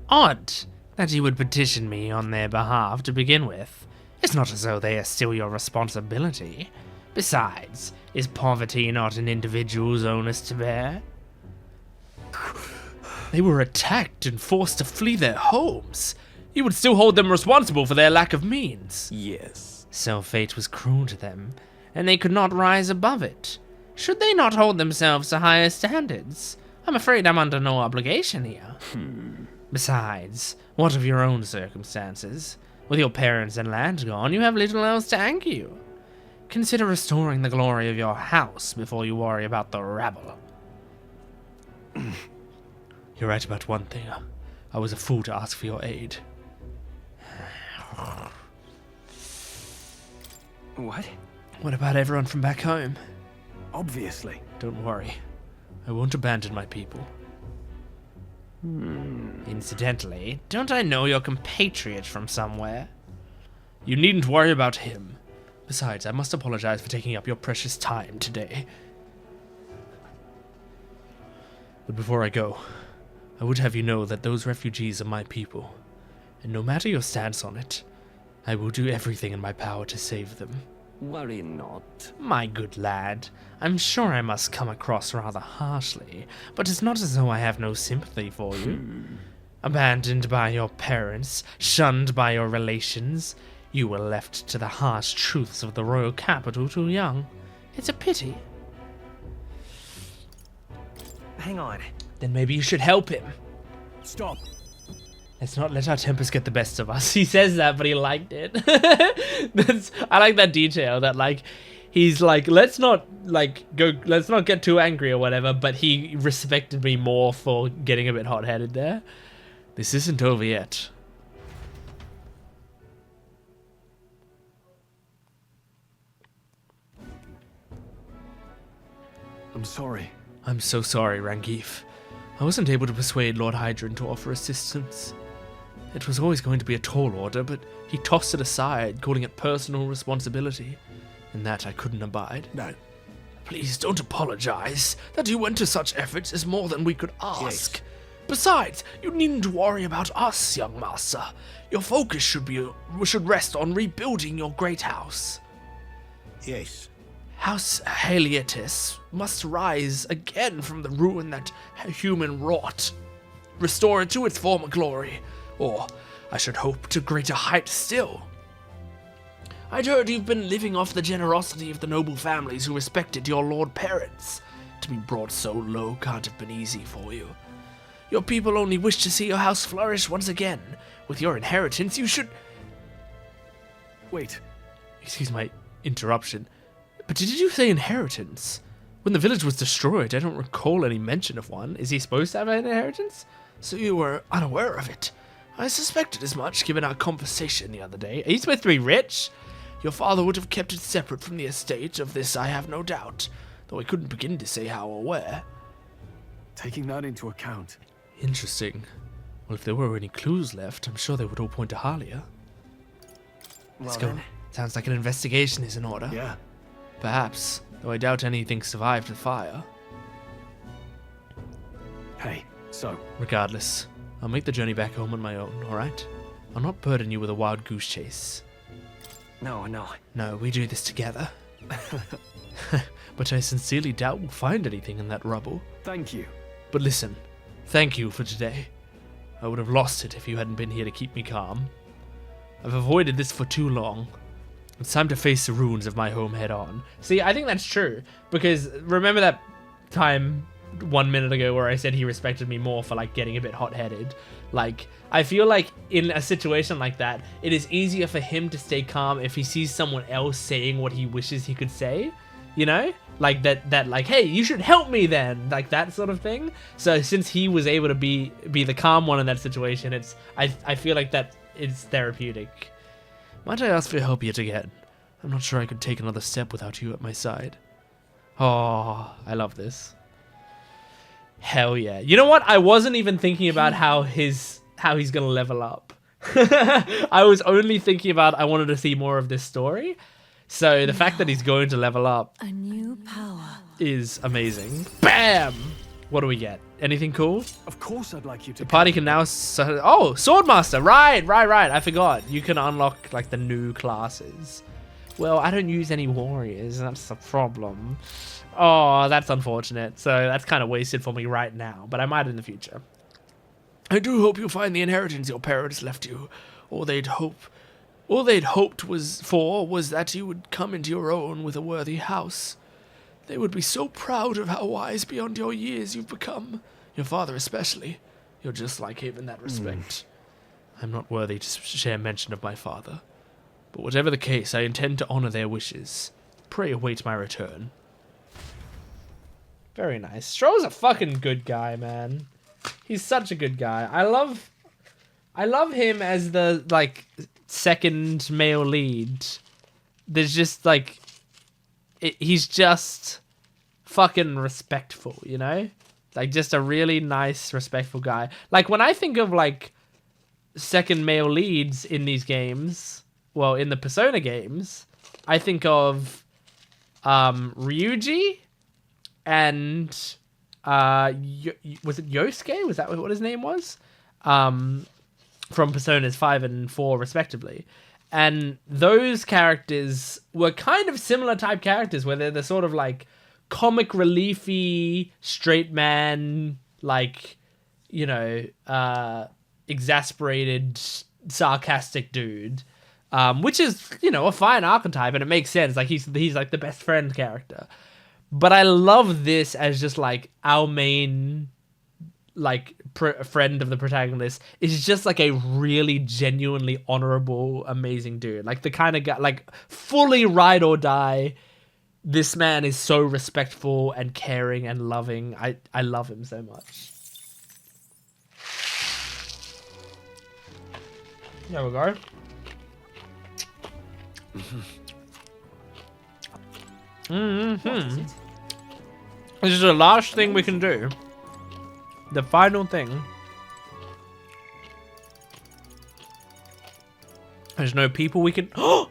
Odd that you would petition me on their behalf to begin with. It's not as though they are still your responsibility. Besides, is poverty not an individual's onus to bear? They were attacked and forced to flee their homes. You would still hold them responsible for their lack of means. Yes. So fate was cruel to them, and they could not rise above it. Should they not hold themselves to higher standards? I'm afraid I'm under no obligation here. Besides, what of your own circumstances? With your parents and land gone, you have little else to anchor you. Consider restoring the glory of your house before you worry about the rabble. You're right about one thing. I was a fool to ask for your aid. What? What about everyone from back home? Obviously. Don't worry. I won't abandon my people. Incidentally, don't I know your compatriot from somewhere? You needn't worry about him. Besides, I must apologize for taking up your precious time today. But before I go, I would have you know that those refugees are my people, and no matter your stance on it, I will do everything in my power to save them. Worry not. My good lad, I'm sure I must come across rather harshly, but it's not as though I have no sympathy for you. Abandoned by your parents, shunned by your relations, You were left to the harsh truths of the royal capital too young. It's a pity. Hang on. Then maybe you should help him. Stop. Let's not let our tempers get the best of us. He says that, but he liked it. I like that detail, that like, he's like, let's not get too angry or whatever, but he respected me more for getting a bit hot-headed there. This isn't over yet. I'm sorry. I'm so sorry, Rangif. I wasn't able to persuade Lord Hydron to offer assistance. It was always going to be a tall order, but he tossed it aside, calling it personal responsibility. And that I couldn't abide. No. Please don't apologize. That you went to such efforts is more than we could ask. Yes. Besides, you needn't worry about us, young master. Your focus should rest on rebuilding your great house. Yes. House Halietis must rise again from the ruin that human wrought. Restore it to its former glory, or, I should hope, to greater heights still. I'd heard you've been living off the generosity of the noble families who respected your lord parents. To be brought so low can't have been easy for you. Your people only wish to see your house flourish once again. With your inheritance, you should... Wait. Excuse my interruption. But did you say inheritance? When the village was destroyed, I don't recall any mention of one. Is he supposed to have an inheritance? So you were unaware of it. I suspected as much, given our conversation the other day. Are you supposed to be rich? Your father would have kept it separate from the estate, of this I have no doubt, though I couldn't begin to say how or where. Taking that into account. Interesting. Well, if there were any clues left, I'm sure they would all point to Halia. Let's go. Then. Sounds like an investigation is in order. Yeah. Perhaps, though I doubt anything survived the fire. Hey, so. Regardless, I'll make the journey back home on my own, alright? I'll not burden you with a wild goose chase. No. No, we do this together. But I sincerely doubt we'll find anything in that rubble. Thank you. But listen, thank you for today. I would have lost it if you hadn't been here to keep me calm. I've avoided this for too long. It's time to face the ruins of my home head on. See, I think that's true. Because remember that time 1 minute ago where I said he respected me more for like getting a bit hot-headed? Like, I feel like in a situation like that, it is easier for him to stay calm if he sees someone else saying what he wishes he could say. You know? Like that like, hey, you should help me then. Like that sort of thing. So since he was able to be the calm one in that situation, I feel like that is therapeutic. Might I ask for your help yet again? I'm not sure I could take another step without you at my side. Oh, I love this. Hell yeah. You know what? I wasn't even thinking about how he's gonna level up. I was only thinking about I wanted to see more of this story. So the fact that he's going to level up A new power is amazing. Bam! What do we get? Anything cool? Of course I'd like you to. The party can now... Oh, Swordmaster! Right. I forgot. You can unlock, like, the new classes. Well, I don't use any warriors. That's the problem. Oh, that's unfortunate. So that's kind of wasted for me right now. But I might in the future. I do hope you find the inheritance your parents left you. All they'd hoped was that you would come into your own with a worthy house. They would be so proud of how wise beyond your years you've become. Your father especially. You're just like him in that respect. I'm not worthy to share mention of my father. But whatever the case, I intend to honor their wishes. Pray await my return. Very nice. Stroll's a fucking good guy, man. He's such a good guy. I love him as the, like, second male lead. There's just, like... he's just fucking respectful, you know? Like, just a really nice, respectful guy. Like, when I think of, like, second male leads in these games, well, in the Persona games, I think of Ryuji and was it Yosuke? Was that what his name was? From Personas 5 and 4, respectively. And those characters were kind of similar type characters, where they're the sort of, like, comic reliefy, straight man, like, you know, exasperated, sarcastic dude. which is, you know, a fine archetype, and it makes sense. Like he's like the best friend character. But I love this as just like our main like friend of the protagonist is just like a really genuinely honorable, amazing dude. Like the kind of guy, like fully ride or die. This man is so respectful and caring and loving. I love him so much. There we go. This is the last thing we can do. The final thing. There's no people we can... I'm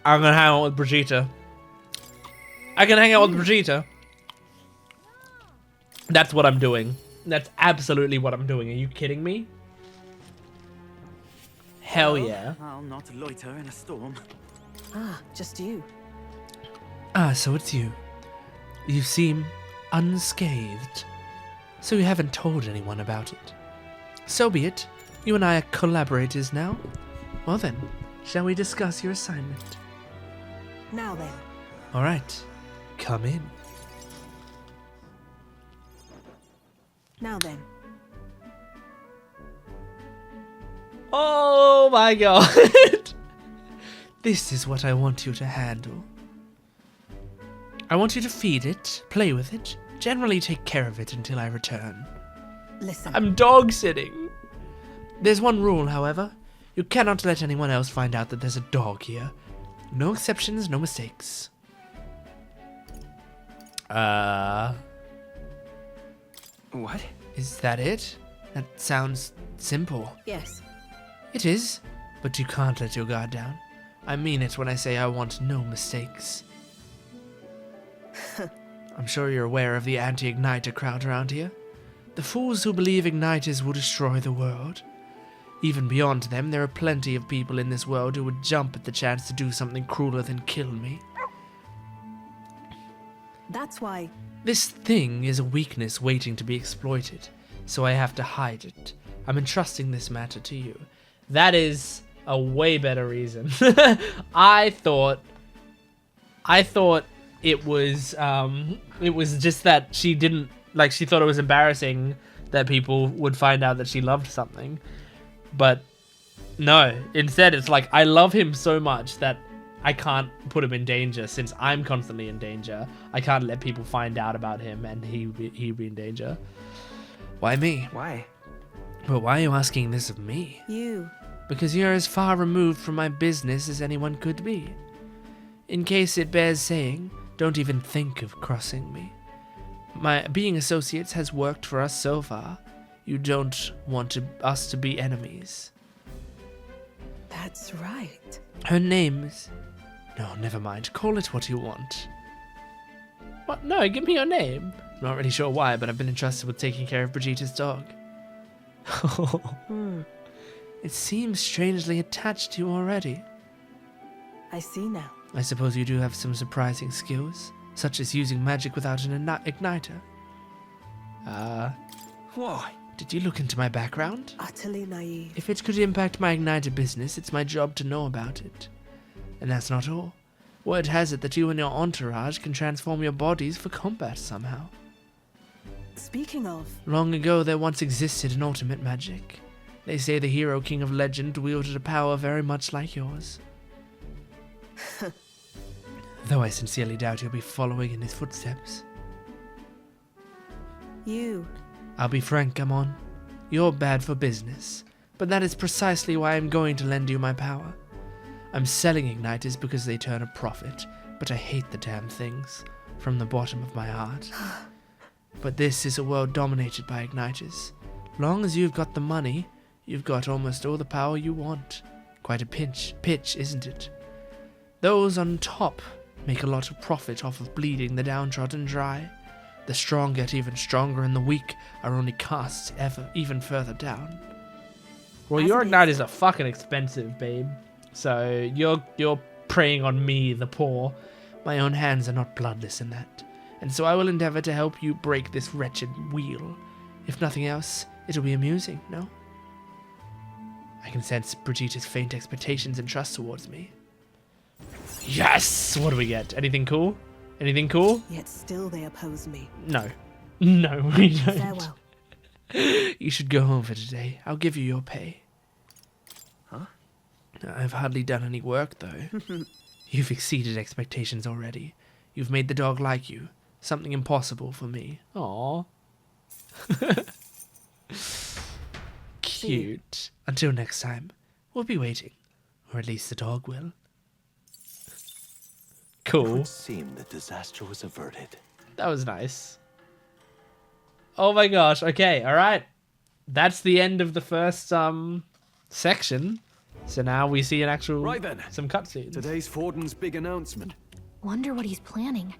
gonna hang out with Brigitte. I can hang out with Brigitte. That's what I'm doing. That's absolutely what I'm doing. Are you kidding me? Hell yeah. I'll not loiter in a storm. Ah, just you. Ah, so it's you. You seem unscathed. So you haven't told anyone about it. So be it. You and I are collaborators now. Well then, shall we discuss your assignment? Now then. Alright. Come in. Now then. Oh my god. This is what I want you to handle. I want you to feed it, play with it, generally take care of it until I return. Listen. I'm dog sitting. There's one rule, however. You cannot let anyone else find out that there's a dog here. No exceptions, no mistakes. What? Is that it? That sounds simple. Yes. It is, but you can't let your guard down. I mean it when I say I want no mistakes. I'm sure you're aware of the anti-Igniter crowd around here. The fools who believe Igniters will destroy the world. Even beyond them, there are plenty of people in this world who would jump at the chance to do something crueler than kill me. That's why... This thing is a weakness waiting to be exploited, so I have to hide it. I'm entrusting this matter to you. That is a way better reason. I thought it was just that she didn't, like, she thought it was embarrassing that people would find out that she loved something. But no, instead it's like, I love him so much that I can't put him in danger. Since I'm constantly in danger, I can't let people find out about him and he'd be in danger. Why me? Why? But why are you asking this of me? You. Because you're as far removed from my business as anyone could be. In case it bears saying, don't even think of crossing me. My being associates has worked for us so far. You don't want us to be enemies. That's right. Her name's... No, never mind. Call it what you want. What? No, give me your name. I'm not really sure why, but I've been entrusted with taking care of Brigitte's dog. It seems strangely attached to you already. I see now. I suppose you do have some surprising skills, such as using magic without an igniter. Why? Did you look into my background? Utterly naive. If it could impact my igniter business, it's my job to know about it. And that's not all. Word has it that you and your entourage can transform your bodies for combat somehow. Speaking of... Long ago, there once existed an ultimate magic. They say the hero king of legend wielded a power very much like yours. Though I sincerely doubt you'll be following in his footsteps. You. I'll be frank, Amon. You're bad for business, but that is precisely why I'm going to lend you my power. I'm selling igniters because they turn a profit, but I hate the damn things, from the bottom of my heart. But this is a world dominated by igniters. Long as you've got the money, you've got almost all the power you want. Quite a pitch, isn't it? Those on top make a lot of profit off of bleeding the downtrodden dry. The strong get even stronger, and the weak are only cast even further down. Well, your igniters are fucking expensive, babe. So you're preying on me, the poor. My own hands are not bloodless in that, and so I will endeavor to help you break this wretched wheel. If nothing else, it'll be amusing, no? I can sense Brigitta's faint expectations and trust towards me. Yes! What do we get? Anything cool? Anything cool? Yet still they oppose me. No. No, we don't. Farewell. You should go home for today. I'll give you your pay. Huh? I've hardly done any work, though. You've exceeded expectations already. You've made the dog like you. Something impossible for me. Aww. Cute. Until next time, we'll be waiting. Or at least the dog will. It Cool. would seem the disaster was averted. That was nice. Oh my gosh. Okay, alright. That's the end of the first section. So now we see an actual Right then. some cutscenes. Today's Forden's big announcement. Wonder what he's planning.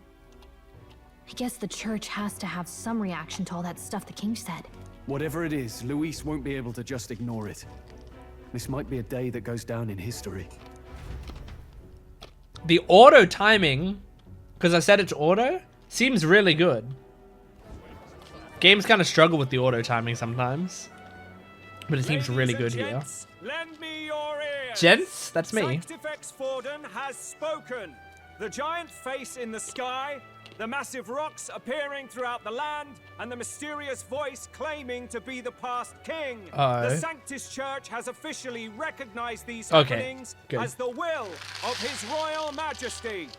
I guess the church has to have some reaction to all that stuff the king said. Whatever it is, Luis won't be able to just ignore it. This might be a day that goes down in history. The auto timing, because I set it to auto, seems really good. Games kind of struggle with the auto timing sometimes, but it seems really good here. Lend me your ears. Gents, that's me. Sanctifex Forden has spoken. The giant face in the sky, the massive rocks appearing throughout the land, and the mysterious voice claiming to be the past king. The Sanctus Church has officially recognized these happenings as the will of His Royal Majesty.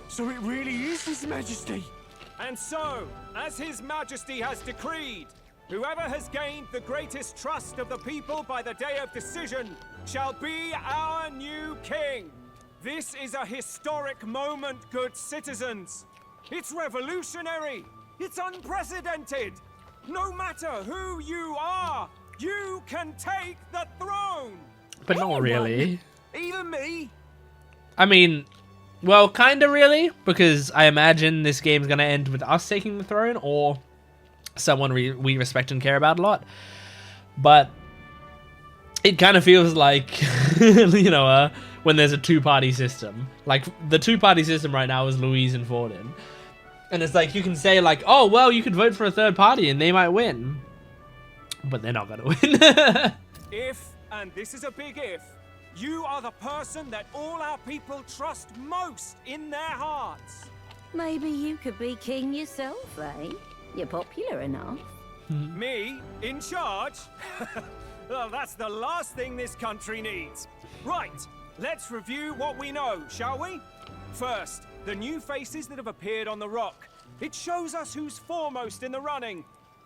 So it really is His Majesty. And so, as His Majesty has decreed, whoever has gained the greatest trust of the people by the day of decision shall be our new king. This is a historic moment, good citizens. It's revolutionary. It's unprecedented. No matter who you are, you can take the throne. But not really. Even me. I mean, well, kind of really, because I imagine this game's going to end with us taking the throne or someone we respect and care about a lot. But it kind of feels like, you know, when there's a two-party system. Like, the two-party system right now is Louise and Forden. And it's like, you can say, like, oh, well, you could vote for a third party and they might win. But they're not going to win. If, and this is a big if, you are the person that all our people trust most in their hearts. Maybe you could be king yourself, eh? You're popular enough. Me? In charge? Well, that's the last thing this country needs. Right, let's review what we know, shall we? First, the new faces that have appeared on the rock. It shows us who's foremost in the running.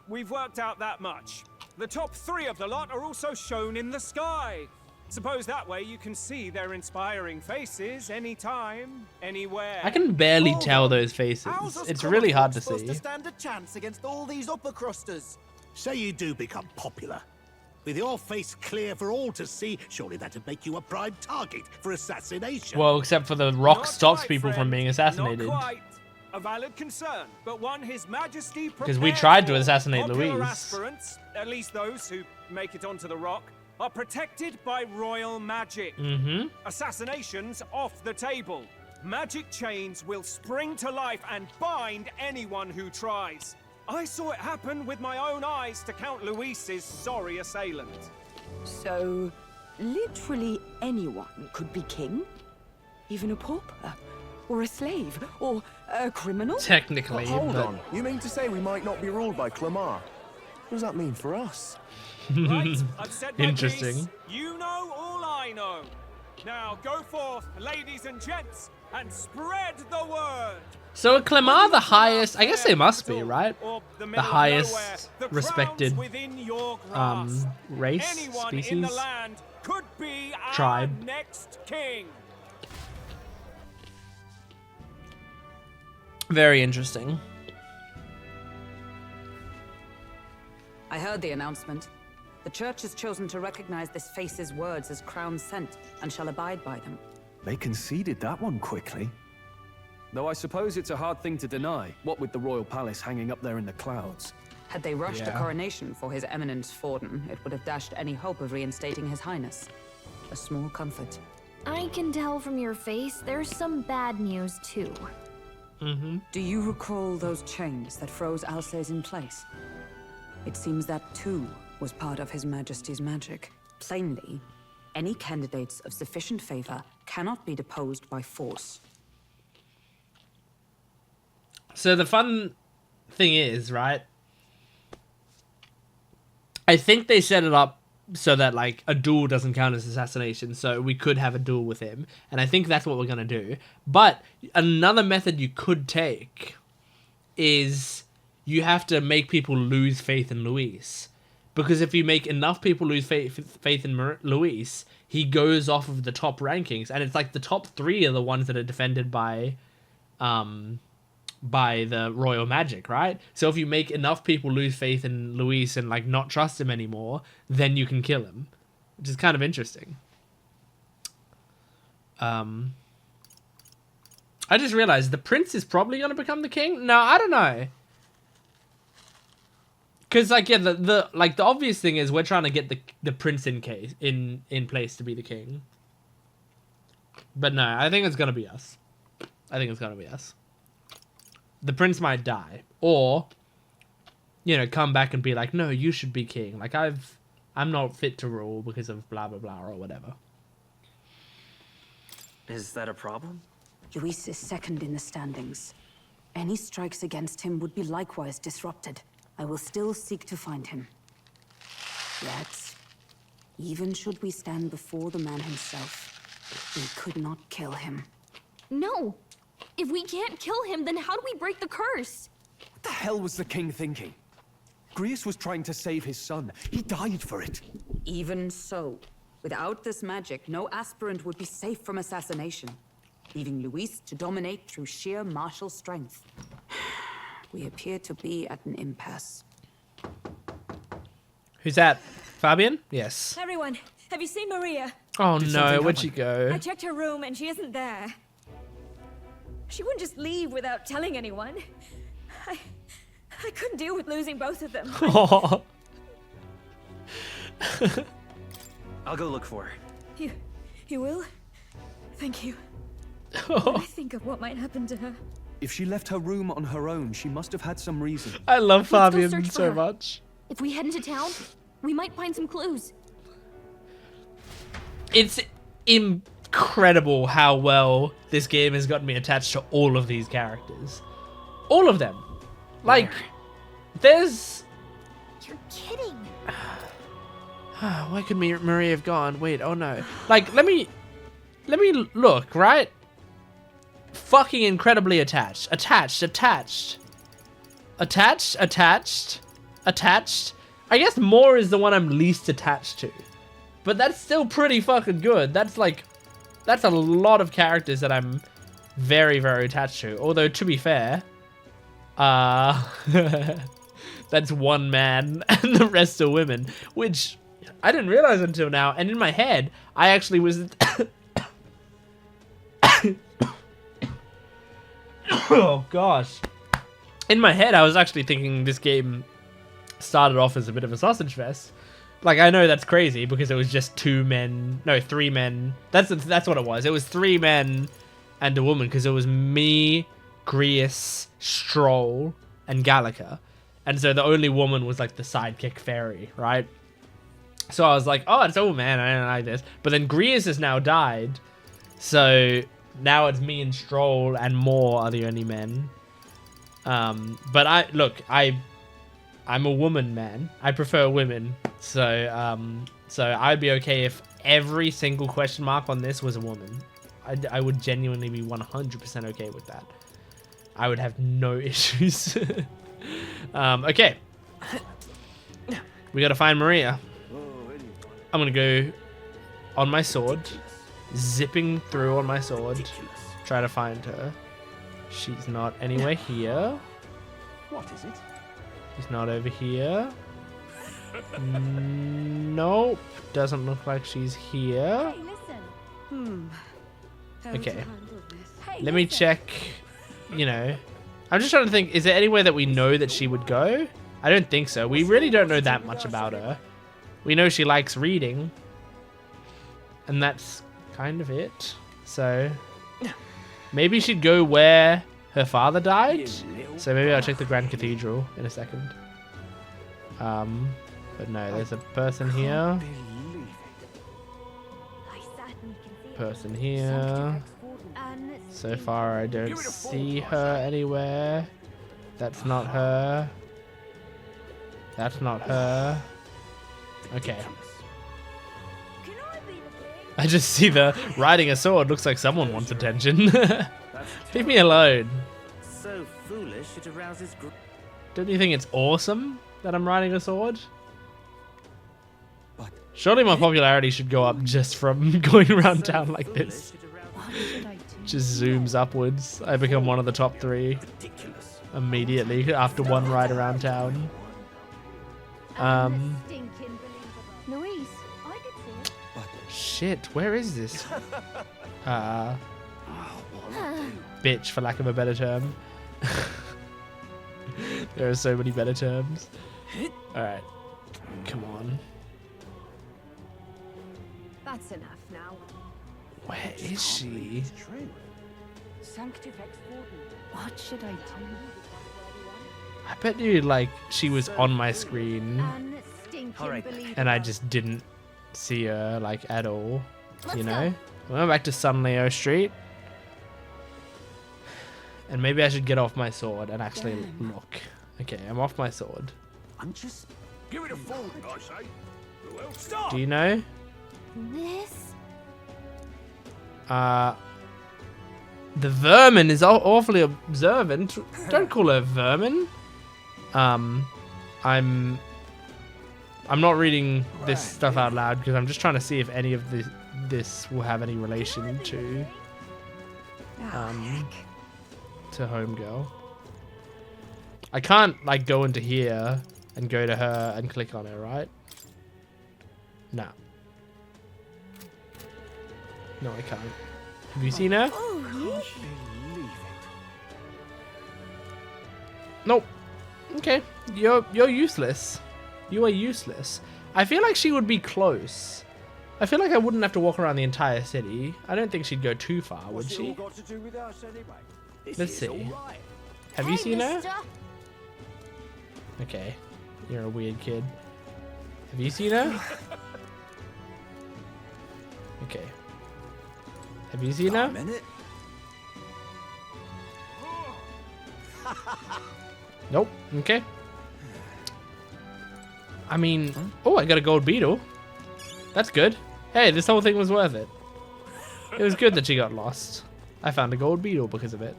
We've worked out that much. The top 3 of the lot are also shown in the sky. Suppose that way you can see their inspiring faces anytime, anywhere. I can barely tell those faces. It's really hard to see. To stand a chance against all these upper crusters. Say you do become popular. With your face clear for all to see, surely that'd make you a prime target for assassination. Well, except for the rock Not stops quite, people friend. from being assassinated. Not quite. A valid concern, but one His Majesty Because we prepared tried to for. assassinate Popular Louise. aspirants, at least those who make it onto the rock, are protected by royal magic. Assassinations off the table. Magic chains will spring to life and bind anyone who tries. I saw it happen with my own eyes to Count Luis's sorry assailant. So, literally anyone could be king? Even a pauper? Or a slave? Or a criminal? Technically, Hold but... on. You mean to say we might not be ruled by Clamar? What does that mean for us? Right, I've said my Interesting. piece. You know all I know. Now go forth, ladies and gents, and spread the word. So are Clamar the highest? I guess they must be, right? Or The middle of highest nowhere, the respected crowns within your grasp. race, Anyone species, in the land could be our tribe. next king. Very interesting. I heard the announcement. The church has chosen to recognize this face's words as crown sent and shall abide by them. They conceded that one quickly. Though I suppose it's a hard thing to deny, what with the royal palace hanging up there in the clouds. Had they rushed a Yeah. coronation for His Eminence Forden, it would have dashed any hope of reinstating His Highness. A small comfort. I can tell from your face there's some bad news too. Do you recall those chains that froze Alsace in place? It seems that too was part of His Majesty's magic. Plainly, any candidates of sufficient favor cannot be deposed by force. So the fun thing is, right? I think they set it up so that like a duel doesn't count as assassination, so we could have a duel with him, and I think that's what we're gonna do. But another method you could take is you have to make people lose faith in Luis, because if you make enough people lose faith in Luis, he goes off of the top rankings, and it's like the top 3 are the ones that are defended by the royal magic, right? So if you make enough people lose faith in Luis and like not trust him anymore, then you can kill him, which is kind of interesting. I just realized the prince is probably going to become the king. No, I don't know. Because like, yeah, the obvious thing is we're trying to get the prince in place to be the king. But no, I think it's going to be us. The prince might die, or, you know, come back and be like, no, you should be king. Like, I'm not fit to rule because of blah, blah, blah, or whatever. Is that a problem? Luis is second in the standings. Any strikes against him would be likewise disrupted. I will still seek to find him. Yet, even should we stand before the man himself, we could not kill him. No! If we can't kill him, then how do we break the curse? What the hell was the king thinking? Grius was trying to save his son. He died for it. Even so, without this magic, no aspirant would be safe from assassination, leaving Luis to dominate through sheer martial strength. We appear to be at an impasse. Who's that? Fabian? Yes. Everyone, have you seen Maria? Oh no, where'd she go? I checked her room and she isn't there. She wouldn't just leave without telling anyone. I couldn't deal with losing both of them. I'll go look for her. You will? Thank you. When I think of what might happen to her. If she left her room on her own, she must have had some reason. I love Let's go Fabian search for so her. much. If we head into town, we might find some clues. It's incredible how well this game has gotten me attached to all of these characters. All of them. Like, there's... You're kidding. Why could Maria have gone? Wait, oh no. Like, let me look, right? Fucking incredibly attached. Attached. I guess Moore is the one I'm least attached to. But that's still pretty fucking good. That's a lot of characters that I'm very, very attached to. Although, to be fair, that's one man and the rest are women, which I didn't realize until now. And in my head, I actually was... Oh, gosh. In my head, I was actually thinking this game started off as a bit of a sausage fest. Like, I know that's crazy because it was just 3 men. That's what it was. It was 3 men and a woman because it was me, Grius, Stroll, and Gallica. And so the only woman was like the sidekick fairy, right? So I was like, oh, it's all man. I don't like this. But then Grius has now died. So now it's me and Stroll and Moore are the only men. But I'm a woman, man. I prefer women. So I'd be okay if every single question mark on this was a woman. I would genuinely be 100% okay with that. I would have no issues. Okay. We gotta find Maria. I'm gonna go on my sword, zipping through on my sword, try to find her. She's not anywhere here. What is it? She's not over here. Nope. Doesn't look like she's here. Hey, listen. Okay. Let me check, you know. I'm just trying to think, is there anywhere that we know that she would go? I don't think so. We really don't know that much about her. We know she likes reading. And that's kind of it. So maybe she'd go where her father died. So maybe I'll check the Grand Cathedral in a second. But no, there's a person here. person here. So far, I don't see her anywhere. That's not her. That's not her. Okay. I just see the riding a sword. Looks like someone wants attention. Leave me alone. So foolish it arouses. Don't you think it's awesome that I'm riding a sword? Surely my popularity should go up just from going around town like this. Just zooms upwards. I become one of the top 3 immediately after one ride around town. Louise, I could see it. Shit, where is this? Bitch, for lack of a better term. There are so many better terms. Alright. Come on. That's enough now. Where is she? What should I do? I bet you, like, she was on my screen Alright. and I just didn't see her, like, at all. You know? We're back to Sunleo Street. And maybe I should get off my sword and actually look. Okay, I'm off my sword. I'm just... Give it a fold, I say. Stop! Do you know? This? The vermin is awfully observant. Don't call her vermin. I'm not reading this stuff out loud because I'm just trying to see if any of this will have any relation to Homegirl. I can't like go into here and go to her and click on her, right? No. No, I can't. Have you seen her? Nope. Okay. You're useless. You are useless. I feel like she would be close. I feel like I wouldn't have to walk around the entire city. I don't think she'd go too far, would she? Let's see. Have you seen her? Okay. You're a weird kid. Have you seen her? Okay. Have you seen her? Nope. Okay. I mean, oh, I got a gold beetle. That's good. Hey, this whole thing was worth it. It was good that she got lost. I found a gold beetle because of it.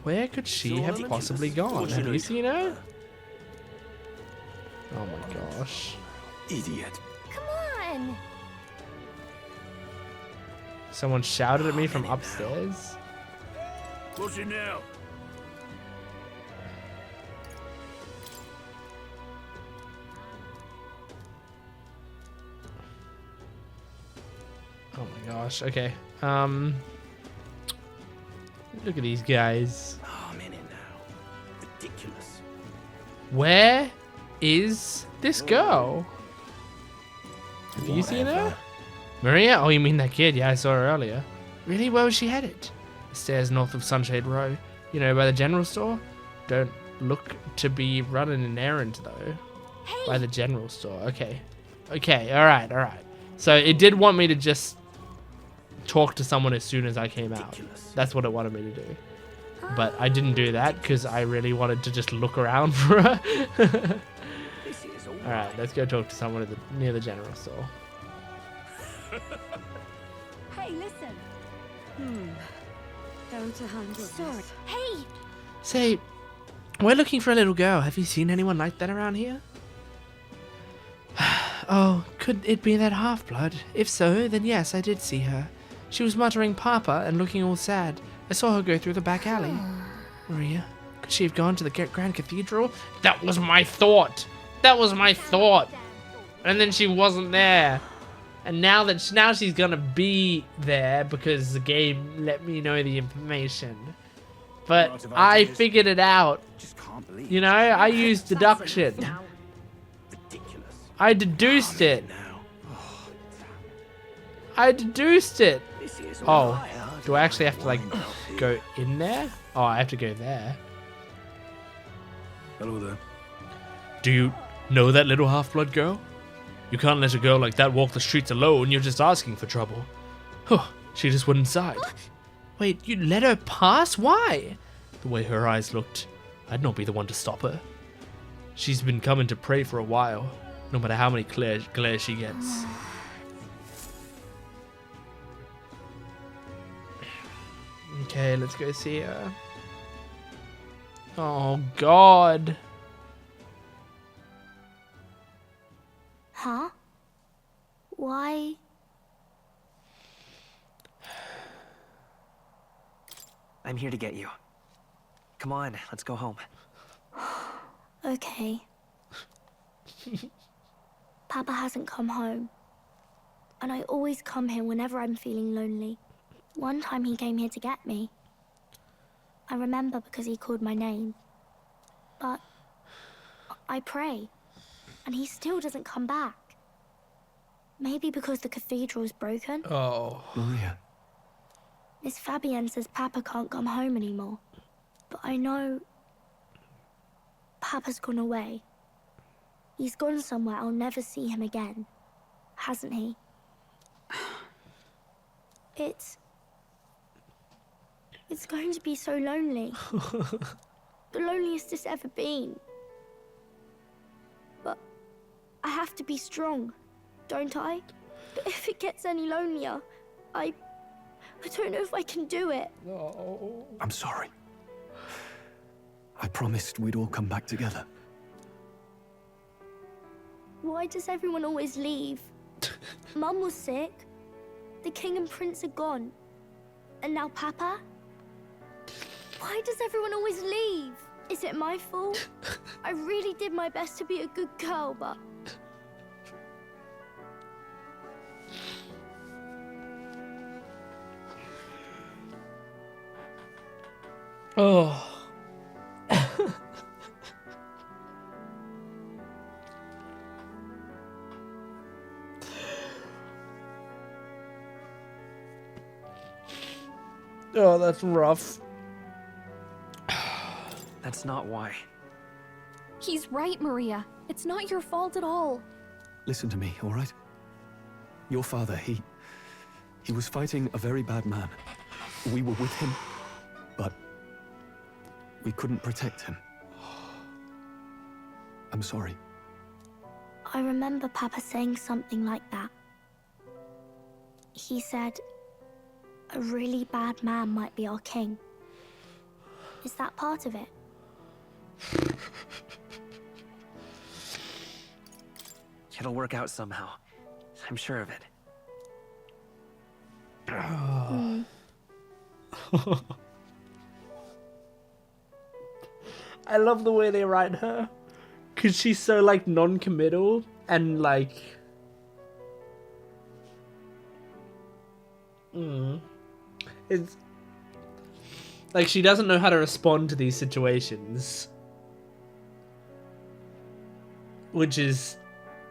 Where could she have possibly gone? Have you seen her? Oh my gosh. Idiot. Come on! Someone shouted at me from upstairs. What's it now? Oh my gosh. Okay. Look at these guys. Oh, I'm in it now. Ridiculous. Where is this girl? Have you seen her? Maria? Oh, you mean that kid? Yeah, I saw her earlier. Really? Where was she headed? The stairs north of Sunshade Row. You know, by the general store? Don't look to be running an errand, though. Hey. By the general store. Okay. Okay, alright, alright. So it did want me to just talk to someone as soon as I came out. That's what it wanted me to do. But I didn't do that because I really wanted to just look around for her. Alright, let's go talk to someone at near the general store. Hey, listen. Go to handle Sword. Hey! Say, we're looking for a little girl. Have you seen anyone like that around here? Oh, could it be that half-blood? If so, then yes, I did see her. She was muttering Papa and looking all sad. I saw her go through the back alley. Maria, could she have gone to the Grand Cathedral? That was my thought. That was my thought. And then she wasn't there. And now she's gonna be there because the game let me know the information. But I figured it out. You know, I used deduction. I deduced it. I deduced it. Oh, do I actually have to like go in there? Oh, I have to go there. Hello there. Do you know that little half-blood girl? You can't let a girl like that walk the streets alone. You're just asking for trouble. Huh, she just went inside. Wait, you let her pass? Why? The way her eyes looked, I'd not be the one to stop her. She's been coming to pray for a while, no matter how many glares she gets. Okay, let's go see her. Oh, God. Huh? Why? I'm here to get you. Come on, let's go home. Okay. Papa hasn't come home. And I always come here whenever I'm feeling lonely. One time he came here to get me. I remember because he called my name. But I pray, and he still doesn't come back. Maybe because the cathedral's broken? Oh. Maria. Miss Fabienne says Papa can't come home anymore. But I know Papa's gone away. He's gone somewhere I'll never see him again. Hasn't he? It's going to be so lonely. The loneliest it's ever been. But I have to be strong, don't I? But if it gets any lonelier, I don't know if I can do it. No. I'm sorry. I promised we'd all come back together. Why does everyone always leave? Mum was sick. The king and prince are gone. And now Papa? Why does everyone always leave? Is it my fault? I really did my best to be a good girl, but... Oh. Oh, that's rough. That's not why. He's right, Maria. It's not your fault at all. Listen to me, all right? Your father, he was fighting a very bad man. We were with him, but we couldn't protect him. I'm sorry. I remember Papa saying something like that. He said, a really bad man might be our king. Is that part of it? It'll work out somehow. I'm sure of it. I love the way they write her. Because she's so, like, non-committal and, like... It's... Like, she doesn't know how to respond to these situations. Which is,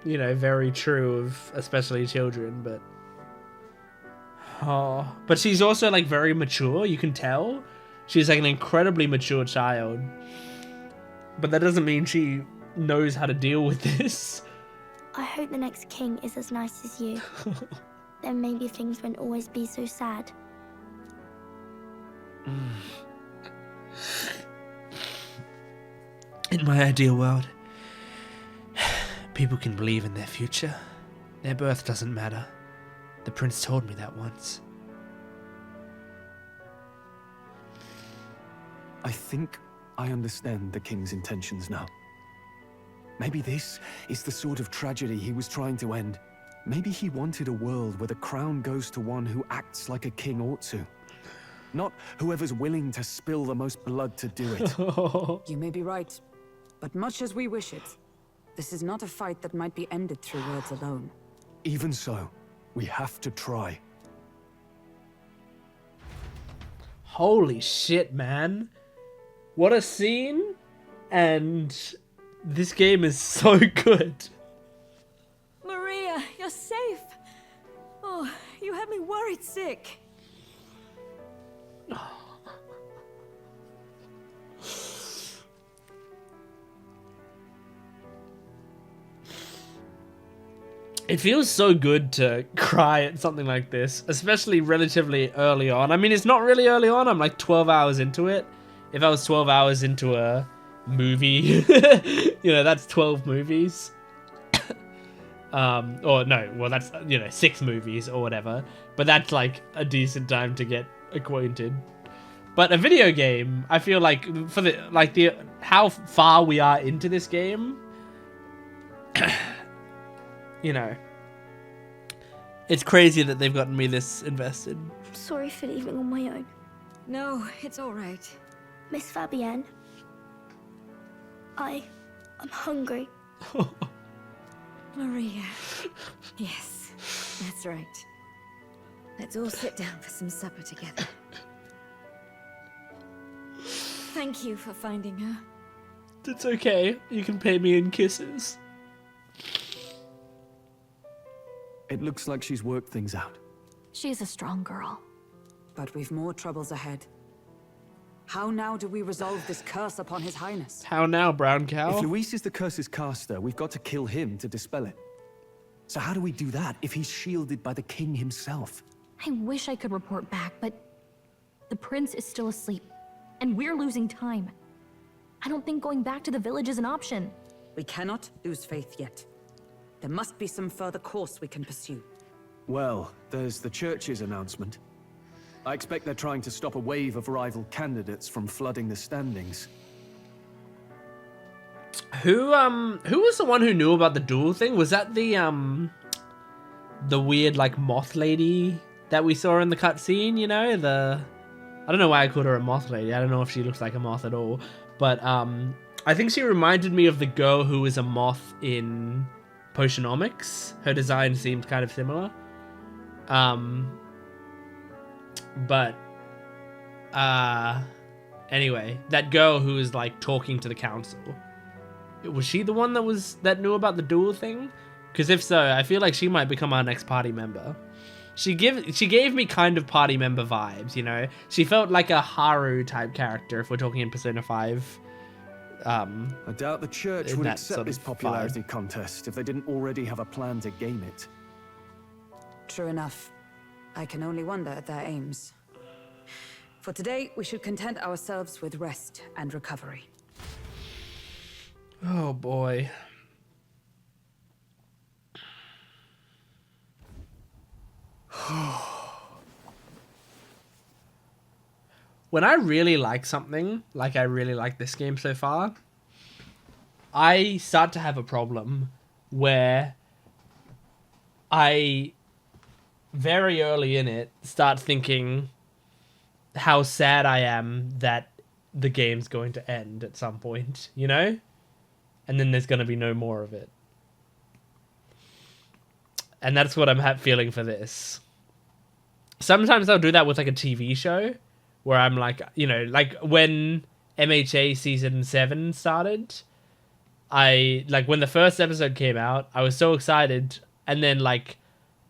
you know, very true of especially children, but... Oh. But she's also, like, very mature, you can tell. She's, like, an incredibly mature child. But that doesn't mean she knows how to deal with this. I hope the next king is as nice as you. Then maybe things won't always be so sad. In my ideal world, people can believe in their future. Their birth doesn't matter. The prince told me that once. I think I understand the king's intentions now. Maybe this is the sort of tragedy he was trying to end. Maybe he wanted a world where the crown goes to one who acts like a king ought to. Not whoever's willing to spill the most blood to do it. You may be right, but much as we wish it, this is not a fight that might be ended through words alone. Even so, we have to try. Holy shit, man. What a scene. And this game is so good. Maria, you're safe. Oh, you had me worried sick. It feels so good to cry at something like this, especially relatively early on. I mean, it's not really early on. I'm like 12 hours into it. If I was 12 hours into a movie, you know, that's 12 movies. Or no, well, that's, you know, 6 movies or whatever. But that's like a decent time to get acquainted. But a video game, I feel like for the how far we are into this game, you know, it's crazy that they've gotten me this invested. Sorry for leaving on my own. No, it's all right. Miss Fabienne, I'm hungry. Maria. Yes, that's right. Let's all sit down for some supper together. Thank you for finding her. It's okay. You can pay me in kisses. It looks like she's worked things out. She's a strong girl. But we've more troubles ahead. How now do we resolve this curse upon His Highness? How now, brown cow? If Luis is the curse's caster, we've got to kill him to dispel it. So how do we do that if he's shielded by the king himself? I wish I could report back, but the prince is still asleep, and we're losing time. I don't think going back to the village is an option. We cannot lose faith yet. There must be some further course we can pursue. Well, there's the church's announcement. I expect they're trying to stop a wave of rival candidates from flooding the standings. Who was the one who knew about the duel thing? Was that the weird like moth lady that we saw in the cutscene? You know, I don't know why I called her a moth lady. I don't know if she looks like a moth at all, but I think she reminded me of the girl who was a moth in Potionomics. Her design seemed kind of similar. But anyway, that girl who was like talking to the council, was she the one that knew about the duel thing? Because if so, I feel like she might become our next party member. She gave me kind of party member vibes, you know. She felt like a Haru type character if we're talking in Persona 5. I doubt the church in would that accept sort this of popularity vibe. contest if they didn't already have a plan to gain it. True enough. I can only wonder at their aims. For today, we should content ourselves with rest and recovery. Oh boy. When I really like something, like I really like this game so far, I start to have a problem where I, very early in it, start thinking how sad I am that the game's going to end at some point, you know? And then there's going to be no more of it. And that's what I'm feeling for this. Sometimes I'll do that with like a TV show where I'm like, you know, like when MHA season 7 started, when the first episode came out, I was so excited. And then like,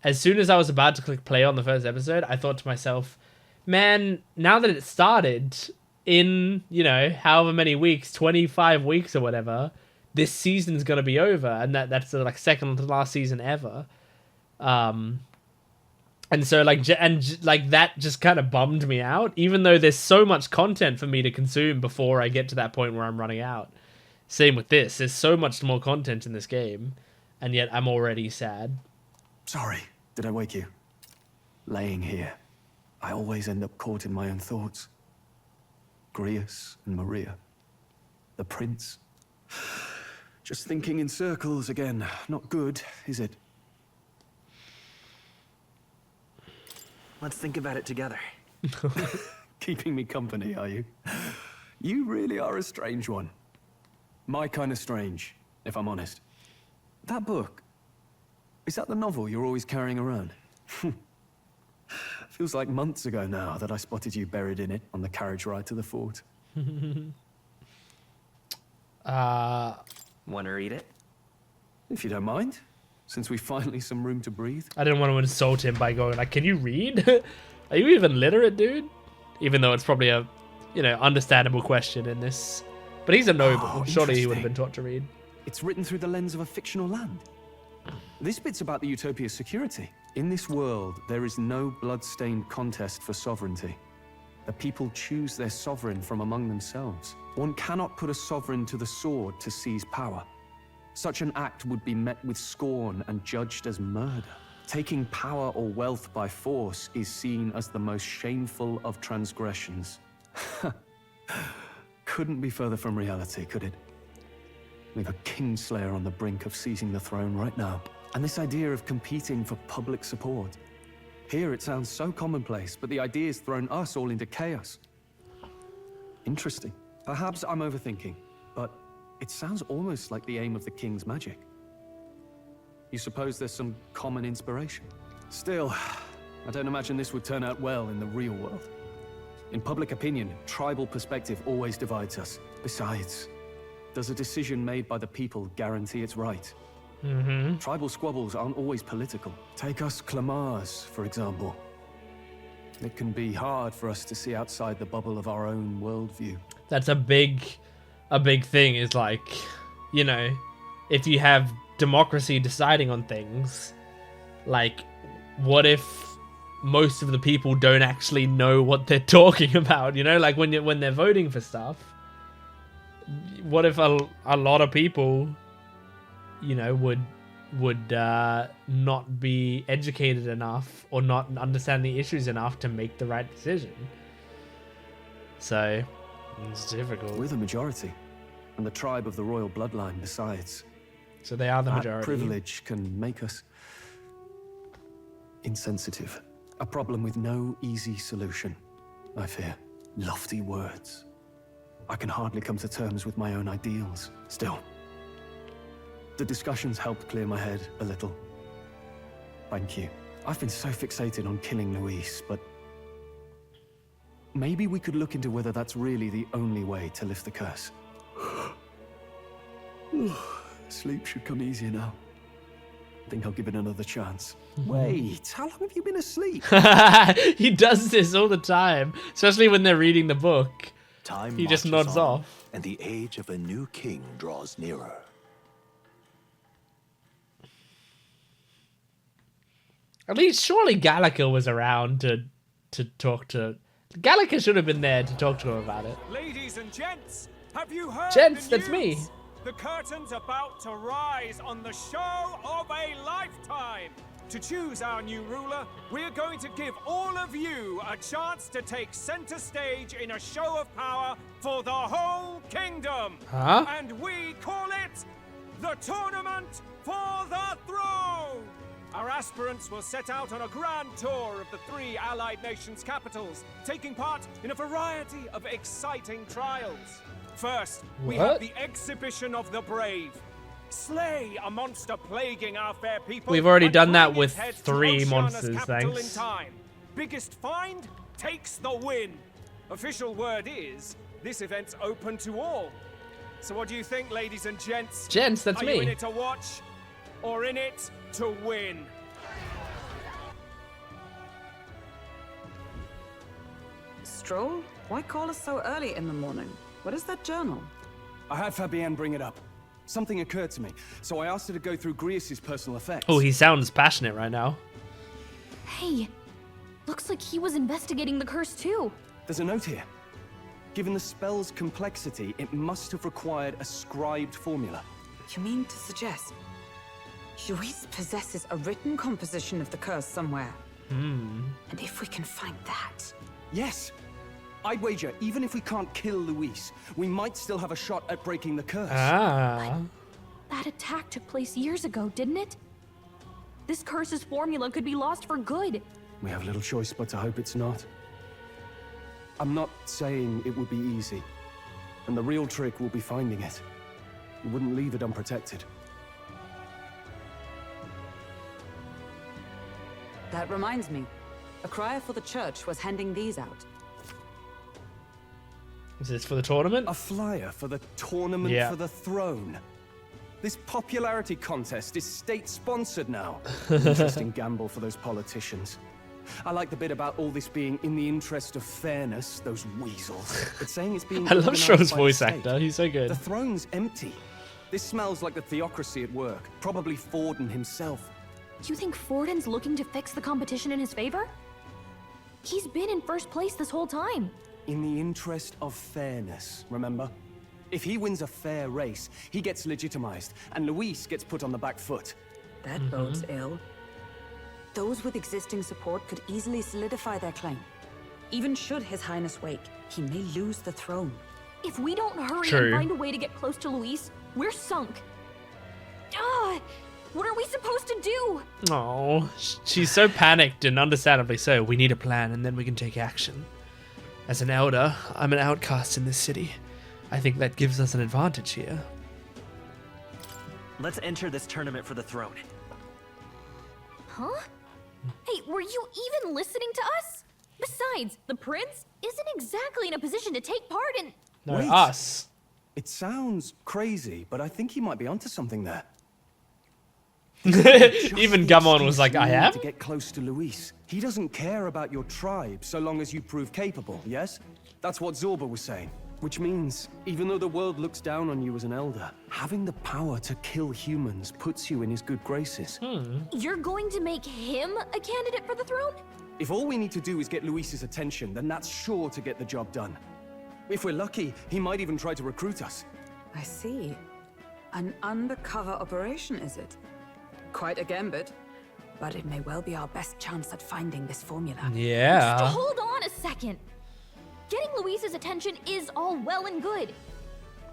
as soon as I was about to click play on the first episode, I thought to myself, man, now that it started in, you know, however many weeks, 25 weeks or whatever, this season's going to be over. And that's the like second to last season ever. And so like that just kind of bummed me out, even though there's so much content for me to consume before I get to that point where I'm running out. Same with this. There's so much more content in this game, and yet I'm already sad. Sorry, did I wake you? Laying here, I always end up caught in my own thoughts. Grius and Maria. The prince. Just thinking in circles again. Not good, is it? Let's think about it together. Keeping me company, are you? You really are a strange one. My kind of strange, if I'm honest. That book, is that the novel you're always carrying around? Feels like months ago now that I spotted you buried in it on the carriage ride to the fort. Want to read it? If you don't mind, since we finally some room to breathe. I didn't want to insult him by going like, can you read? Are you even literate, dude? Even though it's probably a, you know, understandable question in this. But he's a noble. Surely he would have been taught to read. It's written through the lens of a fictional land. This bit's about the Utopia's security. In this world, there is no blood-stained contest for sovereignty. The people choose their sovereign from among themselves. One cannot put a sovereign to the sword to seize power. Such an act would be met with scorn and judged as murder. Taking power or wealth by force is seen as the most shameful of transgressions. Couldn't be further from reality, could it? We've a kingslayer on the brink of seizing the throne right now. And this idea of competing for public support. Here it sounds so commonplace, but the idea's thrown us all into chaos. Interesting. Perhaps I'm overthinking, but it sounds almost like the aim of the king's magic. You suppose there's some common inspiration? Still, I don't imagine this would turn out well in the real world. In public opinion, tribal perspective always divides us. Besides, does a decision made by the people guarantee it's right? Tribal squabbles aren't always political. Take us Clamars, for example. It can be hard for us to see outside the bubble of our own worldview. That's a big thing, is like, you know, if you have democracy deciding on things, like, what if most of the people don't actually know what they're talking about, you know? Like, when they're voting for stuff, what if a lot of people, you know, would not be educated enough or not understand the issues enough to make the right decision? So it's difficult. We're the majority, and the tribe of the royal bloodline besides. So they are the majority. That privilege can make us insensitive. A problem with no easy solution, I fear. Lofty words. I can hardly come to terms with my own ideals. Still, the discussions helped clear my head a little. Thank you. I've been so fixated on killing Luis, but maybe we could look into whether that's really the only way to lift the curse. Sleep should come easier now. I think I'll give it another chance. Wait, how long have you been asleep? He does this all the time, especially when they're reading the book. Time he just marches nods on, off. and the age of a new king draws nearer. At least surely Gallica was around to talk to. Gallica should have been there to talk to him about it. Ladies and gents, have you heard Gents, the that's news? me. The curtain's about to rise on the show of a lifetime. To choose our new ruler, we're going to give all of you a chance to take center stage in a show of power for the whole kingdom. Huh? And we call it the Tournament for the Throne. Our aspirants will set out on a grand tour of the 3 allied nations' capitals, taking part in a variety of exciting trials. First, we have the Exhibition of the Brave. Slay a monster plaguing our fair people. We've already and done that bring with its head to 3 Oceania's monsters, capital thanks. in time. Biggest find takes the win. Official word is, this event's open to all. So what do you think, ladies and gents? Gents, that's Are me. you in it to watch or in it to win? Stroll? Why call us so early in the morning? What is that journal? I had Fabienne bring it up. Something occurred to me, so I asked her to go through Grius' personal effects. Oh, he sounds passionate right now. Hey, looks like he was investigating the curse too. There's a note here. Given the spell's complexity, it must have required a scribed formula. You mean to suggest Luis possesses a written composition of the curse somewhere? And if we can find that... Yes! I'd wager, even if we can't kill Luis, we might still have a shot at breaking the curse. Ah. That attack took place years ago, didn't it? This curse's formula could be lost for good. We have little choice but to hope it's not. I'm not saying it would be easy, and the real trick will be finding it. We wouldn't leave it unprotected. That reminds me. A crier for the church was handing these out. Is this for the tournament? A flyer for the Tournament for the Throne. This popularity contest is state-sponsored now. Interesting gamble for those politicians. I like the bit about all this being in the interest of fairness, those weasels. But saying it's being I love organised Show's by the voice state. actor. He's so good. The throne's empty. This smells like the theocracy at work. Probably Forden himself. You think Fortin's looking to fix the competition in his favor? He's been in first place this whole time. In the interest of fairness, remember? If he wins a fair race, he gets legitimized, and Luis gets put on the back foot. That bodes ill. Those with existing support could easily solidify their claim. Even should His Highness wake, he may lose the throne. If we don't hurry True. and find a way to get close to Luis, we're sunk. Ah, what are we supposed to do? Oh, she's so panicked, and understandably so. We need a plan, and then we can take action. As an elder, I'm an outcast in this city. I think that gives us an advantage here. Let's enter this tournament for the throne. Huh? Hey, were you even listening to us? Besides, the prince isn't exactly in a position to take part in... No, Wait. us. It sounds crazy, but I think he might be onto something there. Even Gammon was like, I am? To get close to Luis. He doesn't care about your tribe so long as you prove capable, yes? That's what Zorba was saying. Which means, even though the world looks down on you as an elder, having the power to kill humans puts you in his good graces. You're going to make him a candidate for the throne? If all we need to do is get Luis's attention, then that's sure to get the job done. If we're lucky, he might even try to recruit us. I see. An undercover operation, is it? Quite a gambit. But it may well be our best chance at finding this formula. Yeah. Just hold on a second. Getting Luis's attention is all well and good.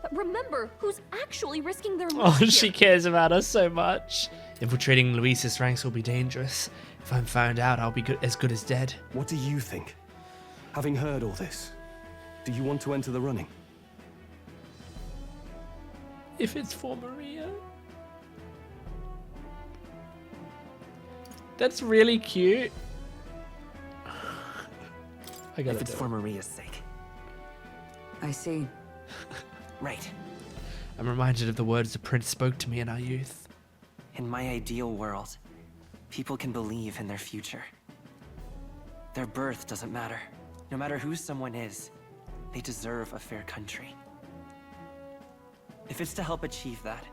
But remember who's actually risking their Oh, lives she here. cares about us so much. Infiltrating Luis's ranks will be dangerous. If I'm found out, I'll be as good as dead. What do you think? Having heard all this, do you want to enter the running? If it's for Maria. That's really cute. I gotta If it's do for it. Maria's sake. I see. Right. I'm reminded of the words the prince spoke to me in our youth. In my ideal world, people can believe in their future. Their birth doesn't matter. No matter who someone is, they deserve a fair country. If it's to help achieve that,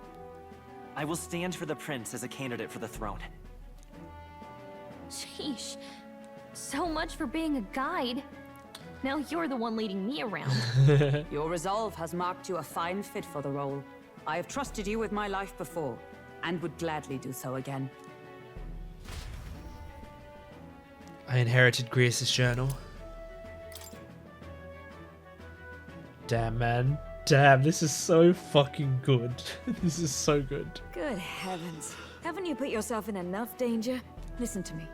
I will stand for the prince as a candidate for the throne. Sheesh. So much for being a guide. Now you're the one leading me around. Your resolve has marked you a fine fit for the role. I have trusted you with my life before, and would gladly do so again. I inherited Grievous' journal. Damn, man. Damn, this is so fucking good. This is so good. Good heavens. Haven't you put yourself in enough danger? Listen to me.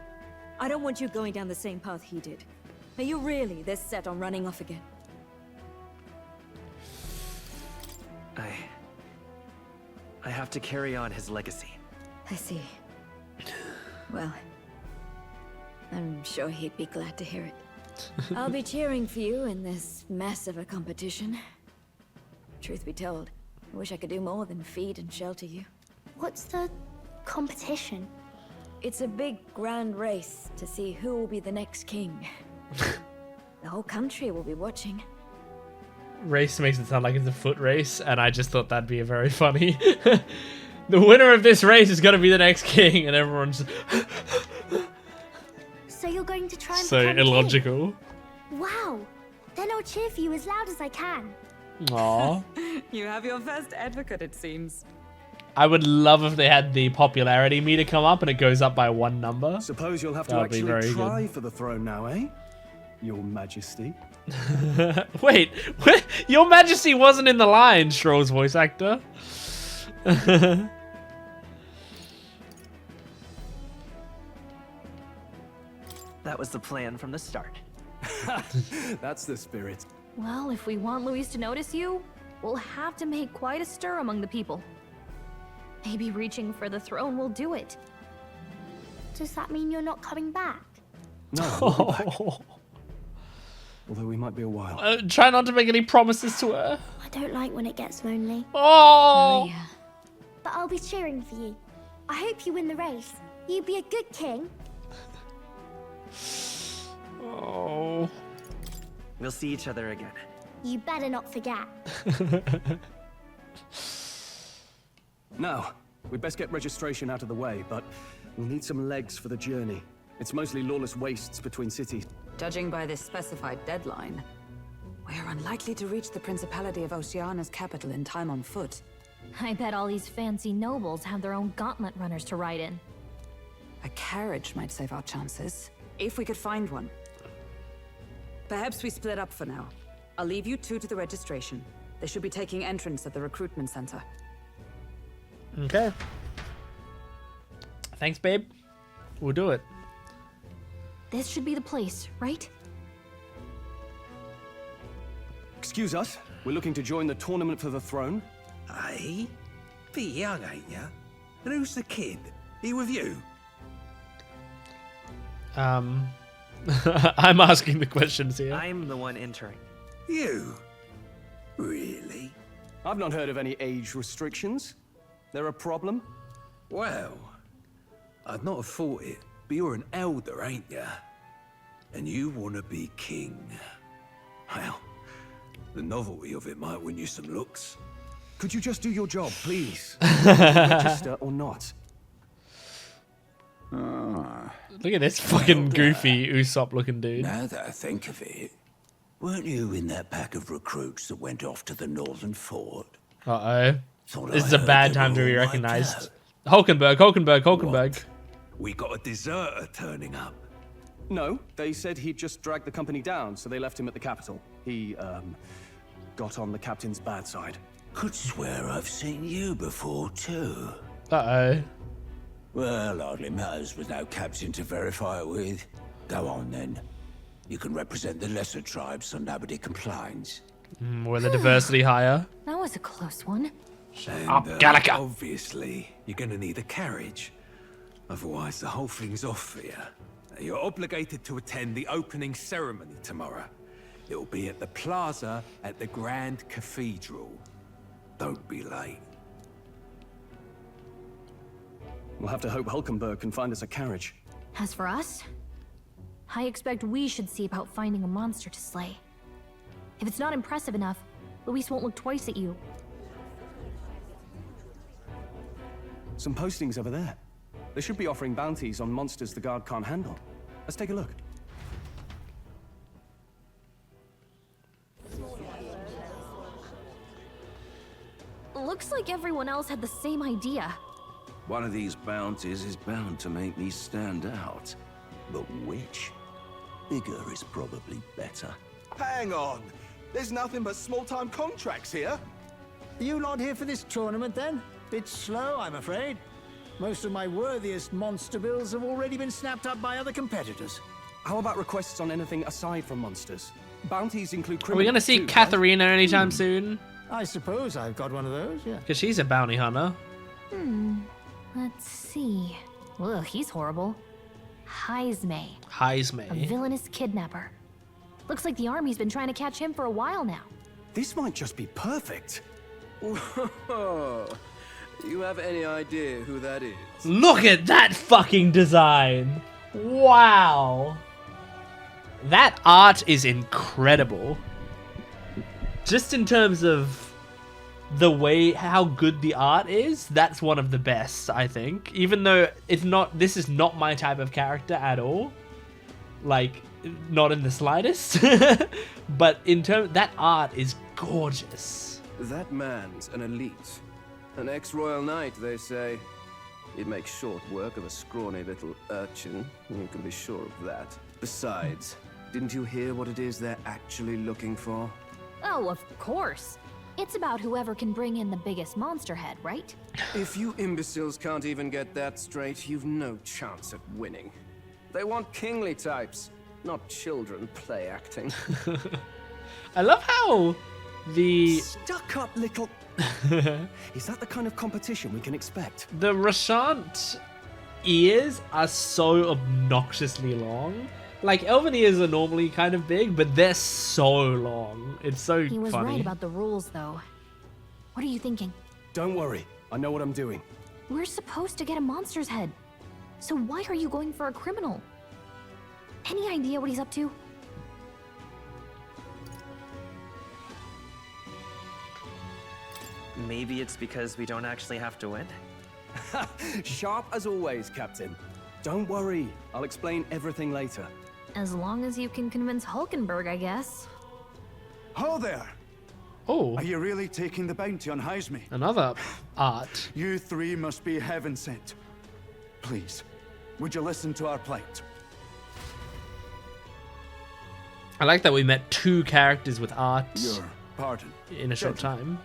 I don't want you going down the same path he did. Are you really this set on running off again? I have to carry on his legacy. I see. Well, I'm sure he'd be glad to hear it. I'll be cheering for you in this mess of a competition. Truth be told, I wish I could do more than feed and shelter you. What's the competition? It's a big grand race to see who will be the next king. The whole country will be watching. Race makes it sound like it's a foot race, and I just thought that'd be very funny. The winner of this race is gonna be the next king, and everyone's So you're going to try and so become king? illogical. Wow. Then I'll cheer for you as loud as I can. Aww. You have your first advocate, it seems. I would love if they had the popularity meter come up and it goes up by one number. Suppose you'll have to That would be actually very try good. for the throne now, eh? Your Majesty. Wait, Your Majesty wasn't in the line, Stroll's voice actor. That was the plan from the start. That's the spirit. Well, if we want Luis to notice you, we'll have to make quite a stir among the people. Maybe reaching for the throne will do it. Does that mean you're not coming back? No, we'll be back. Although we might be a while. Try not to make any promises to her. I don't like when it gets lonely. Oh! Yeah. But I'll be cheering for you. I hope you win the race. You be a good king. Oh. We'll see each other again. You better not forget. Now, we'd best get registration out of the way, but We'll need some legs for the journey. It's mostly lawless wastes between cities. Judging by this specified deadline, we're unlikely to reach the Principality of Oceana's capital in time on foot. I bet all these fancy nobles have their own gauntlet runners to ride in. A carriage might save our chances, if we could find one. Perhaps we split up for now. I'll leave you two to the registration. They should be taking entrance at the recruitment center. Okay. Thanks, babe. We'll do it. This should be the place, right? Excuse us, we're looking to join the tournament for the throne. Aye? Be young, ain't ya? And who's the kid? He with you? I'm asking the questions here. I'm the one entering. You? Really? I've not heard of any age restrictions. They're a problem? Well, I'd not have thought it, but you're an elder, ain't ya? And you want to be king. Well, the novelty of it might win you some looks. Could you just do your job, please? Register or not? Look at this fucking goofy Usopp looking dude. Now that I think of it, weren't you in that pack of recruits that went off to the northern fort? Uh-oh. Thought This I is a heard bad they time to were be all wiped recognized. out. Hulkenberg. We got a deserter turning up. No, they said he'd just dragged the company down, so they left him at the capital. He, got on the captain's bad side. Could swear I've seen you before, too. Uh-oh. Well, hardly matters with no captain to verify it with. Go on, then. You can represent the lesser tribes so nobody complains. Were the diversity higher? That was a close one. And, Gallica. obviously, you're gonna need a carriage. Otherwise, the whole thing's off for you. You're obligated to attend the opening ceremony tomorrow. It'll be at the plaza at the Grand Cathedral. Don't be late. We'll have to hope Hulkenberg can find us a carriage. As for us, I expect we should see about finding a monster to slay. If it's not impressive enough, Luis won't look twice at you. Some postings over there. They should be offering bounties on monsters the guard can't handle. Let's take a look. Looks like everyone else had the same idea. One of these bounties is bound to make me stand out. But which? Bigger is probably better. Hang on. There's nothing but small-time contracts here. You lot here for this tournament, then? Bit slow, I'm afraid. Most of my worthiest monster bills have already been snapped up by other competitors. How about requests on anything aside from monsters? Bounties include Are we going to see too, Katharina anytime soon? I suppose I've got one of those, yeah. Because she's a bounty hunter. Let's see. Ugh, he's horrible. Heisme. A villainous kidnapper. Looks like the army's been trying to catch him for a while now. This might just be perfect. Whoa. You have any idea who that is? Look at that fucking design. Wow. That art is incredible. Just in terms of the way how good the art is, that's one of the best, I think. Even though this is not my type of character at all. Like, not in the slightest. But in terms, that art is gorgeous. That man's an elite. An ex-royal knight, they say. He'd make short work of a scrawny little urchin. You can be sure of that. Besides, didn't you hear what it is they're actually looking for? Oh, of course. It's about whoever can bring in the biggest monster head, right? If you imbeciles can't even get that straight, you've no chance at winning. They want kingly types, not children play acting. I love how the stuck-up little... Is that the kind of competition we can expect? The Rashant ears are so obnoxiously long. Like, elven ears are normally kind of big, but they're so long. It's so funny. He was right about the rules, though. What are you thinking? Don't worry. I know what I'm doing. We're supposed to get a monster's head. So why are you going for a criminal? Any idea what he's up to? Maybe it's because we don't actually have to win? Sharp as always, Captain. Don't worry, I'll explain everything later. As long as you can convince Hulkenberg, I guess. Ho there! Oh. Are you really taking the bounty on Heisme? Another art. You three must be heaven sent. Please, would you listen to our plight? I like that we met 2 characters with art. Your pardon. In a short time.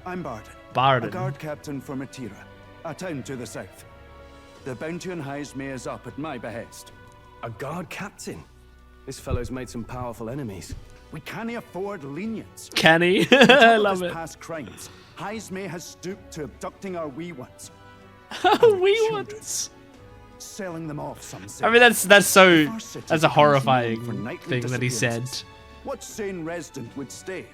I'm Barden. Barden. A guard captain from Atira, a town to the south. The bounty on Heisme is up at my behest. A guard captain? This fellow's made some powerful enemies. We can't afford lenience. Can he? I love it. Past crimes. Heisme has stooped to abducting our wee ones. Wee ones. Selling them off, some say. I mean, that's a horrifying thing that he said. What sane resident would stay?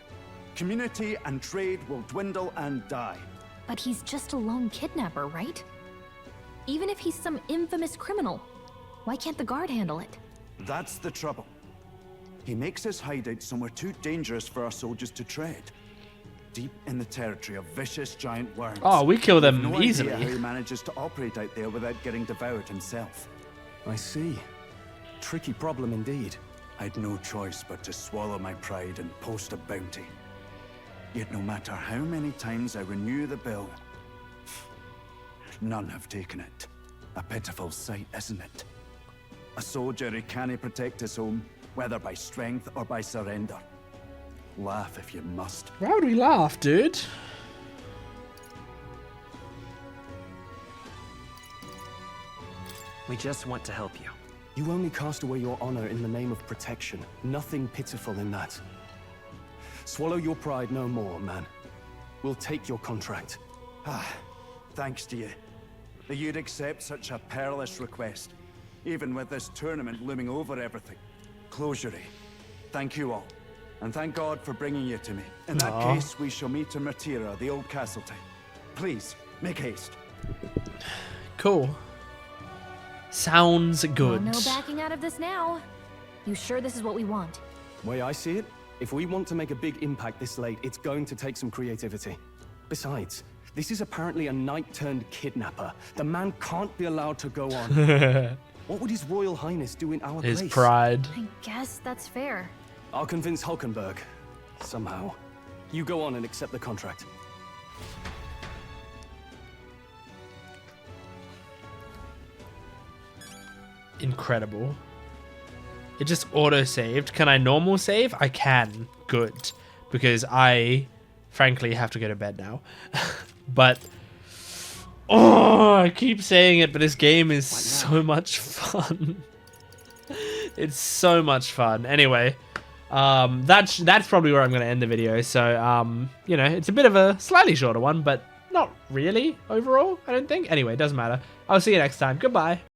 Community and trade will dwindle and die. But he's just a lone kidnapper, right? Even if he's some infamous criminal, why can't the guard handle it? That's the trouble. He makes his hideout somewhere too dangerous for our soldiers to tread. Deep in the territory of vicious giant worms. Oh, we kill them no easily. Idea how he manages to operate out there without getting devoured himself. I see. Tricky problem indeed. I'd no choice but to swallow my pride and post a bounty. Yet no matter how many times I renew the bill, none have taken it. A pitiful sight, isn't it? A soldier who can't protect his home, whether by strength or by surrender. Laugh if you must. Why would we laugh, dude? We just want to help you. You only cast away your honor in the name of protection. Nothing pitiful in that. Swallow your pride no more, man. We'll take your contract. Thanks to you. That you'd accept such a perilous request, even with this tournament looming over everything. Closure. Thank you all. And thank God for bringing you to me. In that case, we shall meet in Matira, the old castle town. Please, make haste. Cool. Sounds good. No backing out of this now. You sure this is what we want? Way I see it, if we want to make a big impact this late, it's going to take some creativity. Besides, this is apparently a knight-turned-kidnapper. The man can't be allowed to go on. What would His Royal Highness do in our place? His pride. I guess that's fair. I'll convince Hulkenberg. Somehow. You go on and accept the contract. Incredible. It just auto-saved. Can I normal save? I can. Good. Because I, frankly, have to go to bed now. But, oh, I keep saying it, but this game is so much fun. It's so much fun. Anyway, that's probably where I'm going to end the video. So, you know, it's a bit of a slightly shorter one, but not really overall, I don't think. Anyway, it doesn't matter. I'll see you next time. Goodbye.